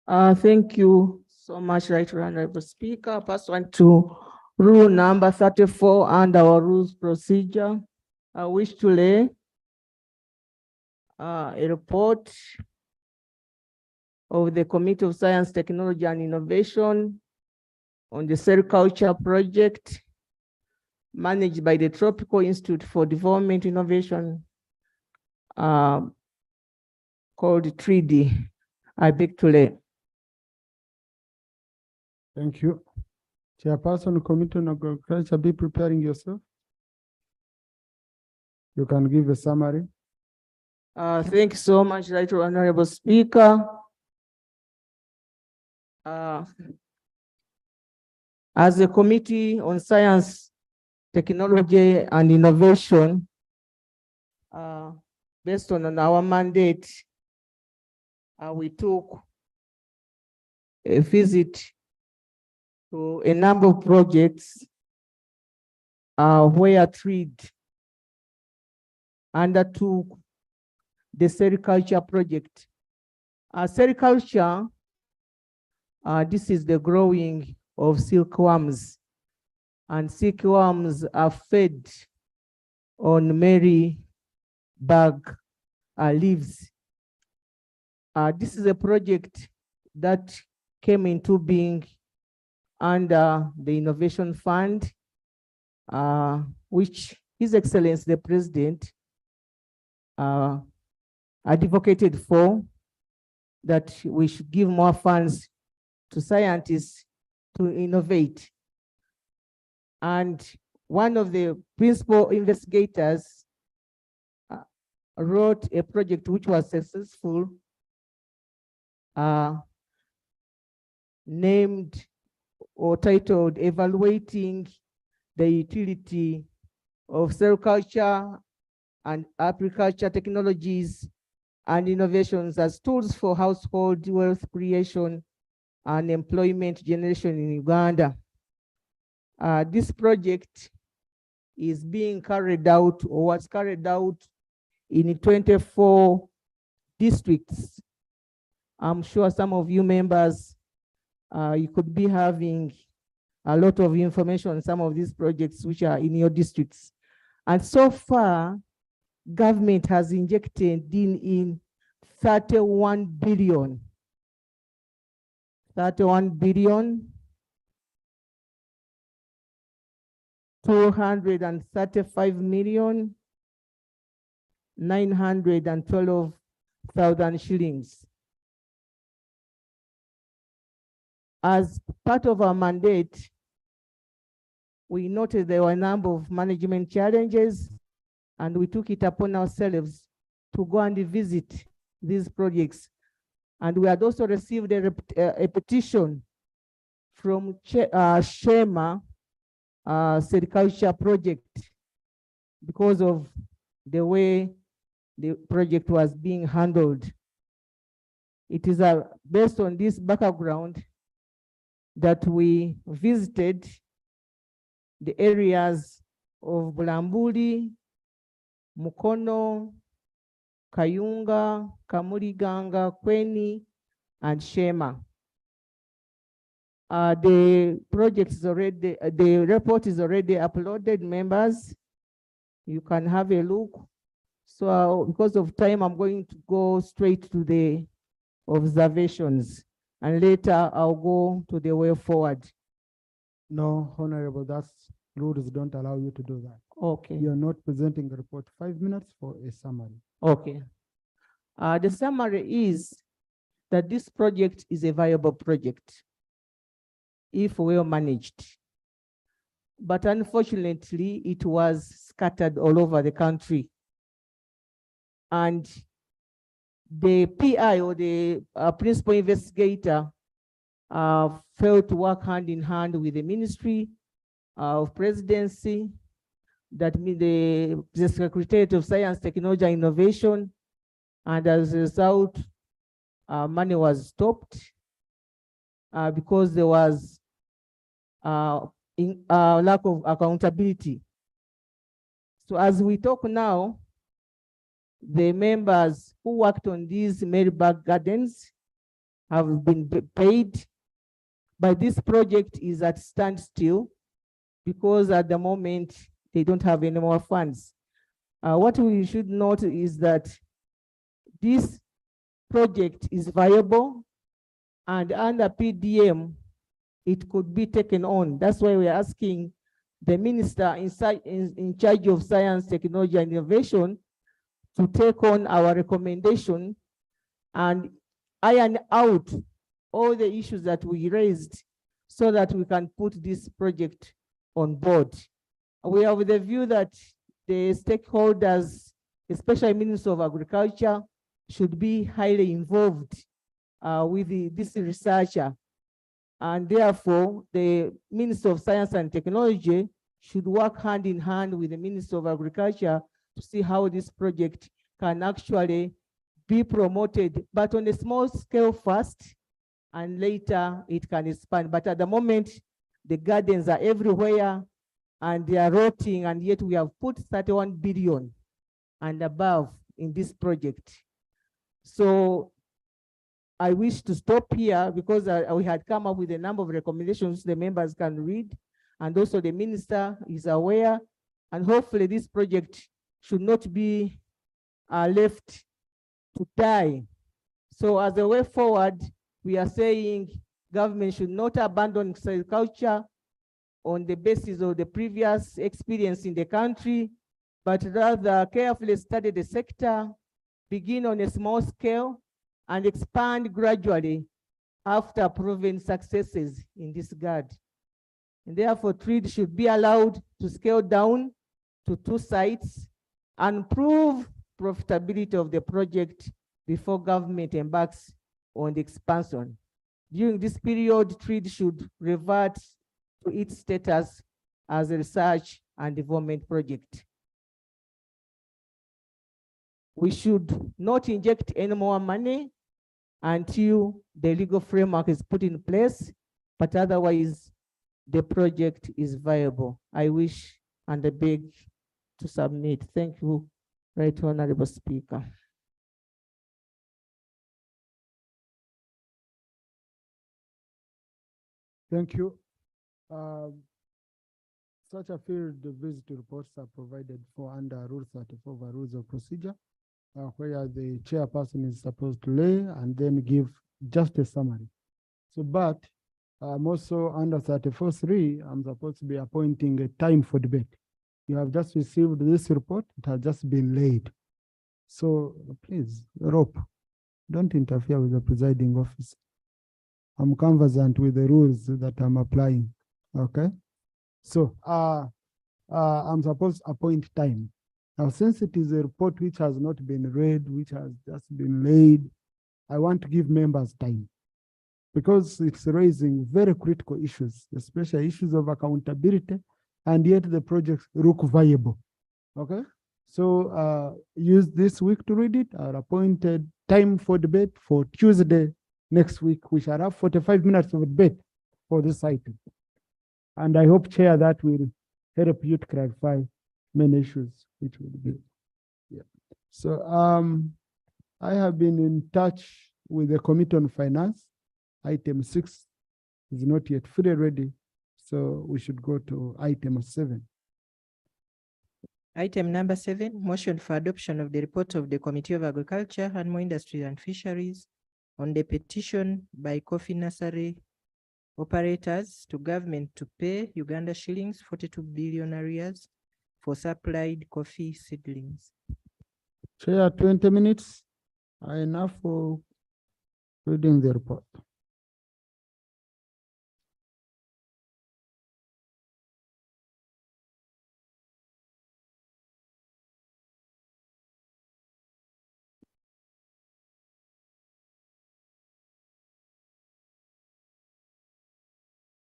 Thank you so much, Right Honourable Speaker. Pursuant to rule number 34 and our rules procedure, I wish to lay a report of the Committee of Science, Technology and Innovation on the sericulture project managed by the Tropical Institute for Development Innovation, called 3D. I beg to lay. Thank you. Chairperson, Committee on Agriculture, be preparing yourself. You can give a summary. Thank you so much, Right Honourable Speaker. As a Committee on Science, Technology and Innovation, based on our mandate, we took a visit to a number of projects where TREAD undertook the sericulture project. Sericulture, this is the growing of silkworms, and silkworms are fed on Mary bag leaves. This is a project that came into being under the Innovation Fund, which His Excellency the President advocated for, that we should give more funds to scientists to innovate. And one of the principal investigators wrote a project which was successful, named or titled Evaluating the Utility of Sericulture and Agriculture Technologies and Innovations as Tools for Household Wealth Creation and Employment Generation in Uganda. This project is being carried out, or was carried out, in 24 districts. I'm sure some of you members, you could be having a lot of information on some of these projects which are in your districts. And so far, government has injected in 31 billion. 31 billion, 235 million, 912,000 shillings. As part of our mandate, we noted there were a number of management challenges, and we took it upon ourselves to go and visit these projects. And we had also received a petition from Shema Sericulture project because of the way the project was being handled. It is based on this background that we visited the areas of Bulambuli, Mukono, Kayunga, Kamuliganga, Kweni, and Shema. The project is already, the report is already uploaded, members. You can have a look. So because of time, I'm going to go straight to the observations, and later I'll go to the way forward. No, Honorable, that's rules don't allow you to do that. Okay. You're not presenting the report. 5 minutes for a summary. Okay. The summary is that this project is a viable project if well managed. But unfortunately, it was scattered all over the country. And the PI, or the principal investigator, failed to work hand in hand with the Ministry of Presidency, that means the Secretariat of Science, Technology, and Innovation, and as a result, money was stopped because there was lack of accountability. So as we talk now, the members who worked on these Maryburg Gardens have been paid, but this project is at standstill because at the moment they don't have any more funds. What we should note is that this project is viable, and under PDM, it could be taken on. That's why we're asking the minister in charge of science, technology, and innovation to take on our recommendation and iron out all the issues that we raised so that we can put this project on board. We are with the view that the stakeholders, especially Minister of Agriculture, should be highly involved with this researcher. And therefore, the Minister of Science and Technology should work hand in hand with the Minister of Agriculture to see how this project can actually be promoted, but on a small scale first, and later it can expand. But at the moment, the gardens are everywhere and they are rotting, and yet we have put 31 billion and above in this project. So I wish to stop here because we had come up with a number of recommendations the members can read, and also the minister is aware, and hopefully this project should not be left to die. So as a way forward, we are saying government should not abandon agriculture on the basis of the previous experience in the country, but rather carefully study the sector, begin on a small scale, and expand gradually after proven successes in this regard. And therefore, trade should be allowed to scale down to 2 sites and prove profitability of the project before government embarks on the expansion. During this period, trade should revert to its status as a research and development project. We should not inject any more money until the legal framework is put in place, but otherwise the project is viable. I wish and I beg to submit. Thank you, Right Honorable Speaker. Thank you. Such a field visit reports are provided for under Rule 34 of Rules of Procedure, where the chairperson is supposed to lay and then give just a summary. So, but I'm also under 34.3, I'm supposed to be appointing a time for debate. You have just received this report, it has just been laid. So please, Rope, don't interfere with the presiding officer. I'm conversant with the rules that I'm applying, okay? So I'm supposed to appoint time. Now, since it is a report which has not been read, which has just been laid, I want to give members time because it's raising very critical issues, especially issues of accountability, and yet the projects look viable, okay? So use this week to read it. I'll appoint a time for debate for Tuesday next week. We shall have 45 minutes of debate for this item. And I hope, Chair, that will help you to clarify many issues which will be. Yeah. So I have been in touch with the Committee on Finance. Item 6 is not yet fully ready, so we should go to item 7. Item number 7, motion for adoption of the report of the Committee of Agriculture, Animal Industry and Fisheries on the petition by coffee nursery operators to government to pay Uganda shillings 42 billion arrears for supplied coffee seedlings. Chair, 20 minutes are enough for reading the report.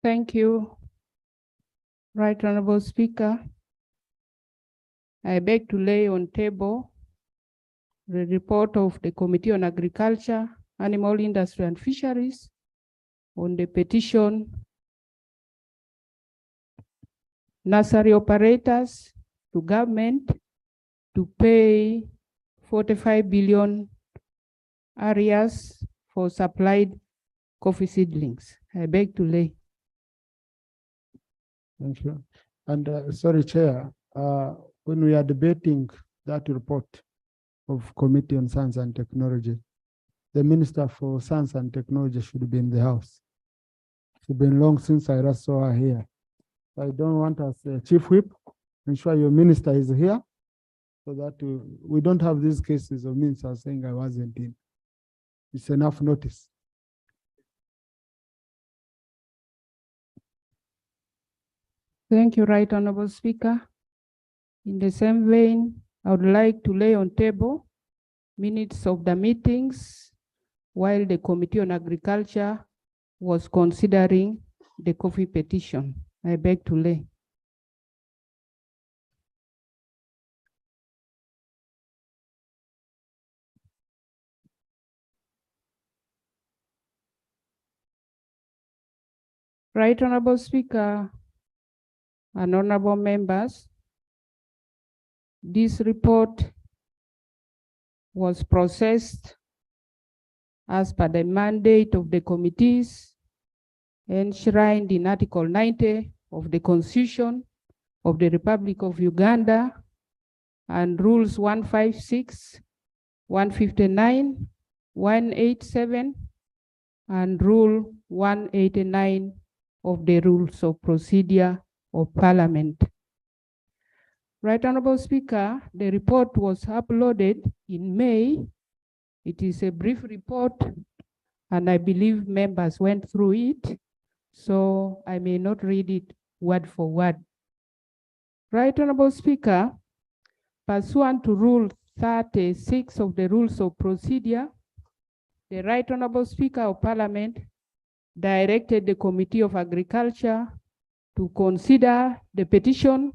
Thank you, Right Honorable Speaker. I beg to lay on table the report of the Committee on Agriculture, Animal Industry and Fisheries on the petition nursery operators to government to pay 45 billion arrears for supplied coffee seedlings. I beg to lay. Thank you. And sorry, Chair, when we are debating that report of Committee on Science and Technology, the Minister for Science and Technology should be in the house. It's been long since I last saw her here. I don't want us, Chief Whip, ensure your minister is here so that we don't have these cases of ministers saying I wasn't in. It's enough notice. Thank you, Right Honorable Speaker. In the same vein, I would like to lay on table minutes of the meetings while the Committee on Agriculture was considering the coffee petition. I beg to lay. Right Honorable Speaker and honorable members, this report was processed as per the mandate of the committees enshrined in Article 90 of the Constitution of the Republic of Uganda and Rules 156, 159, 187, and Rule 189 of the Rules of Procedure of Parliament. Right Honorable Speaker, the report was uploaded in May. It is a brief report, and I believe members went through it, so I may not read it word for word. Right Honorable Speaker, pursuant to Rule 36 of the Rules of Procedure, the Right Honorable Speaker of Parliament directed the Committee of Agriculture to consider the petition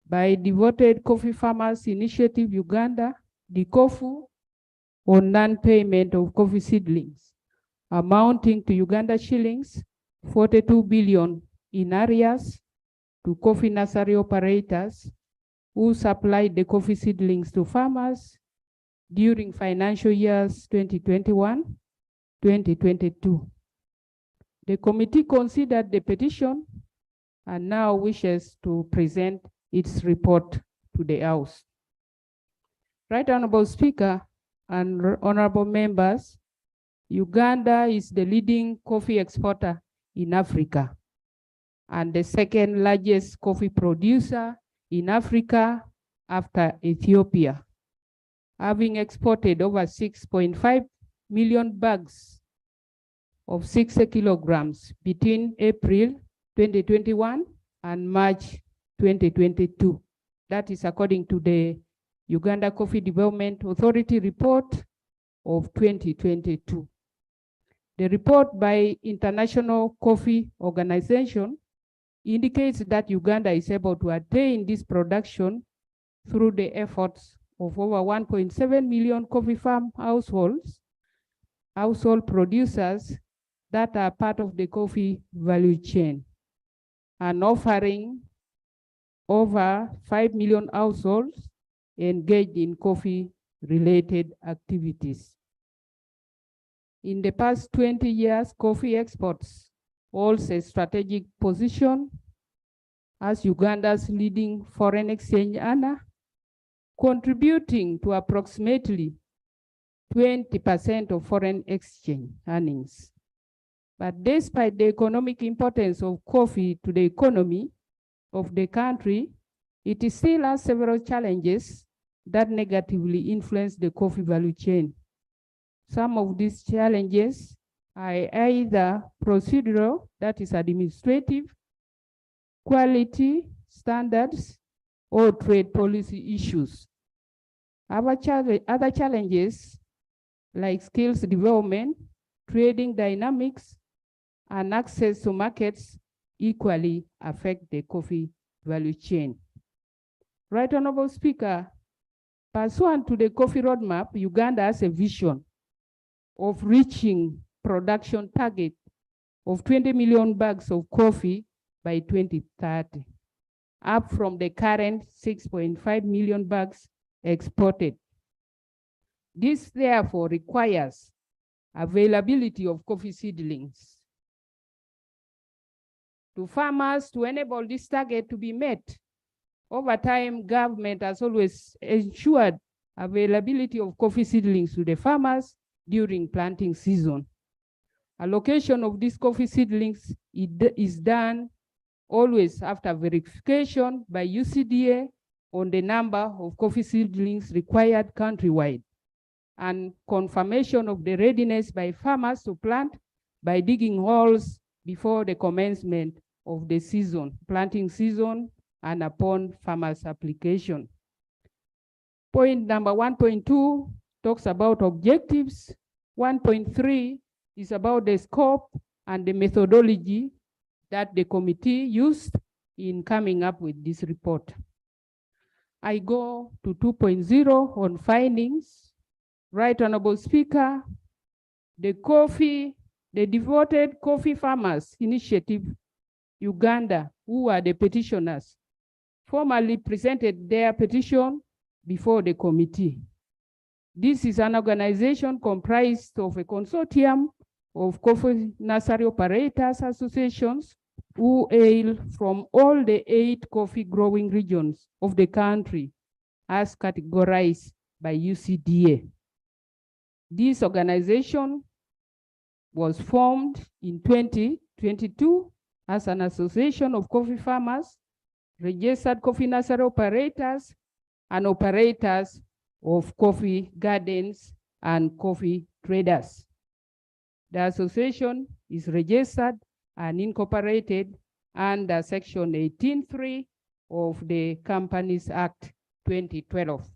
by Devoted Coffee Farmers Initiative Uganda, the COFU, on non-payment of coffee seedlings, amounting to Uganda shillings 42 billion in arrears to coffee nursery operators who supplied the coffee seedlings to farmers during financial years 2021-2022. The committee considered the petition and now wishes to present its report to the House. Right Honorable Speaker and honorable members, Uganda is the leading coffee exporter in Africa and the second largest coffee producer in Africa after Ethiopia, having exported over 6.5 million bags of 60 kilograms between April 2021 and March 2022. That is according to the Uganda Coffee Development Authority report of 2022. The report by International Coffee Organization indicates that Uganda is able to attain this production through the efforts of over 1.7 million coffee farm household producers that are part of the coffee value chain, and offering over 5 million households engaged in coffee-related activities. In the past 20 years, coffee exports holds a strategic position as Uganda's leading foreign exchange earner, contributing to approximately 20% of foreign exchange earnings. But despite the economic importance of coffee to the economy of the country, it still has several challenges that negatively influence the coffee value chain. Some of these challenges are either procedural, that is administrative, quality standards, or trade policy issues. Other challenges like skills development, trading dynamics, and access to markets equally affect the coffee value chain. Right Honorable Speaker, pursuant to the coffee roadmap, Uganda has a vision of reaching production target of 20 million bags of coffee by 2030, up from the current 6.5 million bags exported. This therefore requires availability of coffee seedlings to farmers to enable this target to be met. Over time, government has always ensured availability of coffee seedlings to the farmers during planting season. Allocation of these coffee seedlings is done always after verification by UCDA on the number of coffee seedlings required countrywide, and confirmation of the readiness by farmers to plant by digging holes before the commencement of the season, planting season, and upon farmers' application. Point number 1.2 talks about objectives. 1.3 is about the scope and the methodology that the committee used in coming up with this report. I go to 2.0 on findings. Right Honorable Speaker, the Devoted Coffee Farmers Initiative Uganda, who are the petitioners, formally presented their petition before the committee. This is an organization comprised of a consortium of coffee nursery operators associations who hail from all the 8 coffee growing regions of the country as categorized by UCDA. This organization was formed in 2022 as an association of coffee farmers, registered coffee nursery operators, and operators of coffee gardens and coffee traders. The association is registered and incorporated under Section 18.3 of the Companies Act 2012.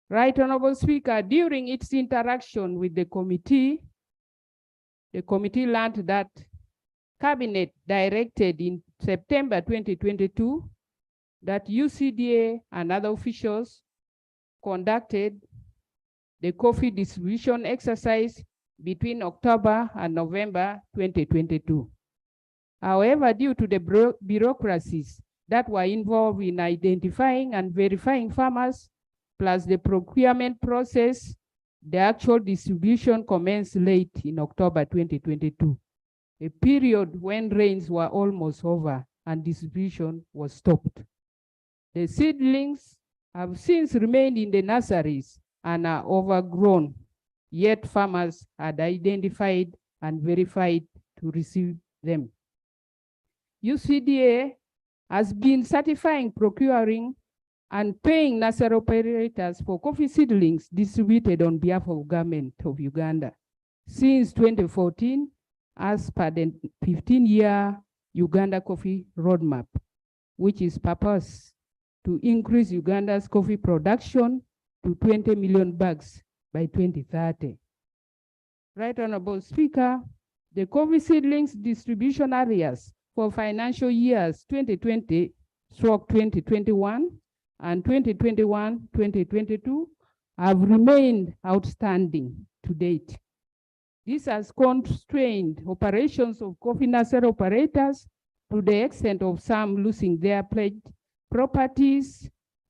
Right Honorable Speaker, during its interaction with the committee learned that Cabinet directed in September 2022 that UCDA and other officials conducted the coffee distribution exercise between October and November 2022. However, due to the bureaucracies that were involved in identifying and verifying farmers, plus the procurement process, the actual distribution commenced late in October 2022, a period when rains were almost over and distribution was stopped. The seedlings have since remained in the nurseries and are overgrown, yet farmers had identified and verified to receive them. UCDA has been certifying, procuring, and paying nursery operators for coffee seedlings distributed on behalf of government of Uganda since 2014, as per the 15-year Uganda Coffee Roadmap, which is purposed to increase Uganda's coffee production to 20 million bags by 2030. Right Honorable Speaker, the coffee seedlings distribution areas for financial years 2020/2021 and 2021-2022 have remained outstanding to date. This has constrained operations of coffee nursery operators to the extent of some losing their pledged properties.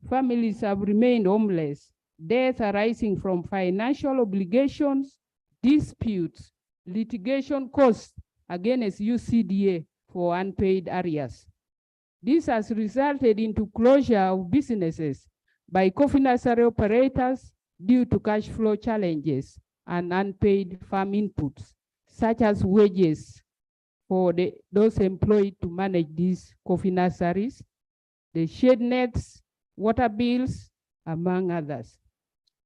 Families have remained homeless, deaths arising from financial obligations, disputes, litigation costs against UCDA for unpaid arrears. This has resulted into closure of businesses by coffee nursery operators due to cash flow challenges and unpaid farm inputs, such as wages for those employed to manage these coffee nurseries, the shade nets, water bills, among others.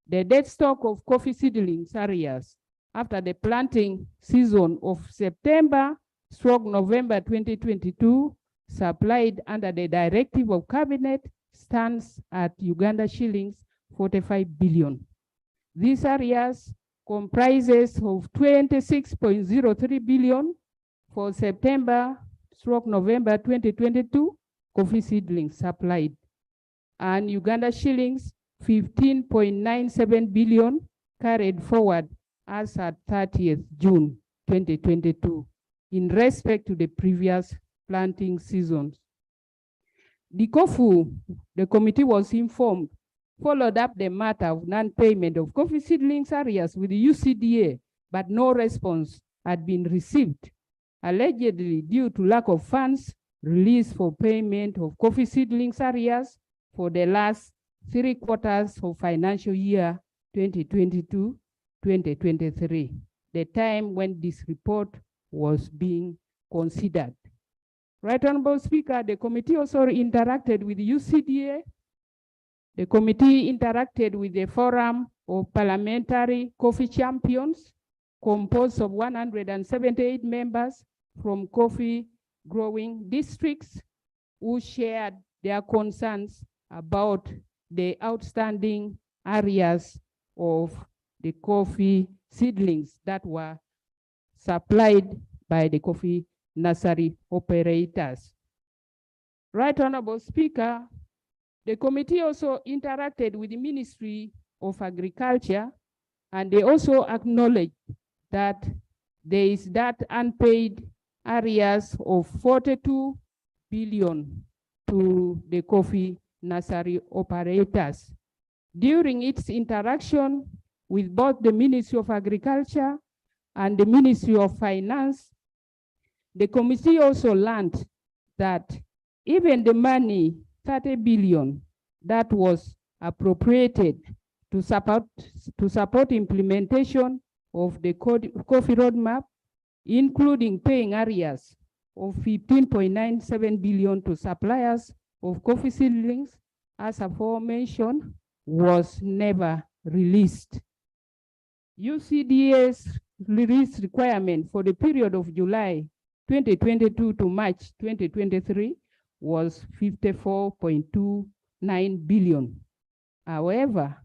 The dead stock of coffee seedlings areas after the planting season of September/November 2022 supplied under the directive of Cabinet stands at Uganda shillings 45 billion. These areas comprises of 26.03 billion for September/November 2022 coffee seedlings supplied, and Uganda shillings 15.97 billion carried forward as at 30th June 2022 in respect to the previous planting seasons. The COFU, the committee was informed, followed up the matter of non-payment of coffee seedlings areas with the UCDA, but no response had been received, allegedly due to lack of funds released for payment of coffee seedlings areas for the last 3 quarters of financial year 2022-2023, the time when this report was being considered. Right Honorable Speaker, the committee also interacted with UCDA. The committee interacted with the Forum of Parliamentary Coffee Champions, composed of 178 members from coffee growing districts who shared their concerns about the outstanding areas of the coffee seedlings that were supplied by the coffee nursery operators. Right Honorable Speaker, the committee also interacted with the Ministry of Agriculture, and they also acknowledged that there is that unpaid areas of 42 billion to the coffee nursery operators. During its interaction with both the Ministry of Agriculture and the Ministry of Finance, the committee also learned that even the money, 30 billion, that was appropriated to support implementation of the coffee roadmap, including paying arrears of 15.97 billion to suppliers of coffee seedlings, as aforementioned, was never released. UCDA's release requirement for the period of July 2022 to March 2023 was 54.29 billion. However,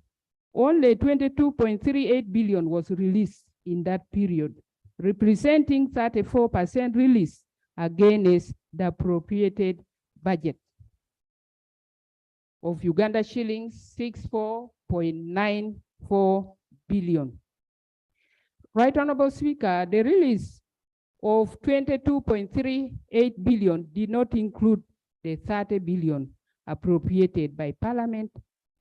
only 22.38 billion was released in that period, representing 34% release against the appropriated budget of Uganda shillings 64.94 billion. Right Honorable Speaker, the release of 22.38 billion did not include the 30 billion appropriated by Parliament,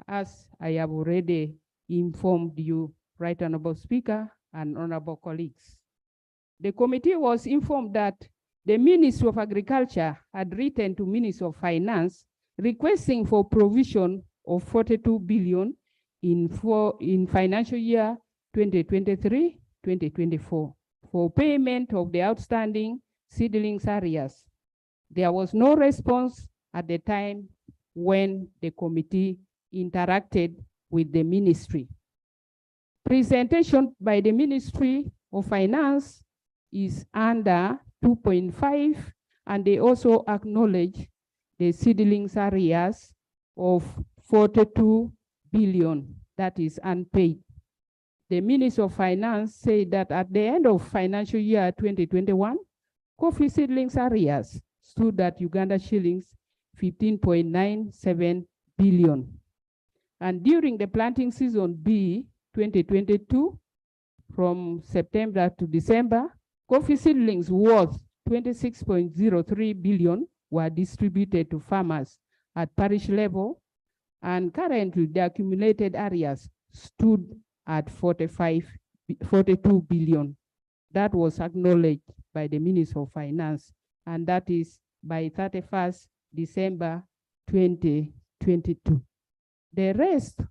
as I have already informed you, Right Honorable Speaker and honorable colleagues. The committee was informed that the Ministry of Agriculture had written to Ministry of Finance requesting for provision of 42 billion in financial year 2023-2024 for payment of the outstanding seedlings arrears. There was no response at the time when the committee interacted with the ministry. Presentation by the Ministry of Finance is under 2.5, and they also acknowledge the seedlings arrears of 42 billion that is unpaid. The Ministry of Finance said that at the end of financial year 2021, coffee seedlings arrears stood at Uganda shillings 15.97 billion. And during the planting season B 2022, from September to December, coffee seedlings worth 26.03 billion were distributed to farmers at parish level, and currently the accumulated arrears stood at 42 billion. That was acknowledged by the Minister of Finance, and that is by 31st December 2022. The rest,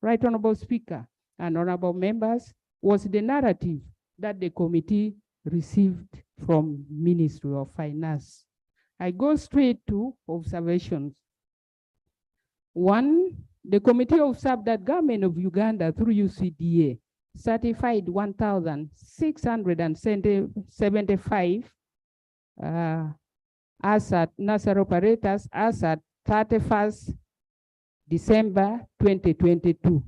Right Honorable Speaker and honorable members, was the narrative that the committee received from Ministry of Finance. I go straight to observations. One, the committee observed that government of Uganda through UCDA certified 1,675 asset nursery operators as at 31st December 2022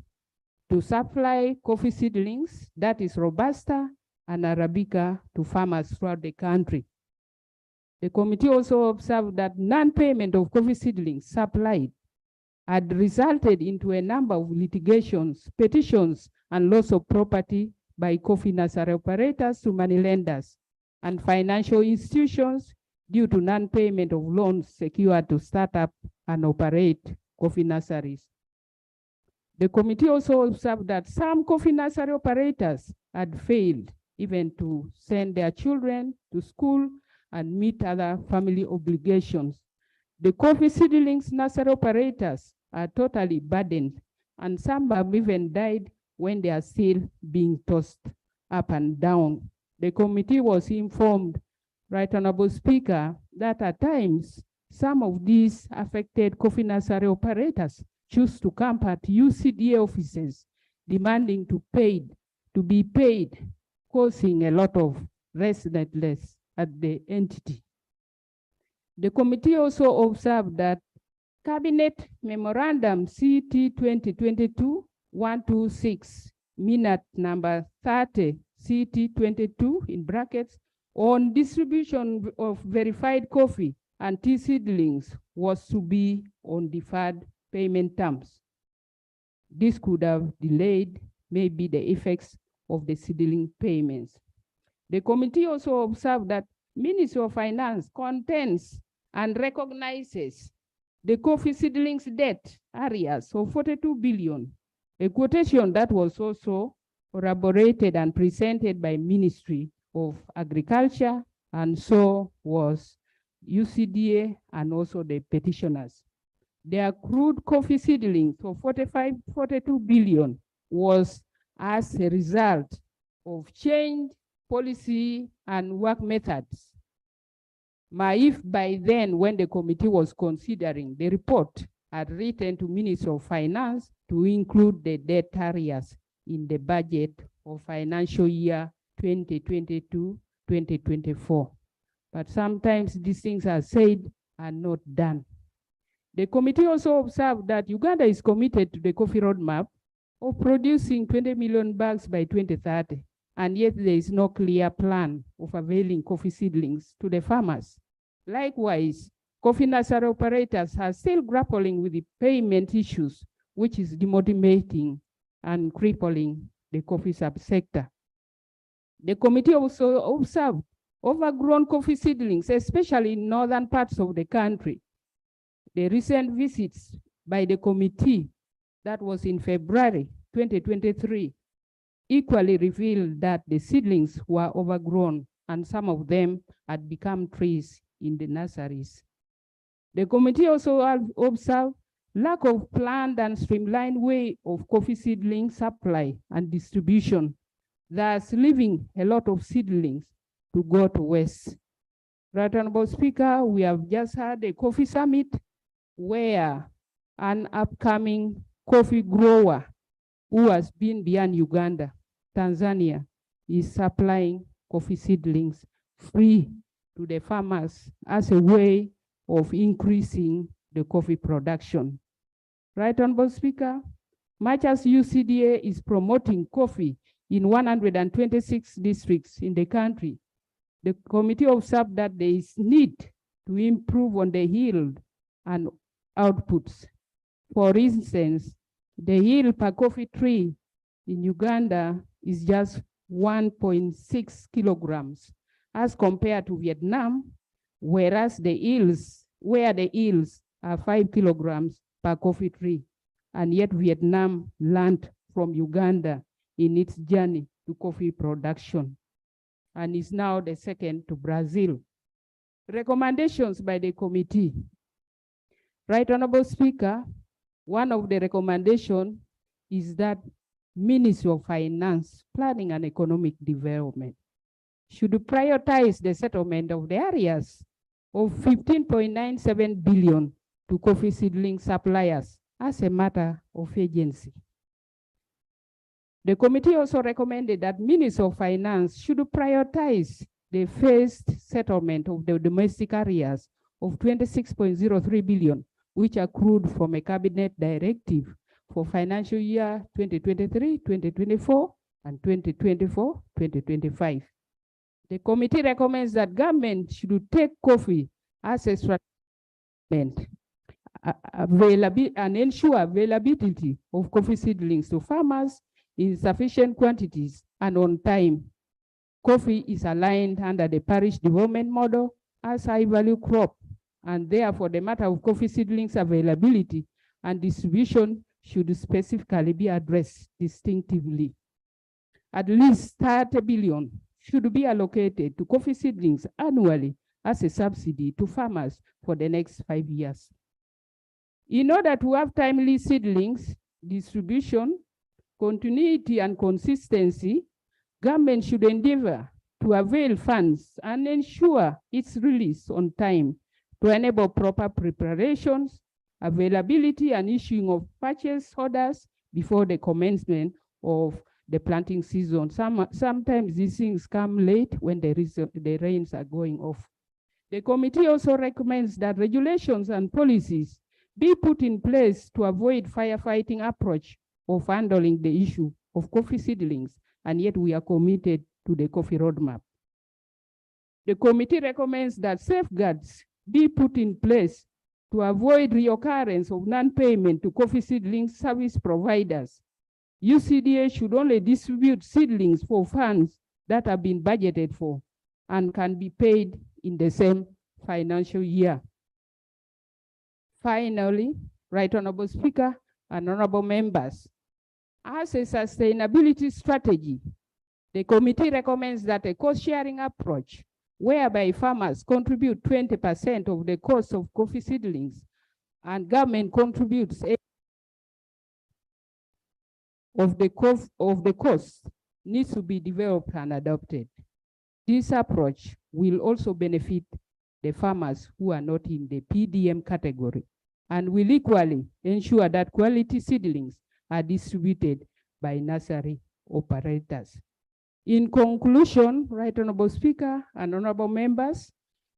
to supply coffee seedlings, that is Robusta and Arabica, to farmers throughout the country. The committee also observed that non-payment of coffee seedlings supplied had resulted into a number of litigations, petitions, and loss of property by coffee nursery operators to money lenders and financial institutions due to non-payment of loans secured to start up and operate coffee nurseries. The committee also observed that some coffee nursery operators had failed even to send their children to school and meet other family obligations. The coffee seedlings nursery operators are totally burdened, and some have even died when they are still being tossed up and down. The committee was informed, Right Honorable Speaker, that at times some of these affected coffee nursery operators choose to camp at UCDA offices demanding to be paid, causing a lot of restlessness at the entity. The committee also observed that Cabinet Memorandum CT 2022-126, minute number 30, CT 22 in brackets, on distribution of verified coffee and tea seedlings was to be on deferred payment terms. This could have delayed maybe the effects of the seedling payments. The committee also observed that Ministry of Finance contends and recognizes the coffee seedlings debt arrears of 42 billion, a quotation that was also elaborated and presented by Ministry of Agriculture, and so was UCDA and also the petitioners. The accrued coffee seedlings of 42 billion was as a result of change, policy, and work methods. If by then, when the committee was considering the report, had written to Minister of Finance to include the debt areas in the budget of financial year 2022-2024. But sometimes these things are said and not done. The committee also observed that Uganda is committed to the coffee roadmap of producing 20 million bags by 2030, and yet there is no clear plan of availing coffee seedlings to the farmers. Likewise, coffee nursery operators are still grappling with the payment issues, which is demotivating and crippling the coffee subsector. The committee also observed overgrown coffee seedlings, especially in northern parts of the country. The recent visits by the committee, that was in February 2023, equally revealed that the seedlings were overgrown and some of them had become trees in the nurseries. The committee also observed lack of planned and streamlined way of coffee seedling supply and distribution, thus leaving a lot of seedlings to go to waste. Right Honorable Speaker, we have just had a coffee summit where an upcoming coffee grower who has been beyond Uganda, Tanzania, is supplying coffee seedlings free to the farmers as a way of increasing the coffee production. Right Honorable Speaker, much as UCDA is promoting coffee in 126 districts in the country, the committee observed that there is need to improve on the yield and outputs. For instance, the yield per coffee tree in Uganda is just 1.6 kilograms as compared to Vietnam, whereas the yields are 5 kilograms per coffee tree. And yet Vietnam learned from Uganda in its journey to coffee production and is now the second to Brazil. Recommendations by the committee. Right Honorable Speaker, one of the recommendations is that Ministry of Finance, Planning and Economic Development should prioritize the settlement of the areas of 15.97 billion to coffee seedling suppliers as a matter of urgency. The committee also recommended that Ministry of Finance should prioritize the phased settlement of the domestic areas of 26.03 billion, which accrued from a cabinet directive for financial year 2023-2024 and 2024-2025. The committee recommends that government should take coffee as a strategic and ensure availability of coffee seedlings to farmers in sufficient quantities and on time. Coffee is aligned under the parish development model as high-value crop, and therefore the matter of coffee seedlings availability and distribution should specifically be addressed distinctively. At least 30 billion should be allocated to coffee seedlings annually as a subsidy to farmers for the next 5 years. In order to have timely seedlings, distribution, continuity and consistency, government should endeavor to avail funds and ensure its release on time to enable proper preparations, availability and issuing of purchase orders before the commencement of the planting season. Sometimes these things come late when the rains are going off. The committee also recommends that regulations and policies be put in place to avoid firefighting approach of handling the issue of coffee seedlings, and yet we are committed to the coffee roadmap. The committee recommends that safeguards be put in place to avoid reoccurrence of non-payment to coffee seedling service providers. UCDA should only distribute seedlings for funds that have been budgeted for and can be paid in the same financial year. Finally, Right Honorable Speaker and honorable members, as a sustainability strategy, the committee recommends that a cost-sharing approach whereby farmers contribute 20% of the cost of coffee seedlings and government contributes of the cost needs to be developed and adopted. This approach will also benefit the farmers who are not in the PDM category and will equally ensure that quality seedlings are distributed by nursery operators. In conclusion, Right Honorable Speaker and honorable members,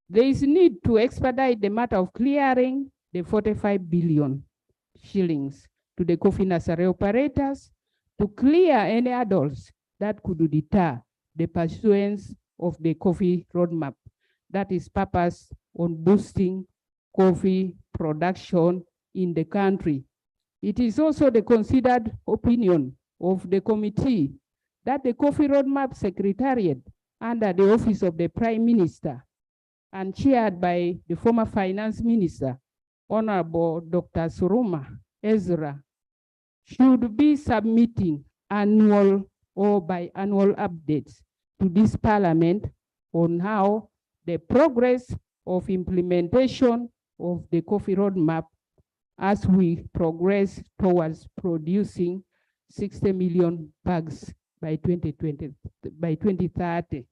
there is need to expedite the matter of clearing the 45 billion shillings to the coffee nursery operators to clear any adults that could deter the pursuance of the coffee roadmap that is purpose on boosting coffee production in the country. It is also the considered opinion of the committee that the Coffee Roadmap Secretariat under the Office of the Prime Minister and chaired by the former Finance Minister, Honorable Dr. Suruma Ezra, should be submitting annual or biannual updates to this Parliament on how the progress of implementation of the Coffee Roadmap as we progress towards producing 60 million bags by 2030.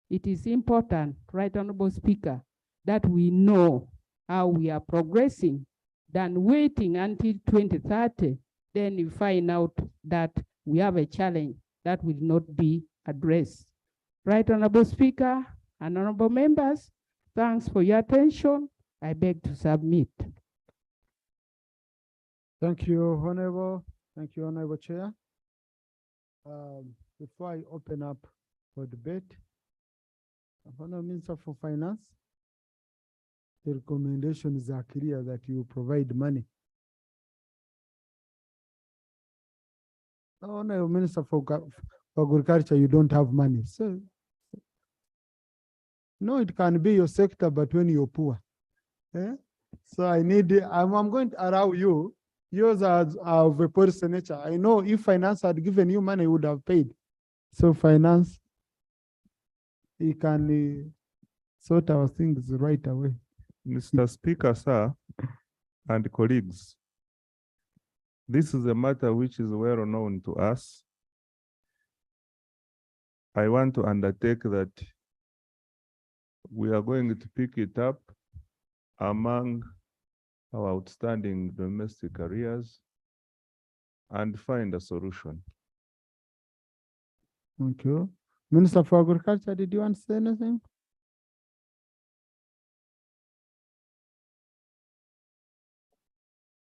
It is important, Right Honorable Speaker, that we know how we are progressing than waiting until 2030. Then you find out that we have a challenge that will not be addressed. Right Honorable Speaker and honorable members, thanks for your attention. I beg to submit. Thank you, Honorable. Thank you, Honorable Chair. Before I open up for debate, Honorable Minister for Finance, the recommendations are clear that you provide money. Honorable Minister for Agriculture, you don't have money. So, no, it can be your sector, but when you're poor. So I'm going to allow you. Yours are of a personal nature. I know if finance had given you money, you would have paid. So finance, you can sort our things right away. Mr. Speaker, sir, and colleagues, this is a matter which is well known to us. I want to undertake that we are going to pick it up among our outstanding domestic arrears and find a solution. Thank you. Minister for Agriculture, did you want to say anything?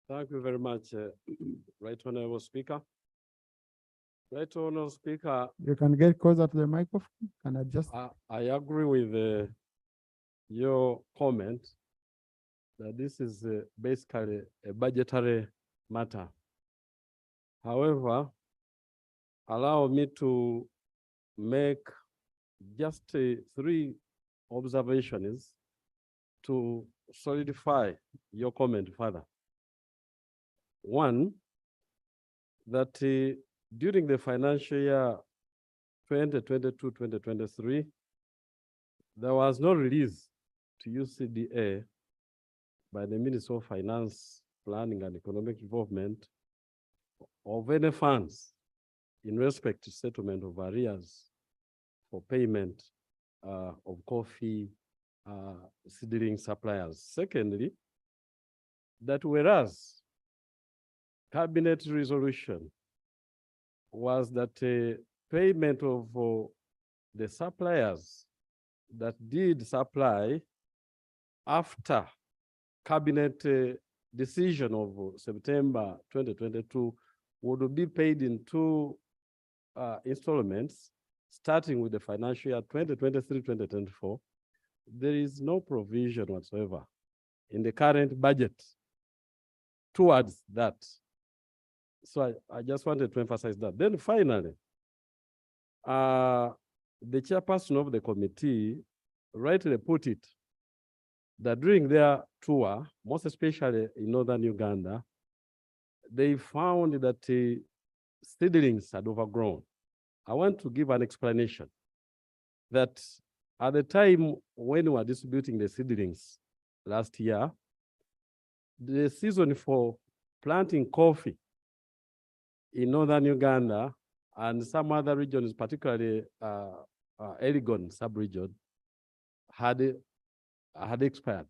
Thank you very much, Right Honorable Speaker. Right Honorable Speaker. You can get closer to the microphone and adjust. I agree with your comment that this is basically a budgetary matter. However, allow me to make just 3 observations to solidify your comment further. One, that during the financial year 2022-2023, there was no release to UCDA by the Ministry of Finance, Planning and Economic Development of any funds in respect to settlement of arrears for payment of coffee seedling suppliers. Secondly, that whereas Cabinet resolution was that payment of the suppliers that did supply after Cabinet decision of September 2022 would be paid in 2 installments, starting with the financial year 2023-2024. There is no provision whatsoever in the current budget towards that. So I just wanted to emphasize that. Then finally, the chairperson of the committee rightly put it that during their tour, most especially in northern Uganda, they found that seedlings had overgrown. I want to give an explanation that at the time when we were distributing the seedlings last year, the season for planting coffee in northern Uganda and some other regions, particularly Elgon sub-region, had expired.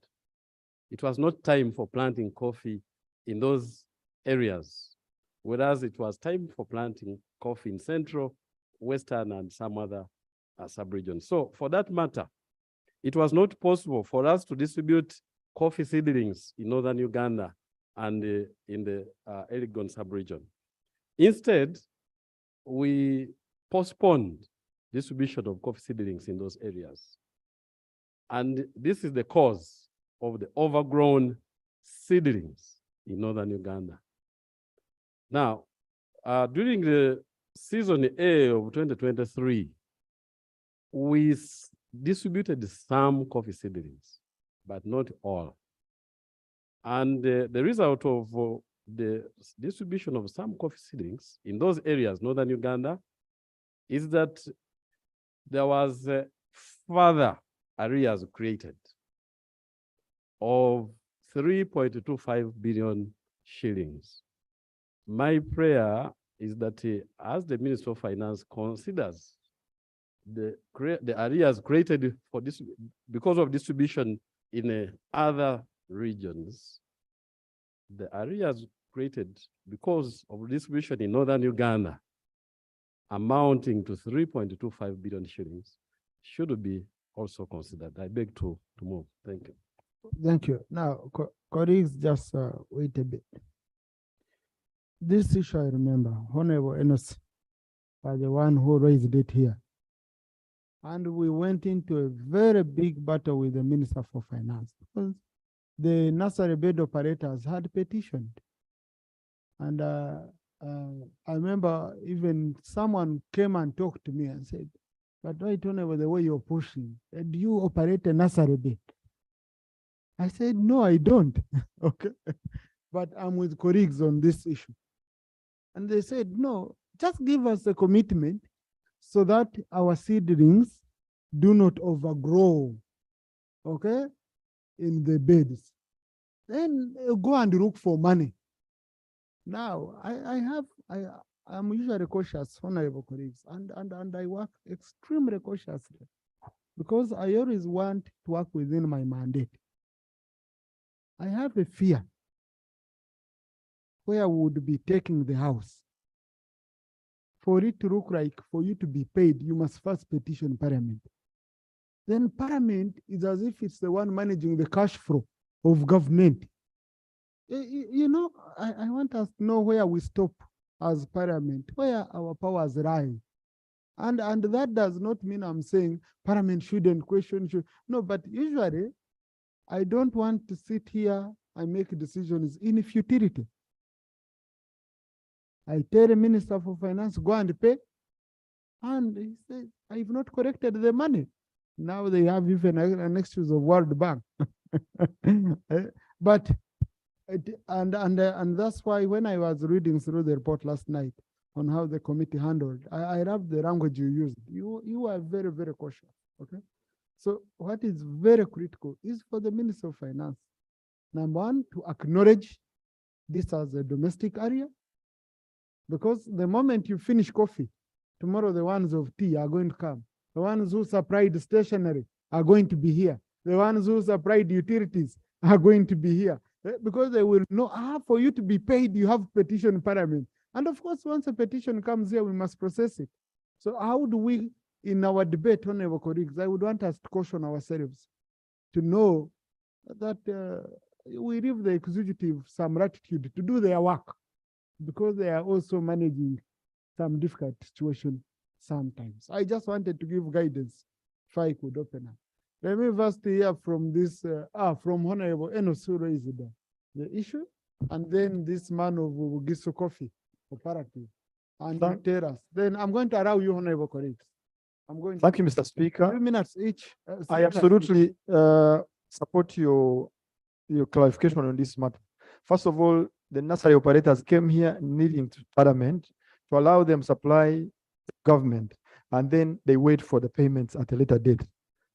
It was not time for planting coffee in those areas, whereas it was time for planting coffee in Central, Western, and some other sub-regions. So for that matter, it was not possible for us to distribute coffee seedlings in northern Uganda and in the Elgon sub-region. Instead, we postponed distribution of coffee seedlings in those areas. And this is the cause of the overgrown seedlings in northern Uganda. Now, during the season A of 2023, we distributed some coffee seedlings, but not all. And the result of the distribution of some coffee seedlings in those areas, northern Uganda, is that there was further arrears created of 3.25 billion shillings. My prayer is that as the Minister of Finance considers the arrears created for this because of distribution in other regions, the arrears created because of distribution in northern Uganda amounting to 3.25 billion shillings should be also considered. I beg to move. Thank you. Thank you. Now, colleagues, just wait a bit. This issue, I remember, Honorable Enos was the one who raised it here. And we went into a very big battle with the Minister for Finance because the nursery bed operators had petitioned. And I remember even someone came and talked to me and said, but right on the way you're pushing, do you operate a nursery bed? I said, no, I don't. Okay. But I'm with colleagues on this issue. And they said, no, just give us a commitment so that our seedlings do not overgrow, okay, in the beds. Then go and look for money. Now, I'm usually cautious, honorable colleagues, and I work extremely cautiously because I always want to work within my mandate. I have a fear where we would be taking the house. For it to look like for you to be paid, you must first petition Parliament. Then Parliament is as if it's the one managing the cash flow of government. You know, I want us to know where we stop as Parliament, where our powers lie. And that does not mean I'm saying Parliament shouldn't question. No, but usually I don't want to sit here and make decisions in futility. I tell the Minister for Finance, go and pay. And he said, I've not collected the money. Now they have even an excuse of World Bank. But, and that's why when I was reading through the report last night on how the committee handled, I love the language you used. You are very, very cautious, okay? So what is very critical is for the Minister of Finance, number one, to acknowledge this as a domestic area, because the moment you finish coffee, tomorrow the ones of tea are going to come. The ones who supplied stationery are going to be here. The ones who supplied utilities are going to be here. Because they will know, for you to be paid, you have petition Parliament. And of course, once a petition comes here, we must process it. So how do we, in our debate, honorable colleagues, I would want us to caution ourselves to know that we leave the executive some latitude to do their work, because they are also managing some difficult situation sometimes. I just wanted to give guidance if I could open up. Let me first hear from this, from Honorable Enos who raised the issue, and then this man of Giso Coffee Cooperative, and tell us. Then I'm going to allow you, honorable colleagues. I'm going. Thank you, Mr. Speaker. 2 minutes each. I absolutely support your clarification on this matter. First of all, the nursery operators came here needing to Parliament to allow them supply government, and then they wait for the payments at a later date.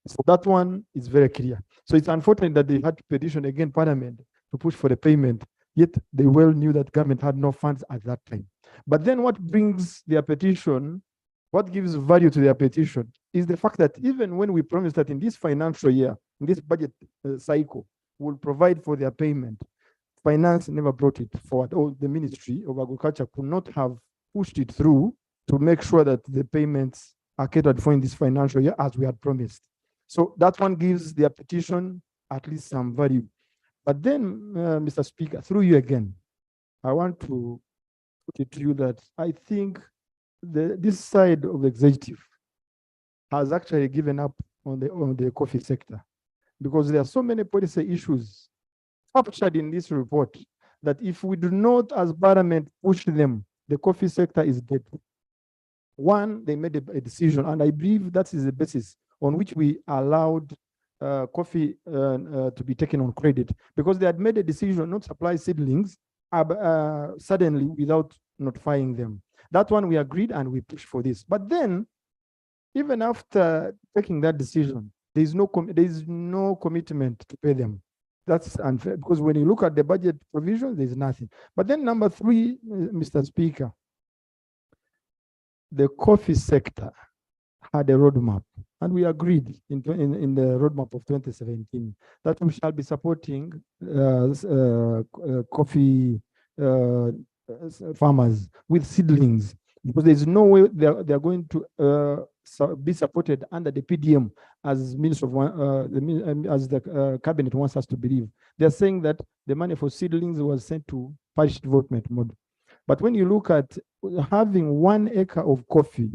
So that one is very clear. So it's unfortunate that they had to petition again Parliament to push for the payment yet they well knew that government had no funds at that time. But then what brings their petition, what gives value to their petition is the fact that even when we promised that in this financial year, in this budget cycle, we'll provide for their payment, finance never brought it forward, or the Ministry of Agriculture could not have pushed it through to make sure that the payments are catered for in this financial year as we had promised. So that one gives their petition at least some value. But then, Mr. Speaker, through you again, I want to put it to you that I think this side of the executive has actually given up on the coffee sector, because there are so many policy issues captured in this report that if we do not, as Parliament, push them, the coffee sector is dead. One, they made a decision, and I believe that is the basis on which we allowed coffee to be taken on credit, because they had made a decision not to supply seedlings suddenly without notifying them. That one we agreed and we pushed for this. But then, even after taking that decision, there is no commitment to pay them. That's unfair, because when you look at the budget provisions, there's nothing. But then number three, Mr. Speaker, the coffee sector had a roadmap, and we agreed in the roadmap of 2017 that we shall be supporting coffee farmers with seedlings, because there's no way they're going to be supported under the PDM as Minister of as the cabinet wants us to believe. They're saying that the money for seedlings was sent to parish development model. But when you look at having 1 acre of coffee,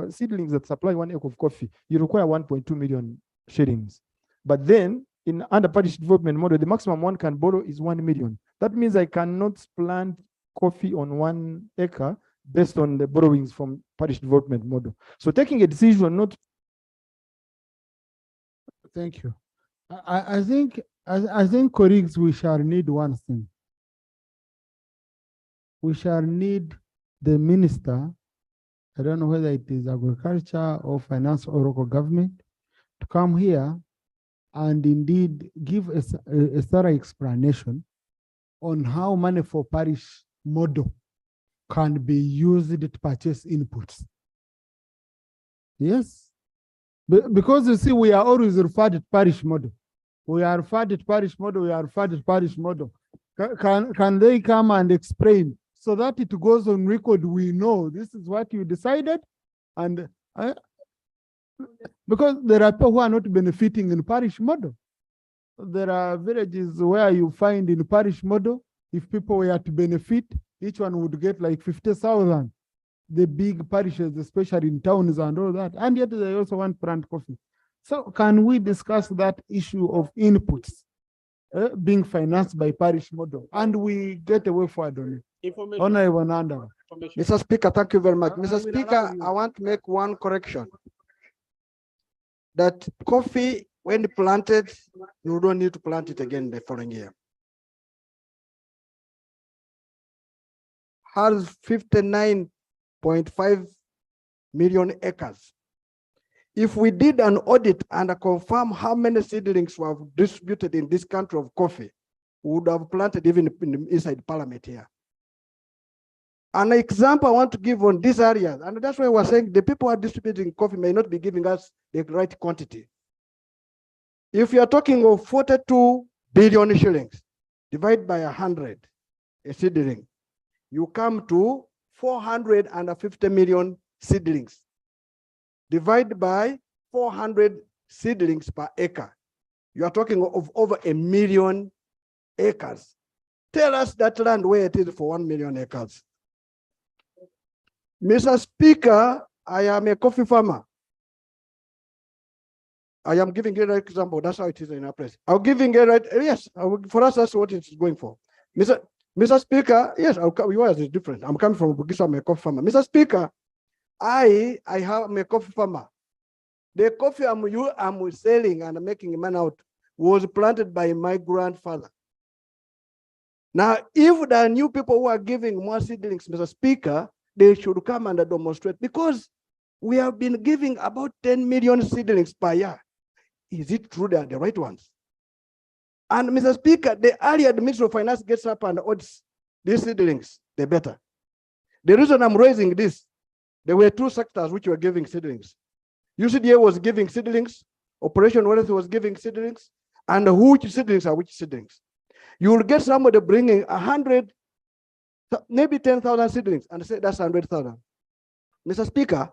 seedlings that supply 1 acre of coffee, you require 1.2 million shillings. But then in under parish development model, the maximum one can borrow is 1 million. That means I cannot plant coffee on 1 acre based on the borrowings from parish development model. So taking a decision not. Thank you. I think, colleagues, we shall need one thing. We shall need the minister, I don't know whether it is agriculture or finance or local government, to come here and indeed give a thorough explanation on how money for parish model can be used to purchase inputs. Yes, because you see, we are always referred to parish model. We are referred to parish model. We are referred to parish model. Can they come and explain so that it goes on record? We know this is what you decided, and because there are people who are not benefiting in parish model. There are villages where you find in parish model, if people were to benefit, each one would get like 50,000. The big parishes, especially in towns and all that, and yet they also want plant coffee. So can we discuss that issue of inputs being financed by parish model, and we get away forward on it? Honorable Nanda. Mr. Speaker, thank you very much. Mr. Speaker, I want to make one correction. That coffee, when planted, you don't need to plant it again the following year. Has 59.5 million acres. If we did an audit and confirm how many seedlings were distributed in this country of coffee, we would have planted even inside Parliament here. An example I want to give on these areas, and that's why we're saying the people who are distributing coffee may not be giving us the right quantity. If you are talking of 42 billion shillings, divide by 100, a seedling, you come to 450 million seedlings. Divide by 400 seedlings per acre. You are talking of over 1 million acres. Tell us that land where it is for 1 million acres. Mr. Speaker, I am a coffee farmer. I am giving you an example. That's how it is in our place. I'm giving a right. Yes, for us, that's what it's going for. Mr. Speaker, yes, yours is different. I'm coming from Bugisa, I'm a coffee farmer. Mr. Speaker, I'm a coffee farmer. The coffee I'm selling and making money out was planted by my grandfather. Now, if there are new people who are giving more seedlings, Mr. Speaker, they should come and demonstrate, because we have been giving about 10 million seedlings per year. Is it true they are the right ones? And Mr. Speaker, the earlier the Minister of Finance gets up and audits these seedlings, the better. The reason I'm raising this, there were two sectors which were giving seedlings. UCDA was giving seedlings, Operation Wealth was giving seedlings, and which seedlings are which seedlings. You will get somebody bringing 100, maybe 10,000 seedlings and say that's 100,000. Mr. Speaker,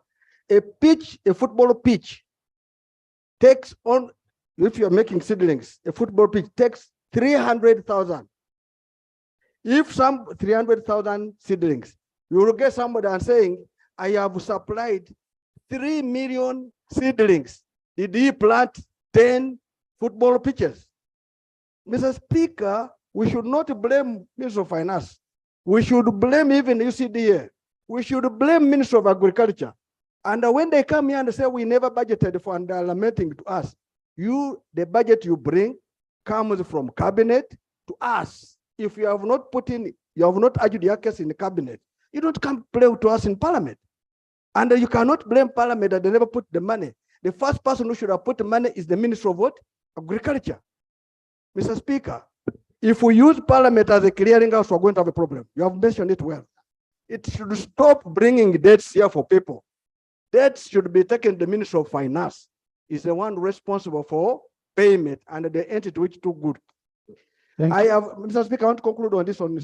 a pitch, a football pitch takes on, if you're making seedlings, a football pitch takes 300,000. If some 300,000 seedlings, you will get somebody and saying, I have supplied 3 million seedlings. Did he plant 10 football pitches? Mr. Speaker, we should not blame Minister of Finance. We should blame even UCDA. We should blame Minister of Agriculture. And when they come here and say we never budgeted for, and they're lamenting to us, the budget you bring comes from cabinet to us. If you have not put in, you have not argued your case in the cabinet, you don't come play to us in parliament. And you cannot blame parliament that they never put the money. The first person who should have put the money is the Minister of what? Agriculture. Mr. Speaker, if we use parliament as a clearinghouse, we're going to have a problem. You have mentioned it well. It should stop bringing debts here for people. Debts should be taken. The Minister of Finance is the one responsible for payment and the entity which took good. Mr. Speaker, I want to conclude on this one.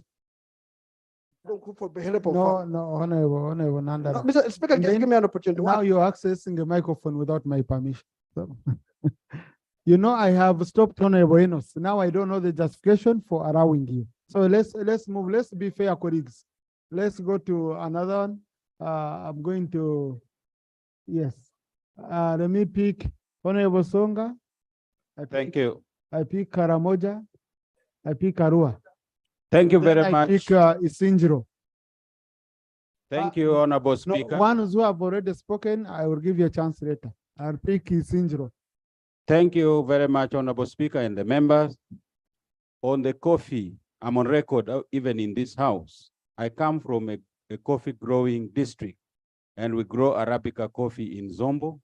Honorable Nanda. No, Mr. Speaker, just give me an opportunity. Now you're accessing the microphone without my permission. So, you know, I have stopped Honorable Enos. Now I don't know the justification for allowing you. So let's move. Let's be fair, colleagues. Let's go to another one. I'm going to, yes. Let me pick Honorable Songa. Thank you. I pick Karamoja. I pick Arua. Thank you very much. I pick Isinjiro. Thank you, Honorable Speaker. No, ones who have already spoken, I will give you a chance later. I'll pick Isinjiro. Thank you very much, Honorable Speaker and the members. On the coffee, I'm on record, even in this house. I come from a coffee growing district, and we grow Arabica coffee in Zombo.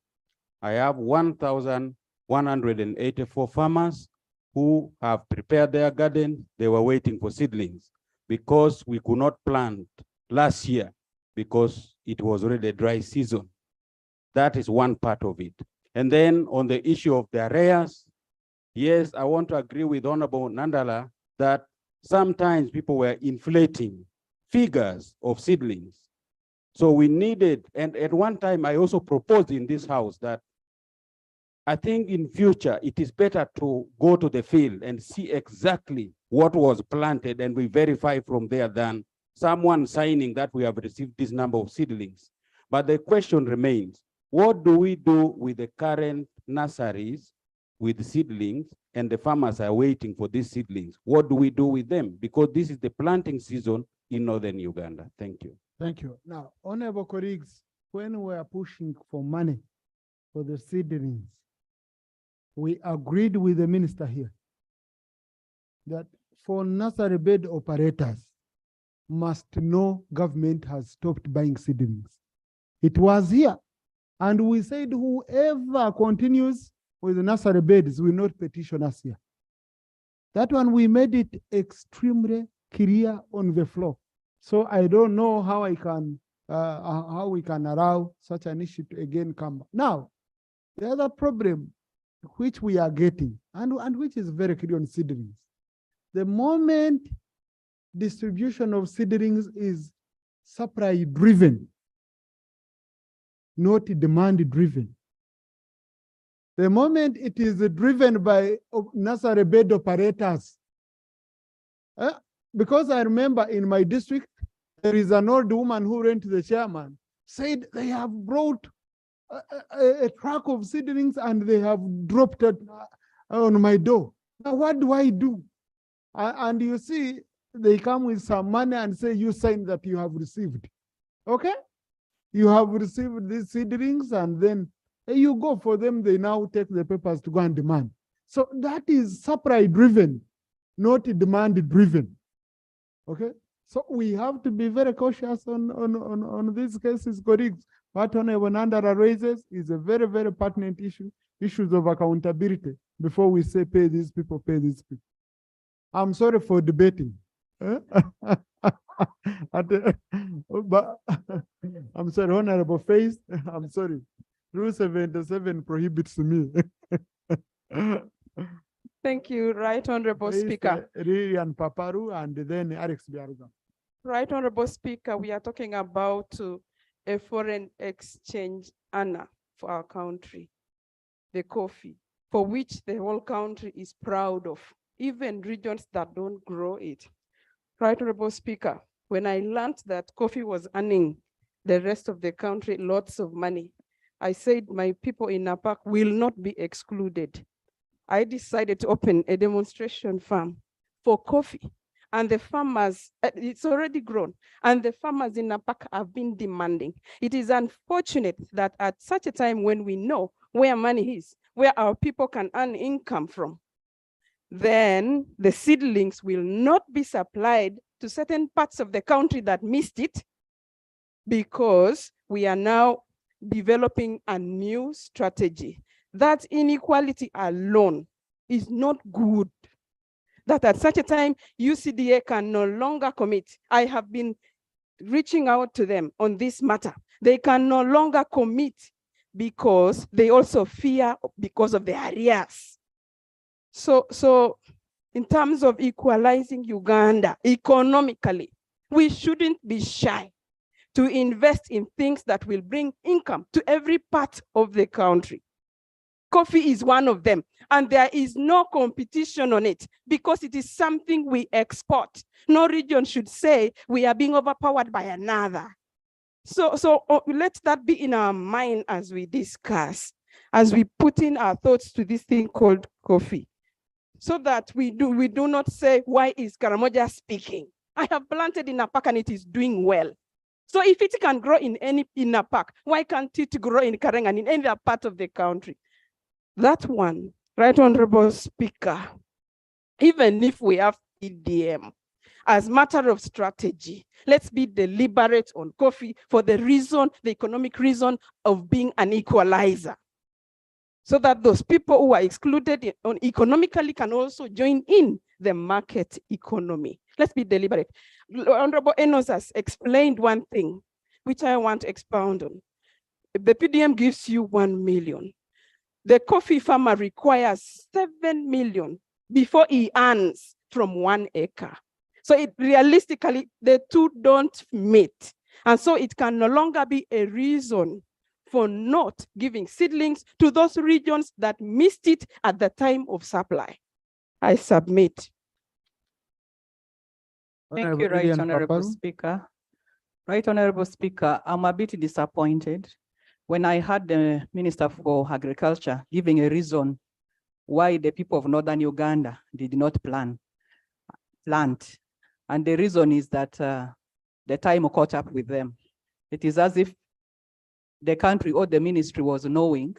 I have 1,184 farmers who have prepared their garden. They were waiting for seedlings because we could not plant last year because it was already a dry season. That is one part of it. And then on the issue of the arrears, yes, I want to agree with Honorable Nandala that sometimes people were inflating figures of seedlings. So we needed, and at one time I also proposed in this house that I think in future, it is better to go to the field and see exactly what was planted and we verify from there than someone signing that we have received this number of seedlings. But the question remains, what do we do with the current nurseries with seedlings and the farmers are waiting for these seedlings? What do we do with them? Because this is the planting season in northern Uganda. Thank you. Thank you. Now, honorable colleagues, when we are pushing for money for the seedlings, we agreed with the minister here that for nursery bed operators must know government has stopped buying seedlings. It was here. And we said whoever continues with the nursery beds will not petition us here. That one, we made it extremely clear on the floor. So I don't know how I can, how we can allow such an issue to again come. Now, the other problem which we are getting, and which is very clear on seedlings. The moment distribution of seedlings is supply driven, not demand driven. The moment it is driven by nursery bed operators, because I remember in my district, there is an old woman who went to the chairman, said they have brought a truck of seedlings and they have dropped it on my door. Now, what do I do? And you see, they come with some money and say, you sign that you have received. Okay? You have received these seedlings and then you go for them, they now take the papers to go and demand. So that is supply driven, not demand driven. Okay? So we have to be very cautious on these cases, colleagues. What Honorable Nandara raises is a very, very pertinent issue, issues of accountability before we say pay these people, pay these people. I'm sorry for debating. But I'm sorry, Honorable Face, I'm sorry. Rule 77 prohibits me. Thank you, Right Honorable Face, Speaker. Lilian Paparu and then Alex Biarga. Right Honorable Speaker, we are talking about a foreign exchange earner for our country, the coffee, for which the whole country is proud of, even regions that don't grow it. Right Honorable Speaker, when I learned that coffee was earning the rest of the country lots of money, I said my people in Napak will not be excluded. I decided to open a demonstration farm for coffee. And the farmers, it's already grown, and the farmers in Napak have been demanding. It is unfortunate that at such a time when we know where money is, where our people can earn income from, then the seedlings will not be supplied to certain parts of the country that missed it, because we are now developing a new strategy. That inequality alone is not good. That at such a time, UCDA can no longer commit. I have been reaching out to them on this matter. They can no longer commit because they also fear because of the arrears. So in terms of equalizing Uganda economically, we shouldn't be shy to invest in things that will bring income to every part of the country. Coffee is one of them, and there is no competition on it because it is something we export. No region should say we are being overpowered by another. So let that be in our mind as we discuss, as we put in our thoughts to this thing called coffee, so that we do not say, why is Karamoja speaking? I have planted in Napak and it is doing well. So if it can grow in Napak, why can't it grow in Kareng and in any other part of the country? That one, Right Honorable Speaker, even if we have EDM, as matter of strategy, let's be deliberate on coffee for the economic reason of being an equalizer, so that those people who are excluded economically can also join in the market economy. Let's be deliberate. Honorable Enos has explained one thing, which I want to expound on. If the PDM gives you 1 million, the coffee farmer requires 7 million before he earns from 1 acre. So realistically, the two don't meet. And so it can no longer be a reason for not giving seedlings to those regions that missed it at the time of supply. I submit. Thank you, Right Honorable Speaker. Right Honorable Speaker, I'm a bit disappointed when I heard the Minister for Agriculture giving a reason why the people of Northern Uganda did not plant. And the reason is that the time caught up with them. It is as if the country or the ministry was knowing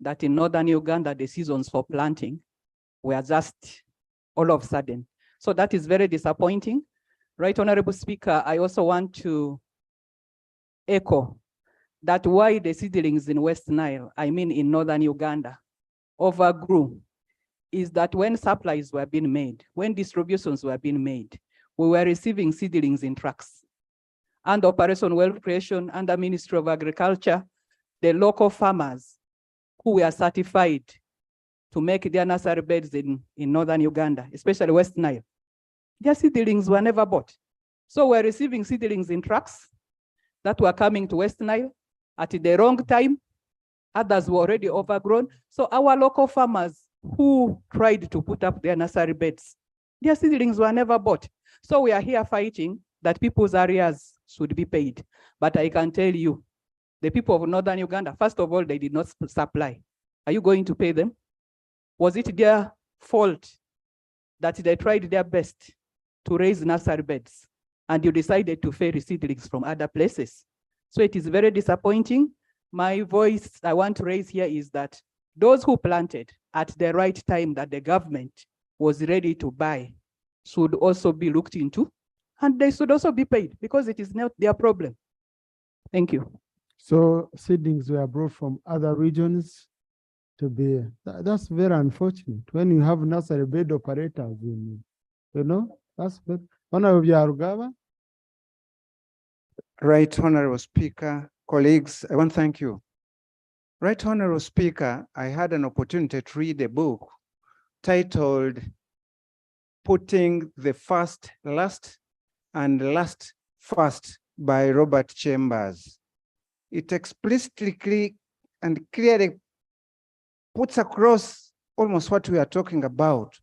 that in Northern Uganda, the seasons for planting were just all of a sudden. So that is very disappointing. Right Honorable Speaker, I also want to echo that why the seedlings in West Nile, I mean in Northern Uganda, overgrew is that when supplies were being made, when distributions were being made, we were receiving seedlings in trucks. And Operation Wealth Creation under Ministry of Agriculture, the local farmers who were certified to make their nursery beds in Northern Uganda, especially West Nile, their seedlings were never bought. So we're receiving seedlings in trucks that were coming to West Nile at the wrong time. Others were already overgrown. So our local farmers who tried to put up their nursery beds, their seedlings were never bought. So we are here fighting that people's arrears should be paid. But I can tell you, the people of Northern Uganda, first of all, they did not supply. Are you going to pay them? Was it their fault that they tried their best to raise nursery beds and you decided to ferry seedlings from other places? So it is very disappointing. My voice I want to raise here is that those who planted at the right time that the government was ready to buy should also be looked into, and they should also be paid because it is not their problem. Thank you. So seedlings were brought from other regions to be, that's very unfortunate when you have nursery bed operators in That's good. Honorable Yarugaba. Right Honorable Speaker, colleagues, I want to thank you. Right Honorable Speaker, I had an opportunity to read a book titled Putting the First Last and Last First by Robert Chambers. It explicitly and clearly puts across almost what we are talking about,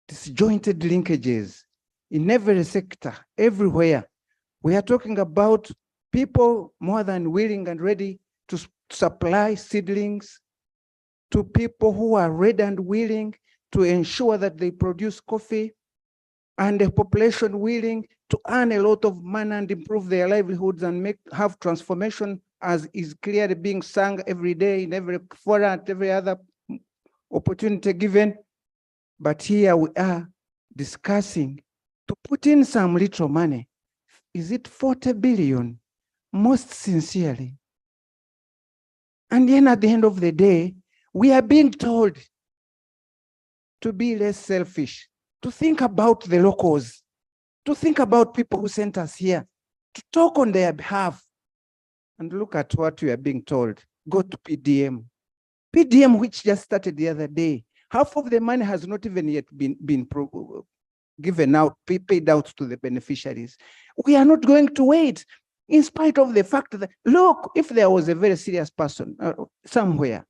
disjointed linkages in every sector, everywhere. We are talking about people more than willing and ready to supply seedlings to people who are ready and willing to ensure that they produce coffee, and a population willing to earn a lot of money and improve their livelihoods and have transformation, as is clearly being sung every day in every forum, at every other opportunity given. But here we are discussing to put in some little money. Is it 40 billion? Most sincerely. And then at the end of the day, we are being told to be less selfish, to think about the locals, to think about people who sent us here, to talk on their behalf. And look at what we are being told. Go to PDM. PDM, which just started the other day, half of the money has not even yet been given out, paid out to the beneficiaries. We are not going to wait, in spite of the fact that, look, if there was a very serious person somewhere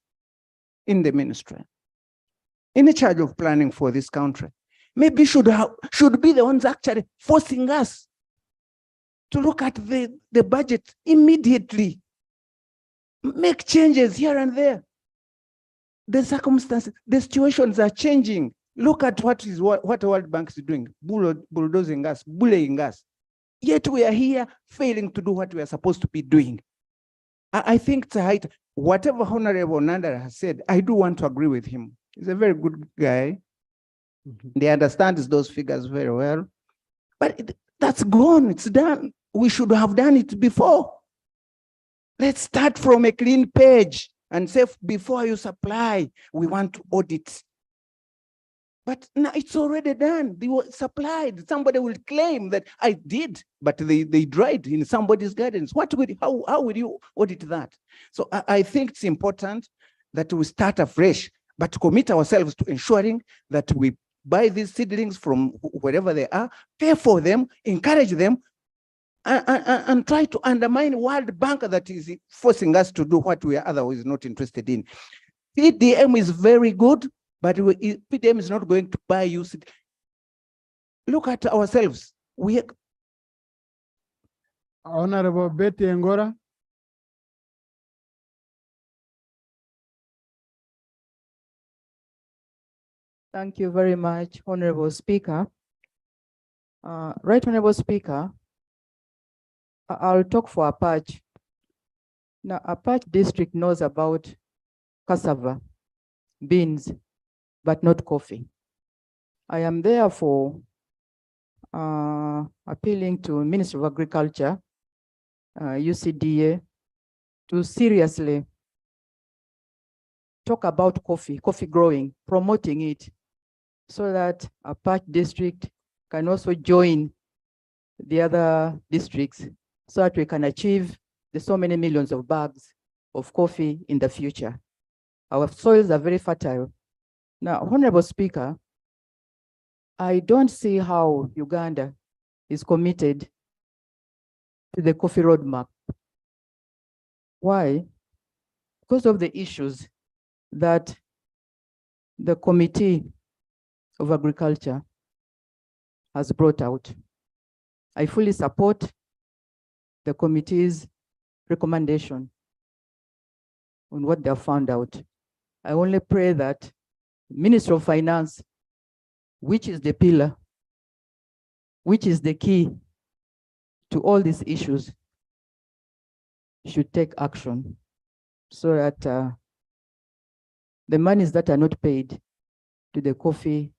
in the ministry, in charge of planning for this country, maybe should be the ones actually forcing us to look at the budget immediately, make changes here and there. The circumstances, the situations are changing. Look at what the World Bank is doing, bulldozing us, bullying us. Yet we are here failing to do what we are supposed to be doing. I think it's a height. Whatever Honorable Nanda has said, I do want to agree with him. He's a very good guy. They understand those figures very well. But that's gone, it's done. We should have done it before. Let's start from a clean page and say, before you supply, we want to audit. But now it's already done. They were supplied. Somebody will claim that I did, but they dried in somebody's gardens. How would you audit that? So I think it's important that we start afresh, but commit ourselves to ensuring that we buy these seedlings from wherever they are, pay for them, encourage them, and try to undermine World Bank that is forcing us to do what we are otherwise not interested in. PDM is very good, but PDM is not going to buy you. Look at ourselves. Honorable Betty Ngora. Thank you very much, Honorable Speaker. Right Honorable Speaker, I'll talk for Apache. Now, Apache district knows about cassava, beans, but not coffee. I am therefore appealing to Ministry of Agriculture, UCDA, to seriously talk about coffee growing, promoting it, so that Apache district can also join the other districts, so that we can achieve the so many millions of bags of coffee in the future. Our soils are very fertile. Now, Honorable Speaker, I don't see how Uganda is committed to the coffee roadmap. Why? Because of the issues that the Committee of Agriculture has brought out. I fully support the committee's recommendation on what they have found out. I only pray that Ministry of Finance, which is the pillar, which is the key to all these issues, should take action so that the monies that are not paid to the coffee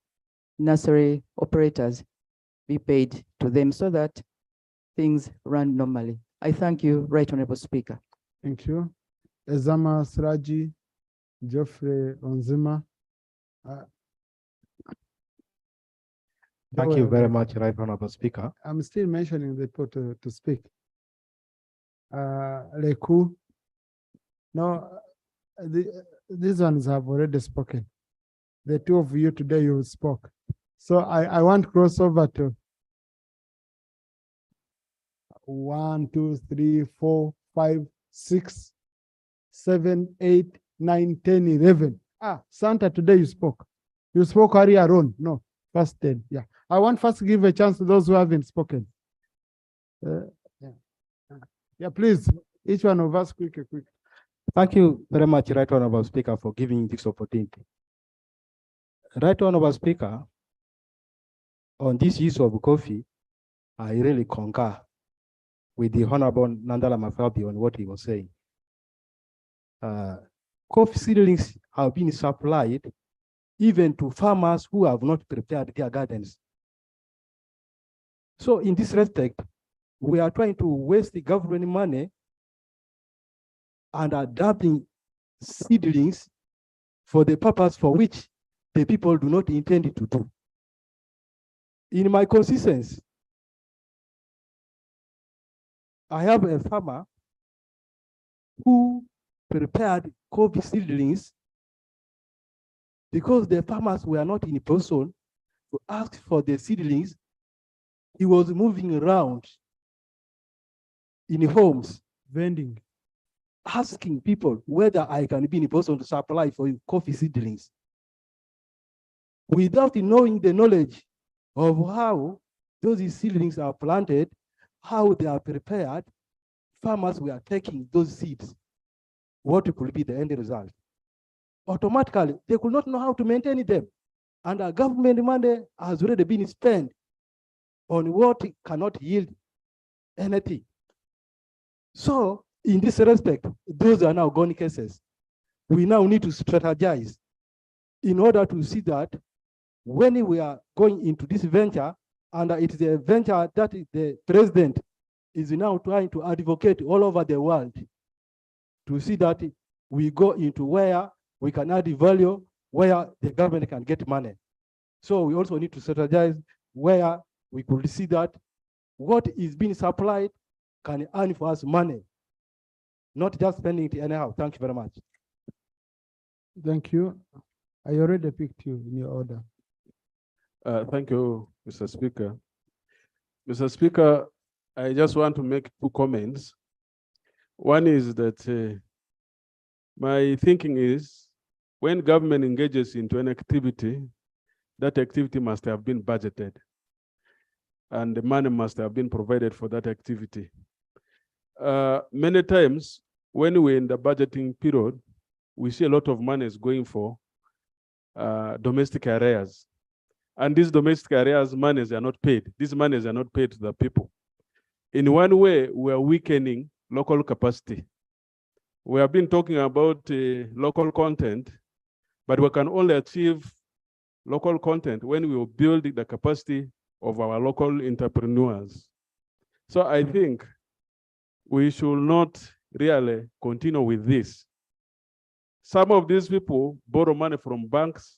nursery operators be paid to them, so that things run normally. I thank you, Right Honorable Speaker. Thank you. Ezama Sraji, Geoffrey Onzima. Thank you very much, Right Honorable Speaker. I'm still mentioning the people to speak. Leku. No, these ones have already spoken. The two of you today, you spoke. So I want crossover to 1, 2, 3, 4, 5, 6, 7, 8, 9, 10, 11. Santa, today you spoke. You spoke earlier on. No, first 10. Yeah. I want first to give a chance to those who haven't spoken. Yeah, please. Each one of us, quick. Thank you very much, Right Honorable Speaker, for giving this opportunity. Right Honorable Speaker, on this issue of coffee, I really concur with the Honorable Nandala Mafabi on what he was saying. Coffee seedlings have been supplied even to farmers who have not prepared their gardens. So in this respect, we are trying to waste the government money and adapting seedlings for the purpose for which the people do not intend to do. In my consistency, I have a farmer who prepared coffee seedlings because the farmers were not in a position to ask for the seedlings. He was moving around in homes, vending, asking people whether I can be in a position to supply for coffee seedlings. Without knowing the knowledge of how those seedlings are planted, how they are prepared, farmers were taking those seeds. What could be the end result? Automatically, they could not know how to maintain them. And our government money has already been spent on what cannot yield anything. So in this respect, those are now gone cases. We now need to strategize in order to see that when we are going into this venture, and it is a venture that the president is now trying to advocate all over the world, to see that we go into where we can add value, where the government can get money. So we also need to strategize where we could see that what is being supplied can earn for us money, not just spending it anyhow. Thank you very much. Thank you. I already picked you in your order. Thank you, Mr. Speaker. Mr. Speaker, I just want to make 2 comments. One is that my thinking is when government engages into an activity, that activity must have been budgeted and the money must have been provided for that activity. Many times when we're in the budgeting period, we see a lot of money is going for domestic areas. And these domestic areas, monies are not paid. These monies are not paid to the people. In one way, we are weakening local capacity. We have been talking about local content, but we can only achieve local content when we will build the capacity of our local entrepreneurs. So I think we should not really continue with this. Some of these people borrow money from banks,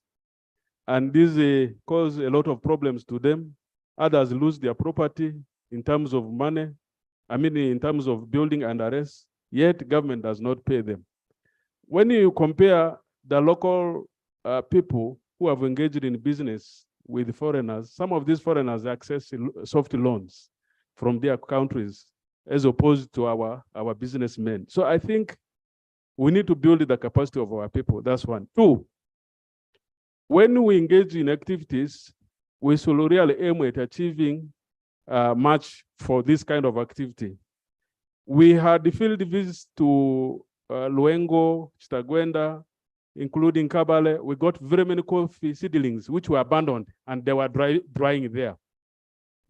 and this cause a lot of problems to them. Others lose their property in terms of money, in terms of building and arrest, yet government does not pay them. When you compare the local people who have engaged in business with foreigners, some of these foreigners access soft loans from their countries as opposed to our businessmen. So I think we need to build the capacity of our people. That's one. 2, when we engage in activities, we should really aim at achieving much for this kind of activity. We had the field visits to Luengo, Chitagwenda, including Kabale. We got very many coffee seedlings which were abandoned and they were drying there.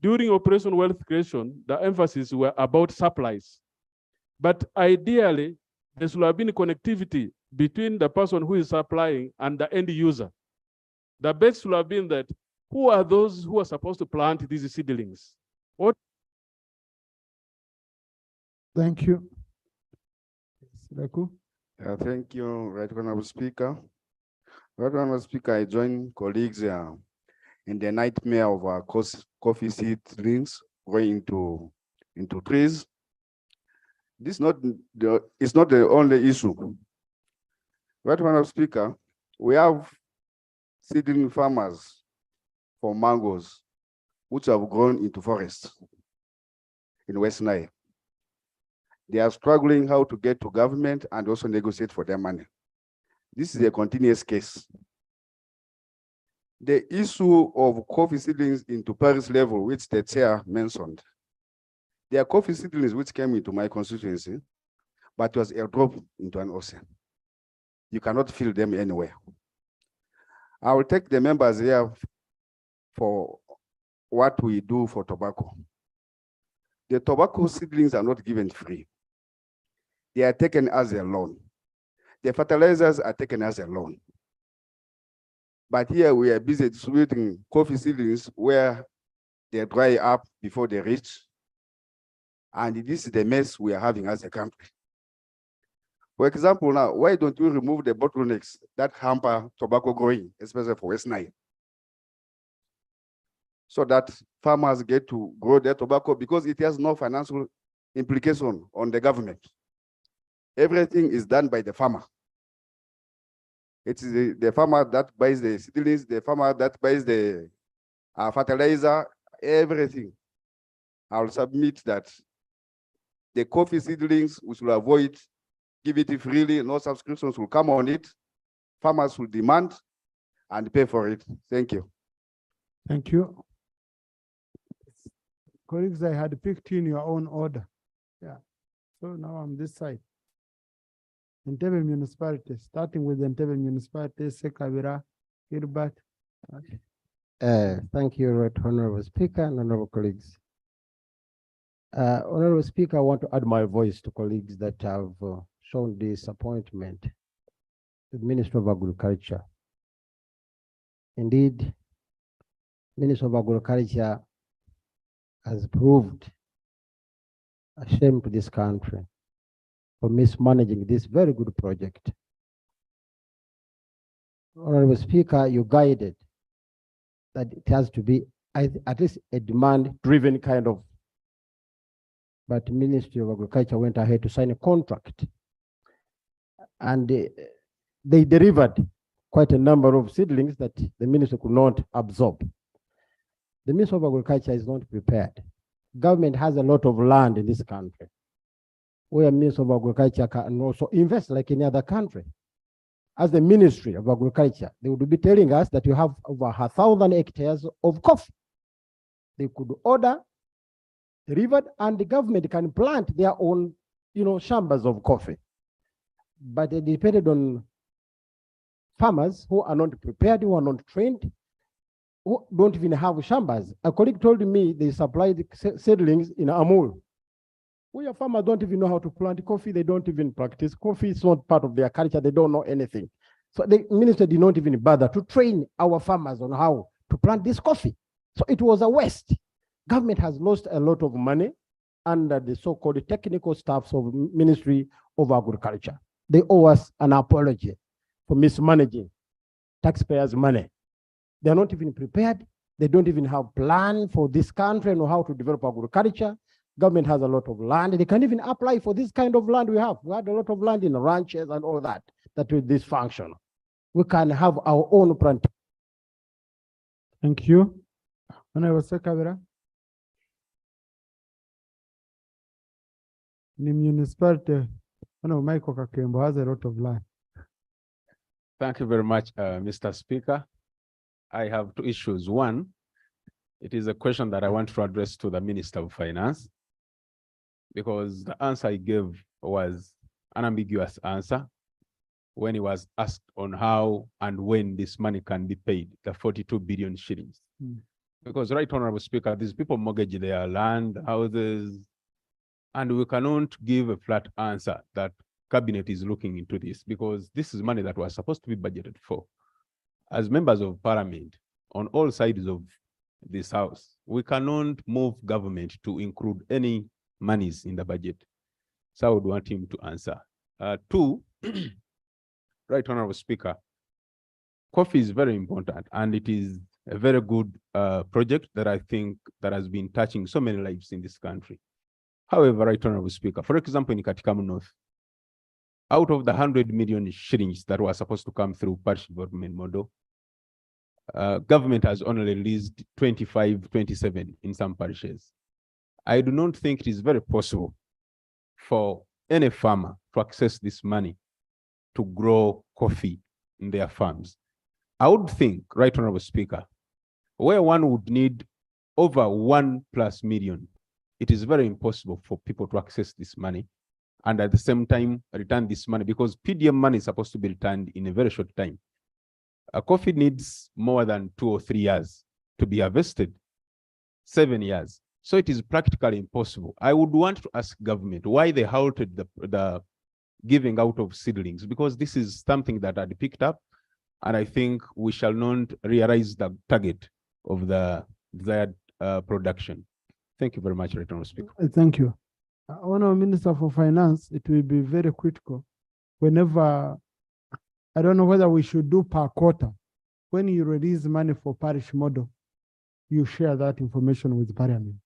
During Operation Wealth Creation, the emphasis were about supplies. But ideally, there should have been connectivity between the person who is supplying and the end user. The best should have been that who are those who are supposed to plant these seedlings? What? Thank you. Thank you, Right Honorable Speaker. Right Honorable Speaker, I join colleagues and the nightmare of our coffee seedlings growing into trees. This is not the only issue. Right, Madam Speaker, we have seedling farmers for mangoes, which have grown into forests in West Nile. They are struggling how to get to government and also negotiate for their money. This is a continuous case. The issue of coffee seedlings into Paris level, which the chair mentioned, there are coffee seedlings which came into my constituency, but was airdropped into an ocean. You cannot field them anywhere. I will take the members here for what we do for tobacco. The tobacco seedlings are not given free. They are taken as a loan. The fertilizers are taken as a loan. But here we are busy distributing coffee seedlings where they dry up before they reach. And this is the mess we are having as a country. For example, now, why don't we remove the bottlenecks that hamper tobacco growing, especially for West Nile? So that farmers get to grow their tobacco because it has no financial implication on the government. Everything is done by the farmer. It's the farmer that buys the seedlings, the farmer that buys the fertilizer, everything. I'll submit that the coffee seedlings, we should avoid, give it freely, no subscriptions will come on it. Farmers will demand and pay for it. Thank you. Thank you. Colleagues, I had picked in your own order. Yeah. So now I'm this side. Entebbe municipality, starting with Entebbe municipality, Sekabira, Kirbat. Thank you, Right Honorable Speaker and honorable colleagues. Honorable Speaker, I want to add my voice to colleagues that have shown disappointment to the Minister of Agriculture. Indeed, Minister of Agriculture has proved a shame to this country for mismanaging this very good project. Honorable Speaker, you guided that it has to be at least a demand-driven kind of, but the Ministry of Agriculture went ahead to sign a contract, and they delivered quite a number of seedlings that the minister could not absorb. The Ministry of Agriculture is not prepared. Government has a lot of land in this country, where Ministry of Agriculture can also invest like any other country. As the Ministry of Agriculture, they would be telling us that you have over 1,000 hectares of coffee. They could order, delivered, and the government can plant their own, chambers of coffee. But they depended on farmers who are not prepared, who are not trained, who don't even have chambers. A colleague told me they supplied seedlings in Amul. Where farmers don't even know how to plant coffee, they don't even practice coffee. It's not part of their culture, they don't know anything. So the minister did not even bother to train our farmers on how to plant this coffee. So it was a waste. Government has lost a lot of money under the so-called technical staffs of Ministry of Agriculture. They owe us an apology for mismanaging taxpayers' money. They're not even prepared. They don't even have a plan for this country and how to develop agriculture. Government has a lot of land. They can't even apply for this kind of land we have. We had a lot of land in ranches and all that will dysfunction. We can have our own plant. Thank you. Honorable Sekabira. The municipality, Michael Kakembo has a lot of land. Thank you very much, Mr. Speaker. I have two issues. One, it is a question that I want to address to the Minister of Finance, because the answer he gave was an ambiguous answer when he was asked on how and when this money can be paid, the 42 billion shillings. Because, Right Honorable Speaker, these people mortgage their land, houses, and we cannot give a flat answer that Cabinet is looking into this, because this is money that was supposed to be budgeted for. As members of Parliament, on all sides of this House, we cannot move government to include any monies in the budget. So I would want him to answer. Two, Right Honorable Speaker, coffee is very important, and it is a very good project that I think that has been touching so many lives in this country. However, Right Honorable Speaker, for example, in Katikamu North, out of the 100 million shillings that were supposed to come through parish development model, government has only released 25, 27 in some parishes. I do not think it is very possible for any farmer to access this money to grow coffee in their farms. I would think, Right Honorable Speaker, where one would need over 1+ million, it is very impossible for people to access this money and at the same time return this money, because PDM money is supposed to be returned in a very short time. Coffee needs more than 2 or 3 years to be harvested, 7 years. So it is practically impossible. I would want to ask government why they halted the giving out of seedlings, because this is something that had picked up, and I think we shall not realize the target of the desired production. Thank you very much, Right Honorable Speaker. Thank you. Honourable Minister for Finance, it will be very critical whenever, I don't know whether we should do per quarter. When you release money for parish model, you share that information with Parliament.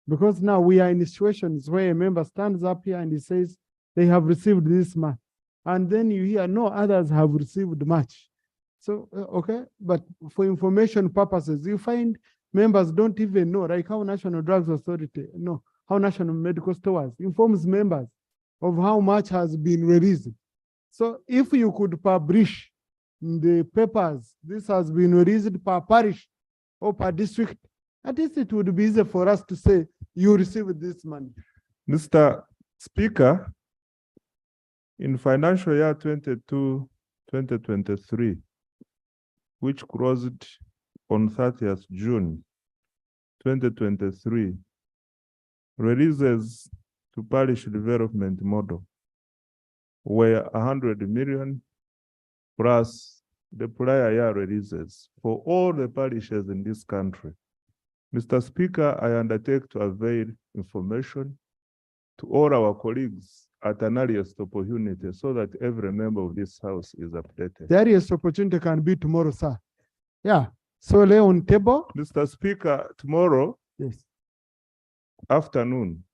Because now we are in situations where a member stands up here and he says they have received this much. And then you hear no others have received much. So, okay, but for information purposes, you find members don't even know, like how National Drugs Authority, no, how National Medical Stores informs members of how much has been released. So if you could publish in the papers, this has been released per parish or per district, at least it would be easy for us to say, you received this money. Mr. Speaker, in financial year 22-2023, which closed on 30th June 2023, releases to parish development model were 100 million plus the prior year releases for all the parishes in this country. Mr. Speaker, I undertake to avail information to all our colleagues at an earliest opportunity so that every member of this house is updated. The earliest opportunity can be tomorrow, sir. Yeah. So lay on table. Mr. Speaker, tomorrow Yes. afternoon,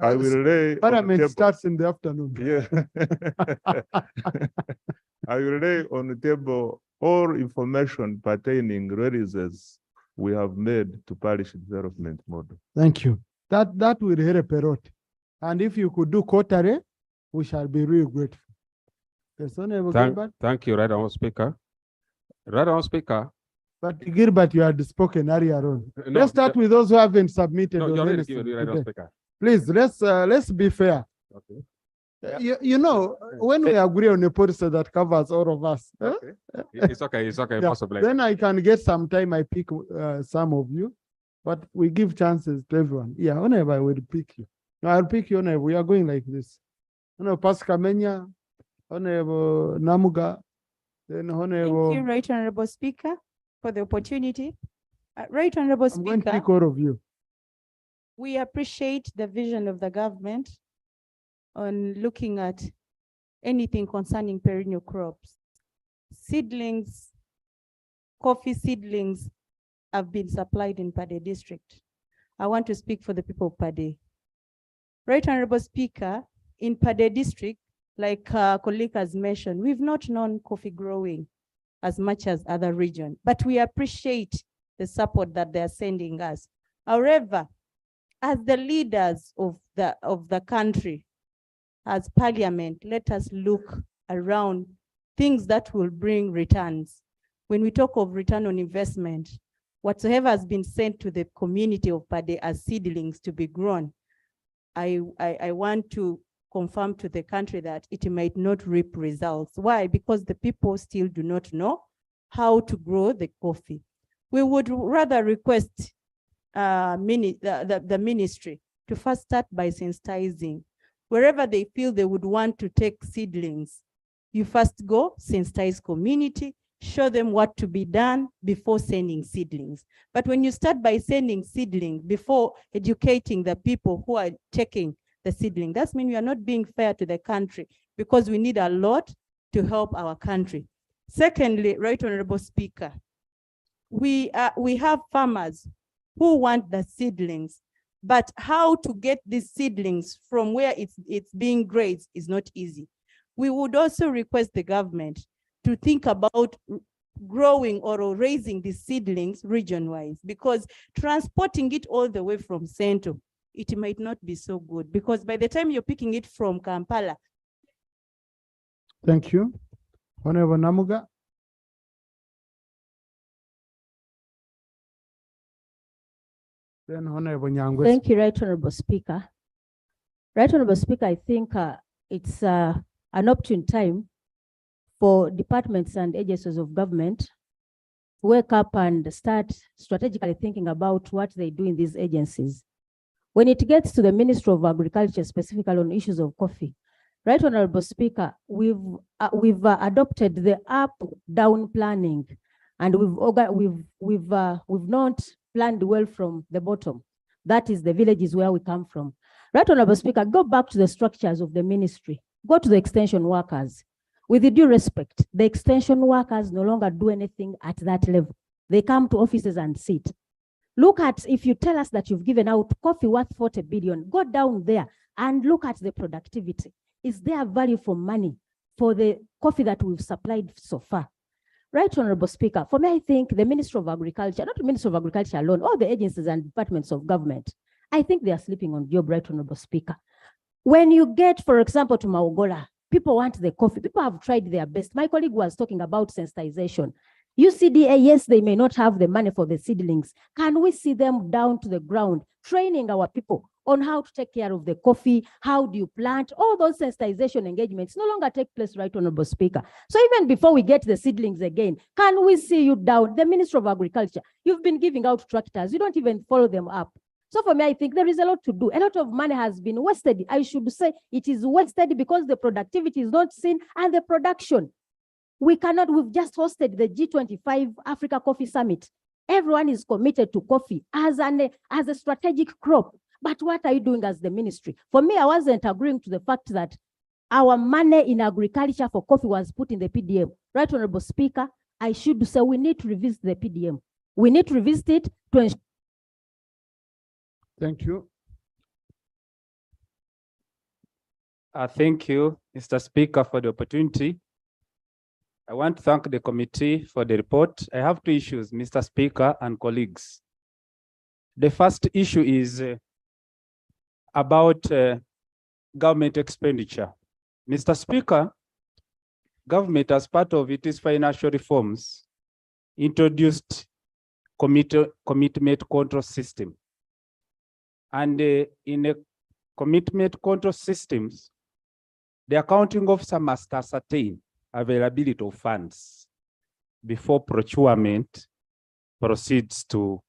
I will lay Parliament on the table. starts in the afternoon. Yeah. I will lay on the table all information pertaining releases we have made to parish development model. Thank you. That will help a lot. And if you could do quarterly, we shall be really grateful. Yes, Honorable Gilbert. Thank you, Right Honorable Speaker. Right Honorable Speaker. But Gilbert, you had spoken earlier on. No, let's start with those who haven't submitted. No, on you already anything. given, Right Honorable Okay. Speaker. Please, let's be fair. Okay. You know, when we agree on a policy that covers all of us, Okay. It's okay, yeah, possibly. then I can get some time, I pick some of you, but we give chances to everyone. Yeah, Honorable, I will pick you. No, I'll pick you, Honorable. We are going like this. Honorable Pascal Menya, Honorable Namuga, then Honorable. Thank you, Right Honorable Speaker, for the opportunity. Right Honorable I'm going to Speaker, pick all of you. we appreciate the vision of the government on looking at anything concerning perennial crops. Seedlings, coffee seedlings have been supplied in Pade district. I want to speak for the people of Pade. Right Honorable Speaker, in Pade district, like colleague has mentioned, we've not known coffee growing as much as other regions, but we appreciate the support that they're sending us. However, as the leaders of the country, as Parliament, let us look around things that will bring returns. When we talk of return on investment, whatsoever has been sent to the community of Pade as seedlings to be grown, I want to confirm to the country that it might not reap results. Why? Because the people still do not know how to grow the coffee. We would rather request the ministry to first start by sensitizing. Wherever they feel they would want to take seedlings, you first go sensitize community, show them what to be done before sending seedlings. But when you start by sending seedlings before educating the people who are taking the seedling, that means we are not being fair to the country, because we need a lot to help our country. Secondly, Right Honorable Speaker, we have farmers who want the seedlings, but how to get these seedlings from where it's being grazed is not easy. We would also request the government to think about growing or raising these seedlings region-wise, because transporting it all the way from Central, it might not be so good, because by the time you're picking it from Kampala. Thank you. Honorable Namuga. Then Honorable Nyangwe. Thank you, Right Honorable Speaker. Right Honorable Speaker, I think it's an opportune time for departments and agencies of government to wake up and start strategically thinking about what they do in these agencies. When it gets to the Ministry of Agriculture, specifically on issues of coffee, Right Honorable Speaker, we've adopted the up-down planning, and we've not planned well from the bottom. That is the villages where we come from. Right Honorable Speaker, go back to the structures of the ministry. Go to the extension workers. With the due respect, the extension workers no longer do anything at that level. They come to offices and sit. Look at, if you tell us that you've given out coffee worth 40 billion, go down there and look at the productivity. Is there value for money for the coffee that we've supplied so far? Right Honorable Speaker, for me, I think the Ministry of Agriculture, not the Ministry of Agriculture alone, all the agencies and departments of government, I think they are sleeping on job, Right Honorable Speaker. When you get, for example, to Maugola, people want the coffee. People have tried their best. My colleague was talking about sensitization. UCDA, yes, they may not have the money for the seedlings. Can we see them down to the ground, training our people on how to take care of the coffee? How do you plant? All those sensitization engagements no longer take place, Right Honorable Speaker. So even before we get the seedlings again, can we see you down? The Minister of Agriculture, you've been giving out tractors. You don't even follow them up. So for me, I think there is a lot to do. A lot of money has been wasted. I should say it is wasted because the productivity is not seen and the production. We've just hosted the G25 Africa Coffee Summit. Everyone is committed to coffee as a strategic crop. But what are you doing as the ministry? For me, I wasn't agreeing to the fact that our money in agriculture for coffee was put in the PDM. Right Honorable Speaker, I should say we need to revisit the PDM. We need to revisit it to ensure. Thank you. Thank you, Mr. Speaker, for the opportunity. I want to thank the committee for the report. I have two issues, Mr. Speaker and colleagues. The first issue is about government expenditure. Mr. Speaker, government, as part of its financial reforms, introduced commitment control system. And in a commitment control systems, the accounting officer must ascertain availability of funds before procurement proceeds to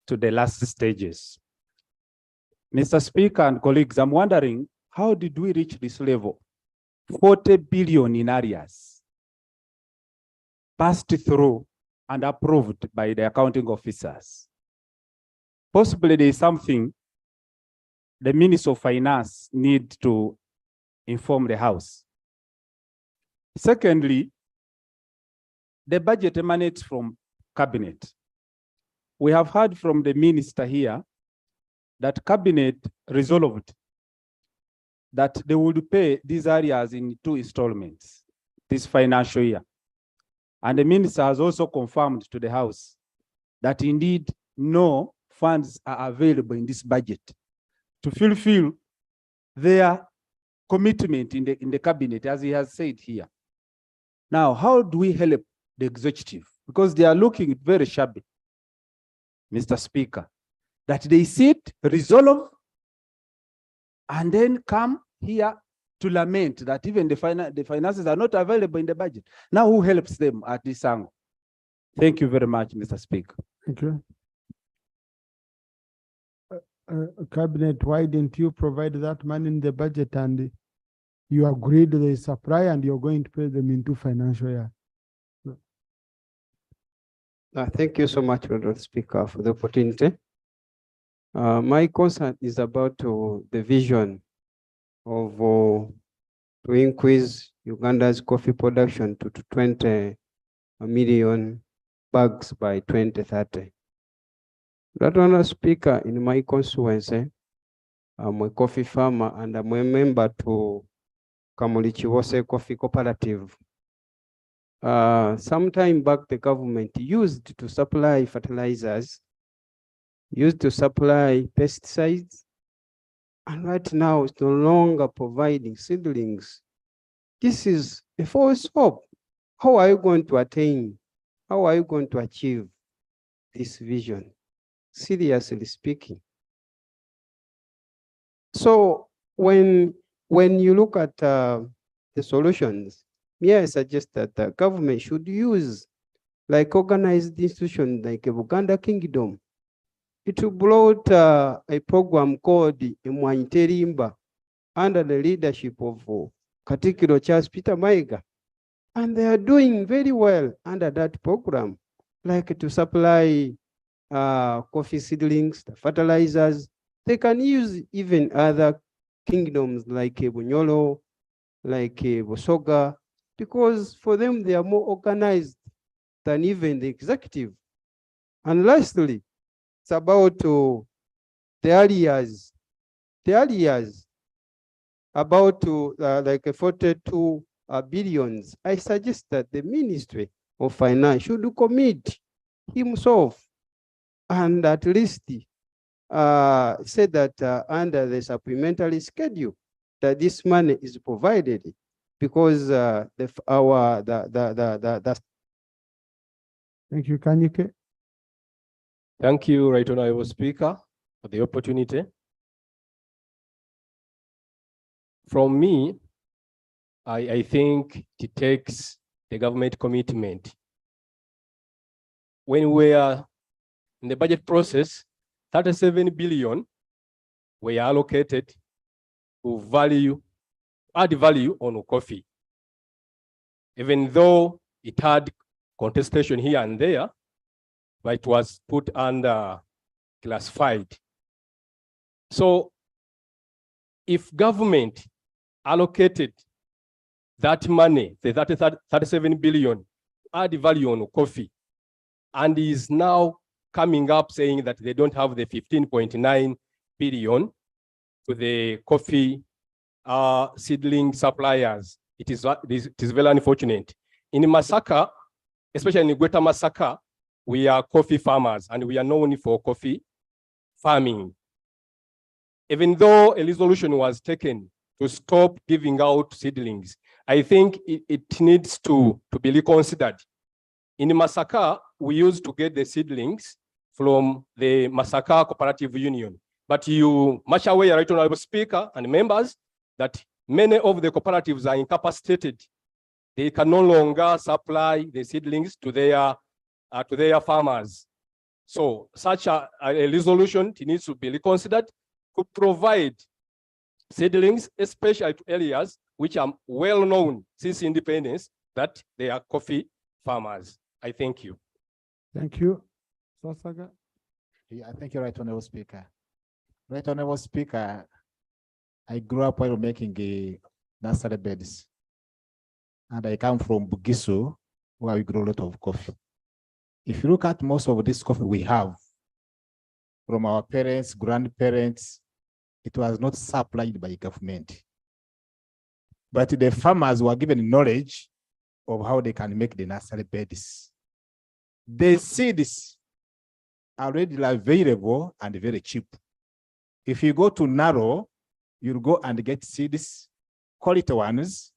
the last stages. Mr. Speaker and colleagues, I'm wondering, how did we reach this level? 40 billion in areas passed through and approved by the accounting officers. Possibly there is something the Minister of Finance need to inform the House. Secondly, the budget emanates from Cabinet. We have heard from the Minister here that Cabinet resolved that they would pay these areas in 2 installments this financial year. And the Minister has also confirmed to the House that indeed no funds are available in this budget to fulfill their commitment in the Cabinet, as he has said here. Now, how do we help the executive? Because they are looking very shabby, Mr. Speaker, that they sit, resolve, and then come here to lament that even the finances are not available in the budget. Now, who helps them at this angle? Thank you very much, Mr. Speaker. Thank you. Cabinet, why didn't you provide that money in the budget and you agreed the supply and you're going to pay them into financial year? Thank you so much, Honorable Speaker, for the opportunity. My concern is about the vision of to increase Uganda's coffee production to 20 million bags by 2030. That Honorable Speaker, in my constituency, I'm a coffee farmer and I'm a member to Kamulichiwose Coffee Cooperative. Some time back, the government used to supply fertilizers, used to supply pesticides, and right now it's no longer providing seedlings. This is a false hope. How are you going to attain? How are you going to achieve this vision? Seriously speaking. So when you look at the solutions, may I suggest that the government should use like organized institutions like Uganda Kingdom. It brought a program called Imwanterimba under the leadership of Katikiro Charles Peter Maiga. And they are doing very well under that program, like to supply coffee seedlings, the fertilizers. They can use even other kingdoms like Bunyolo, like Bosoga, because for them they are more organized than even the executive. And lastly, it's about the areas. The areas about like 42 billions. I suggest that the Ministry of Finance should commit himself and at least say that under the supplementary schedule that this money is provided, because Thank you, Kanyike. Thank you, Right Honorable Speaker, for the opportunity. From me, I think it takes the government commitment. When we are in the budget process, 37 billion were allocated to add value on coffee. Even though it had contestation here and there, but it was put under classified. So if government allocated that money, the 37 billion, add value on coffee, and is now coming up saying that they don't have the 15.9 billion to the coffee seedling suppliers, it is very unfortunate. In Masaka, especially in Greater Masaka, we are coffee farmers and we are known for coffee farming. Even though a resolution was taken to stop giving out seedlings, I think it needs to be reconsidered. In Masaka, we used to get the seedlings from the Masaka Cooperative Union. But you much aware, Right Honorable Speaker and members, that many of the cooperatives are incapacitated. They can no longer supply the seedlings to their farmers. So such a resolution needs to be reconsidered to provide seedlings, especially to areas which are well known since independence that they are coffee farmers. I thank you. Thank you. Sasaga. Yeah, thank you, Right Honorable Speaker. Right Honorable Speaker, I grew up while making nursery beds. And I come from Bugisu, where we grow a lot of coffee. If you look at most of this coffee we have from our parents, grandparents, it was not supplied by government. But the farmers were given knowledge of how they can make the nursery beds. The seeds are readily available and very cheap. If you go to Naro, you'll go and get seeds, quality ones,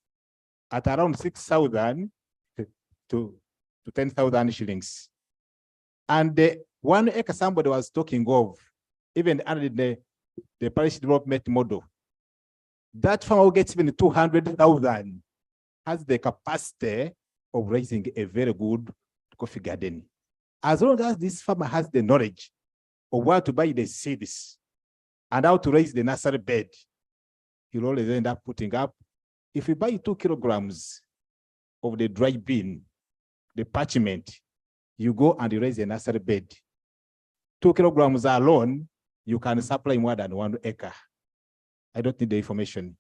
at around 6,000 to 10,000 shillings. And the 1 acre somebody was talking of, even under the parish development model, that farmer gets even 200,000, has the capacity of raising a very good coffee garden. As long as this farmer has the knowledge of where to buy the seeds and how to raise the nursery bed, he'll always end up putting up. If you buy 2 kilograms of the dry bean, the parchment, you go and you raise a nursery bed. 2 kilograms alone, you can supply more than 1 acre. I don't need the information.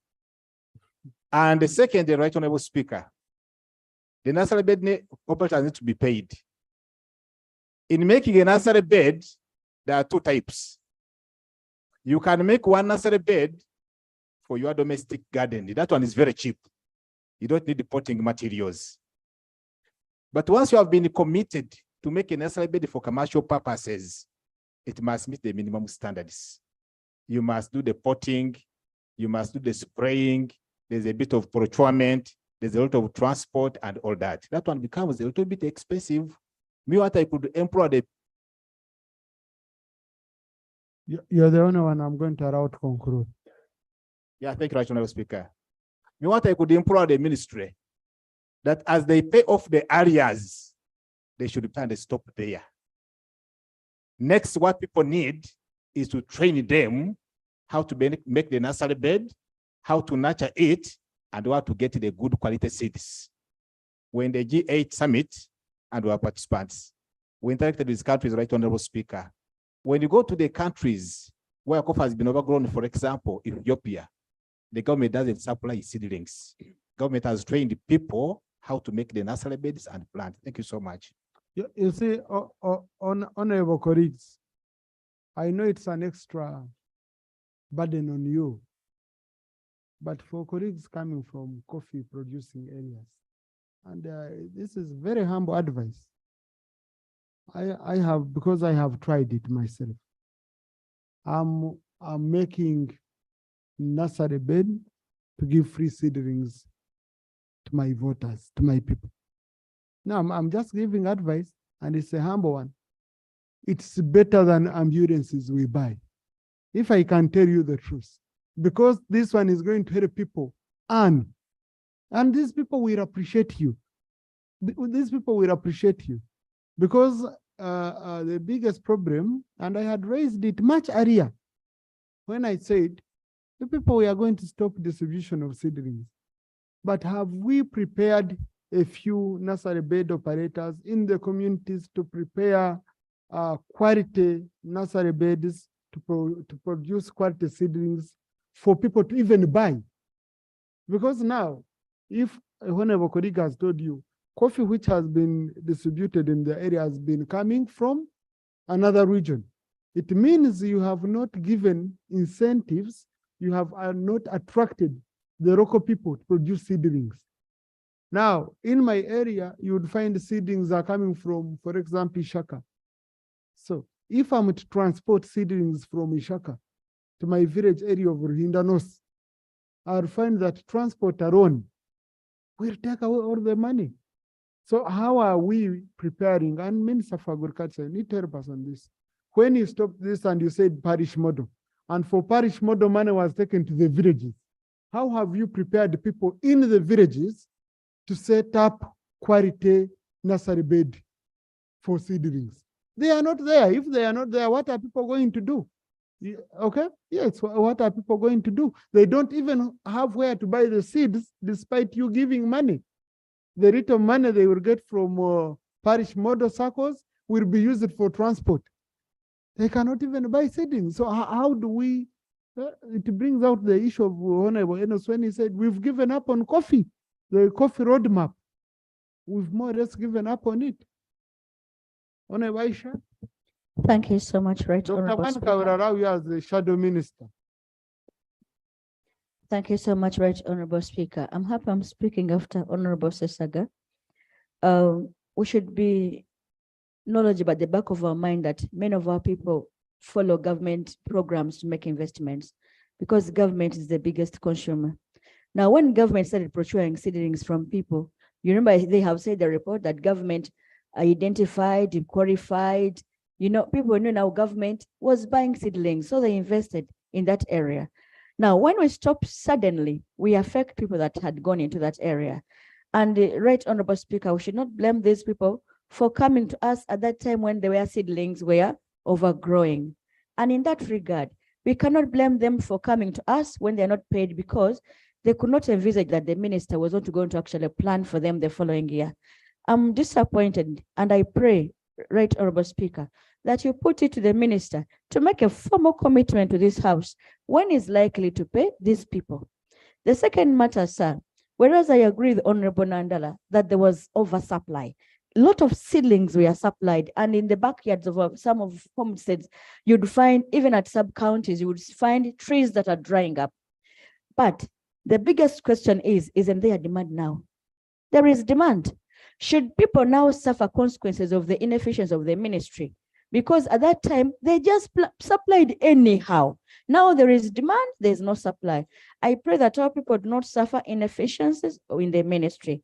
And the second, the Right Honorable Speaker, the nursery bed operators need to be paid. In making a nursery bed, there are two types. You can make one nursery bed for your domestic garden. That one is very cheap. You don't need the potting materials. But once you have been committed to make a nursery bed for commercial purposes, it must meet the minimum standards. You must do the potting, you must do the spraying, there's a bit of procurement, there's a lot of transport and all that. That one becomes a little bit expensive. Me, what I could employ the You're the only one I'm going to allow to conclude. Yeah, thank you, Honorable Speaker. Me, what I could employ the ministry that as they pay off the areas, they should plan to stop there. Next, what people need is to train them how to make the nursery bed, how to nurture it, and how to get the good quality seeds. When the G8 summit and our participants, we interacted with these countries, right, Honorable Speaker. When you go to the countries where coffee has been overgrown, for example, Ethiopia, the government doesn't supply seedlings. Government has trained people how to make the nursery beds and plant. Thank you so much. You see, honorable colleagues, I know it's an extra burden on you, but for colleagues coming from coffee producing areas, and this is very humble advice. Because I have tried it myself. I'm making nursery bed to give free seedlings to my voters, to my people. Now I'm just giving advice, and it's a humble one. It's better than ambulances we buy, if I can tell you the truth, because this one is going to help people and these people will appreciate you. These people will appreciate you, because the biggest problem, and I had raised it much earlier when I said, the people, we are going to stop distribution of seedlings. But have we prepared a few nursery bed operators in the communities to prepare quality nursery beds to produce quality seedlings for people to even buy? Because now, if a honorable colleague has told you, coffee which has been distributed in the area has been coming from another region, it means you have not given incentives, you have not attracted the local people to produce seedlings. Now, in my area, you would find seedlings are coming from, for example, Ishaka. So if I'm to transport seedlings from Ishaka to my village area of Ruhinda North, I'll find that transport alone will take away all the money. So how are we preparing? And Minister for Agriculture, you need to help us on this. When you stopped this and you said parish model, and for parish model, money was taken to the villages, how have you prepared the people in the villages to set up quality nursery bed for seedlings? They are not there. If they are not there, what are people going to do? Okay, yes, what are people going to do? They don't even have where to buy the seeds, despite you giving money. The little money they will get from parish model circles will be used for transport. They cannot even buy seedlings. So how do we, it brings out the issue of Honorable Enos when he said, we've given up on coffee, the coffee roadmap. We've more or less given up on it. Honorable Aisha? Thank you so much, Right Dr. Honorable Wanka Speaker. will allow you as the shadow minister. Thank you so much, Right Honorable Speaker. I'm happy I'm speaking after Honorable Sesaga. We should be knowledgeable at the back of our mind that many of our people follow government programs to make investments because government is the biggest consumer. Now, when government started procuring seedlings from people, you remember they have said the report that government identified, qualified, people knew now government was buying seedlings, so they invested in that area. Now, when we stop suddenly, we affect people that had gone into that area. And the Right Honorable Speaker, we should not blame these people for coming to us at that time when their seedlings were overgrowing. And in that regard, we cannot blame them for coming to us when they're not paid, because they could not envisage that the minister was not going to actually plan for them the following year. I'm disappointed, and I pray, Right Honorable Speaker, that you put it to the minister to make a formal commitment to this house when is likely to pay these people. The second matter, sir, whereas I agree with Honorable Nandala that there was oversupply, lot of seedlings were supplied, and in the backyards of some of homesteads, you'd find, even at sub-counties, you would find trees that are drying up. But the biggest question is, isn't there demand now? There is demand. Should people now suffer consequences of the inefficiency of the ministry? Because at that time, they just supplied anyhow. Now there is demand, there's no supply. I pray that our people do not suffer inefficiencies in the ministry.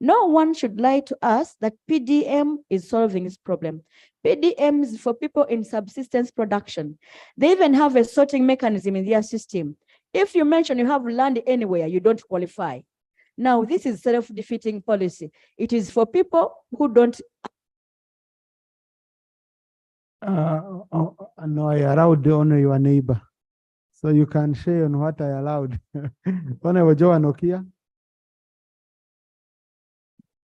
No one should lie to us that PDM is solving this problem. PDM is for people in subsistence production. They even have a sorting mechanism in their system. If you mention you have land anywhere, you don't qualify. Now, this is self-defeating policy. It is for people who don't. No, I allowed to honor your neighbor. So you can share on what I allowed. Honorable Joan Okia.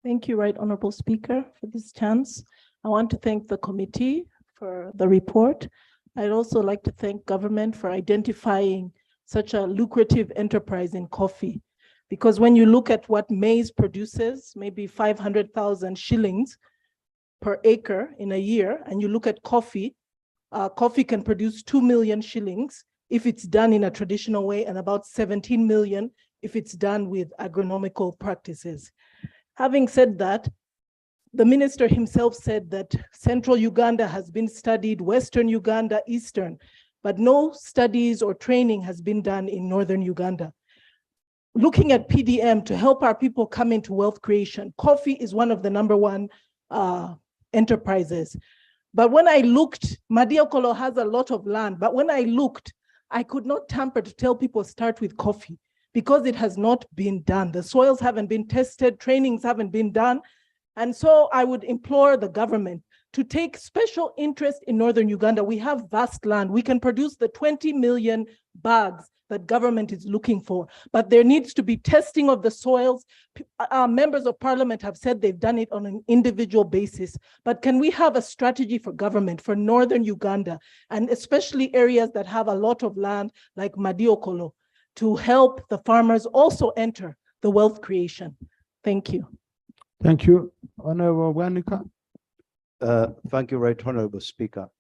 Thank you, Right Honorable Speaker, for this chance. I want to thank the committee for the report. I'd also like to thank government for identifying such a lucrative enterprise in coffee. Because when you look at what maize produces, maybe 500,000 shillings per acre in a year, and you look at coffee, coffee can produce 2 million shillings if it's done in a traditional way, and about 17 million if it's done with agronomical practices. Having said that, the minister himself said that central Uganda has been studied, western Uganda, eastern, but no studies or training has been done in northern Uganda. Looking at PDM to help our people come into wealth creation, coffee is one of the #1 enterprises. But when I looked, Madiokolo has a lot of land, but when I looked, I could not tamper to tell people start with coffee because it has not been done. The soils haven't been tested, trainings haven't been done. And so I would implore the government to take special interest in northern Uganda. We have vast land. We can produce the 20 million bags that government is looking for, but there needs to be testing of the soils. Members of parliament have said they've done it on an individual basis, but can we have a strategy for government for northern Uganda, and especially areas that have a lot of land like Madiokolo, to help the farmers also enter the wealth creation? Thank you. Thank you. Honorable Wanika. Thank you, Right Honorable Speaker.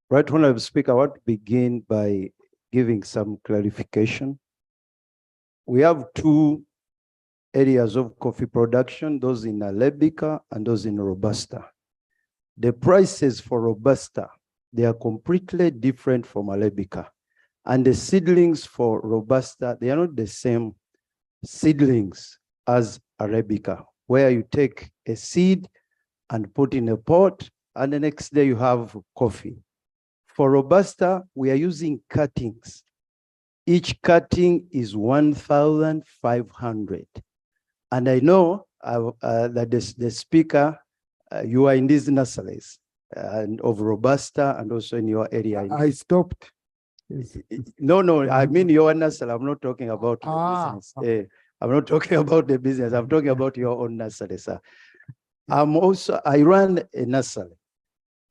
Right Honorable Speaker, I want to begin by giving some clarification. We have two areas of coffee production, those in Arabica and those in Robusta. The prices for Robusta, they are completely different from Arabica. And the seedlings for Robusta, they are not the same seedlings as Arabica, where you take a seed and put in a pot, and the next day you have coffee. For Robusta, we are using cuttings. Each cutting is 1,500. And I know that the speaker, you are in these nurseries and of Robusta and also in your area. I stopped. No, I mean your nursery. I'm not talking about the business. I'm not talking about the business. I'm talking about your own nursery, sir. I run a nursery.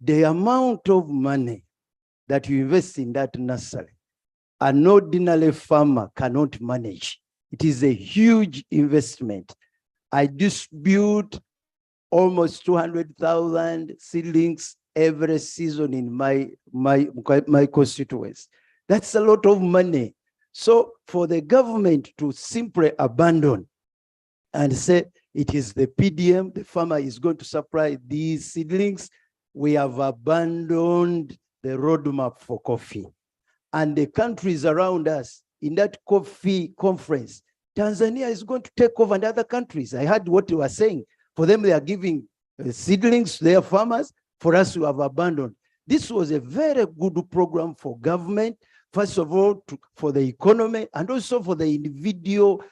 The amount of money that you invest in that nursery, an ordinary farmer cannot manage. It is a huge investment. I distribute almost 200,000 seedlings every season in my constituents. That's a lot of money. So for the government to simply abandon and say it is the PDM, the farmer is going to supply these seedlings, we have abandoned the roadmap for coffee. And the countries around us in that coffee conference, Tanzania is going to take over, and other countries. I heard what you were saying. For them, they are giving seedlings to their farmers. For us, we have abandoned. This was a very good program for government, first of all, for the economy, and also for the individual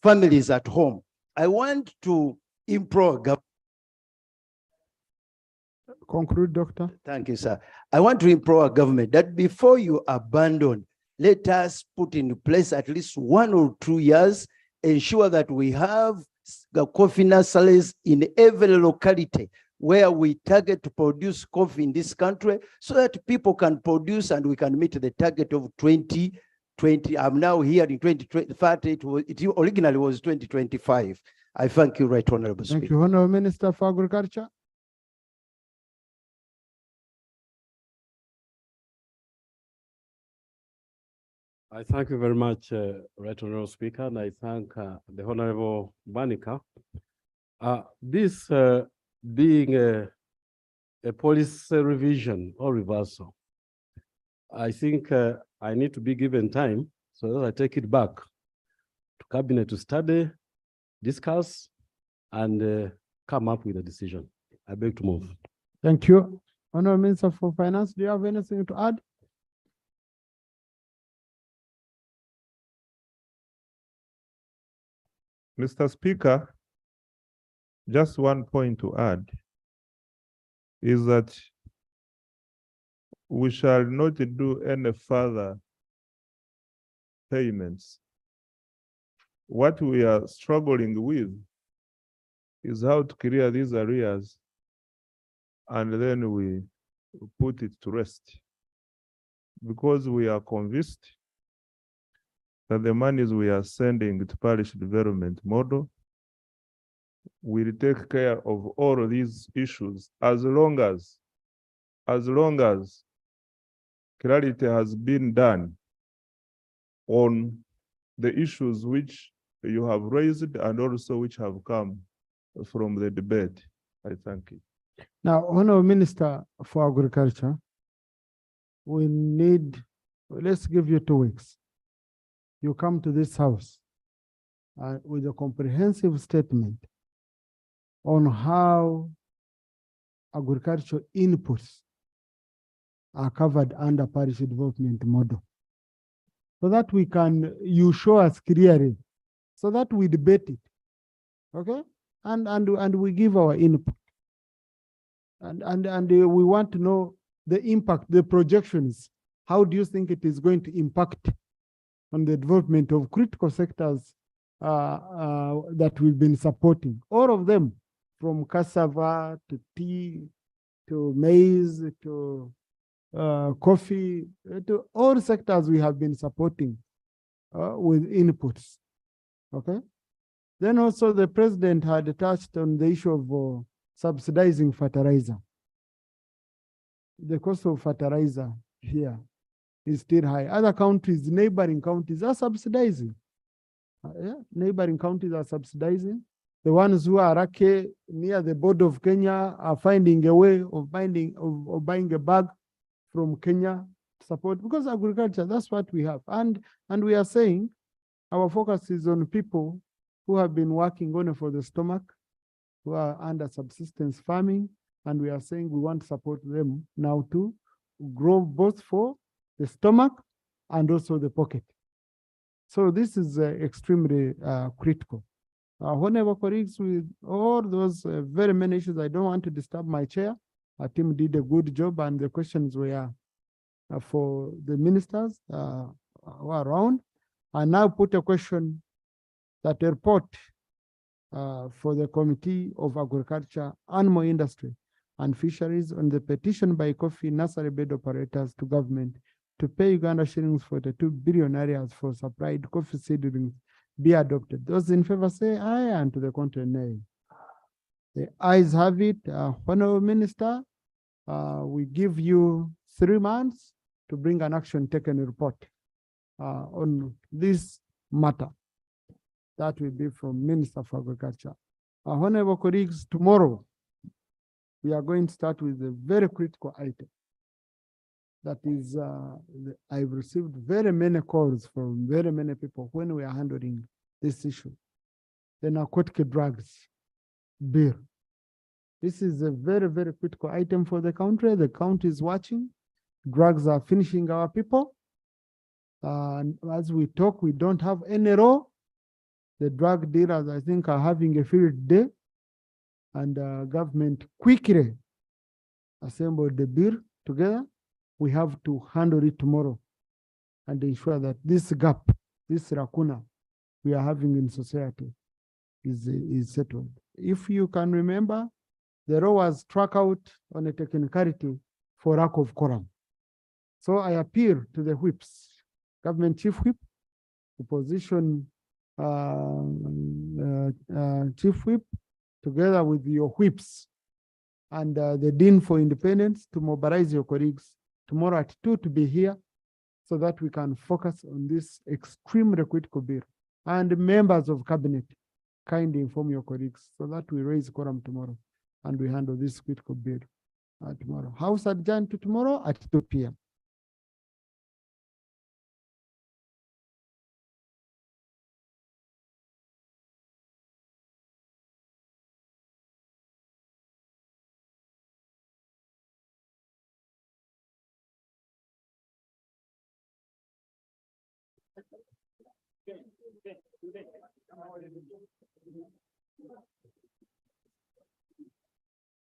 families at home. I want to implore government. Conclude, Doctor. Thank you, sir. I want to implore our government that before you abandon, let us put in place at least 1 or 2 years, ensure that we have the coffee nurseries in every locality where we target to produce coffee in this country so that people can produce and we can meet the target of 2020. I'm now here in 2030. It originally was 2025. I thank you, Right Honorable Thank Speaker. you, Honorable Minister for Agriculture. I thank you very much, Right Honorable Speaker, and I thank the Honorable Banika. This being a policy revision or reversal, I think I need to be given time so that I take it back to Cabinet to study, discuss, and come up with a decision. I beg to move. Thank you. Honorable Minister for Finance, do you have anything to add? Mr. Speaker, just one point to add is that we shall not do any further payments. What we are struggling with is how to clear these arrears, and then we put it to rest. Because we are convinced that the monies we are sending to parish development model will take care of all these issues as long as clarity has been done on the issues which you have raised and also which have come from the debate. I thank you. Now, Honorable Minister for Agriculture, let's give you 2 weeks. You come to this house with a comprehensive statement on how agricultural inputs are covered under parish development model. So that you show us clearly, so that we debate it, okay? And we give our input. And we want to know the impact, the projections. How do you think it is going to impact on the development of critical sectors that we've been supporting? All of them, from cassava to tea, to maize, to coffee, to all sectors we have been supporting with inputs, okay? Then also the president had touched on the issue of subsidizing fertilizer. The cost of fertilizer here is still high. Other countries, neighboring countries are subsidizing. Neighboring countries are subsidizing. The ones who are near the border of Kenya are finding a way of buying a bag from Kenya to support, because agriculture, that's what we have. And we are saying our focus is on people who have been working only for the stomach, who are under subsistence farming, and we are saying we want to support them now to grow both for the stomach and also the pocket. So this is extremely critical. Honorable colleagues, with all those very many issues, I don't want to disturb my chair. Our team did a good job, and the questions were for the ministers who are around. I now put a question that a report for the Committee of Agriculture, Animal Industry and Fisheries on the petition by coffee nursery bed operators to government to pay Uganda shillings for the 2 billion areas for supplied coffee seedlings be adopted. Those in favor say aye, and to the contrary nay. The ayes have it. Honorable Minister, we give you 3 months to bring an action taken report on this matter. That will be from Minister for Agriculture. Honorable colleagues, tomorrow we are going to start with a very critical item. That is, I've received very many calls from very many people when we are handling this issue. The narcotic drugs bill. This is a very, very critical item for the country. The country is watching. Drugs are finishing our people. And as we talk, we don't have any law. The drug dealers, I think, are having a field day. And government quickly assembled the bill together. We have to handle it tomorrow and ensure that this gap, this lacuna we are having in society is settled. If you can remember, the law was struck out on a technicality for lack of quorum. So I appeal to the whips, government chief whip, opposition Chief Whip, together with your whips and the Dean for Independence to mobilize your colleagues tomorrow at 2 to be here so that we can focus on this extremely critical bill. And members of cabinet, kindly inform your colleagues so that we raise quorum tomorrow and we handle this critical bill tomorrow. House adjourned to tomorrow at 2 p.m.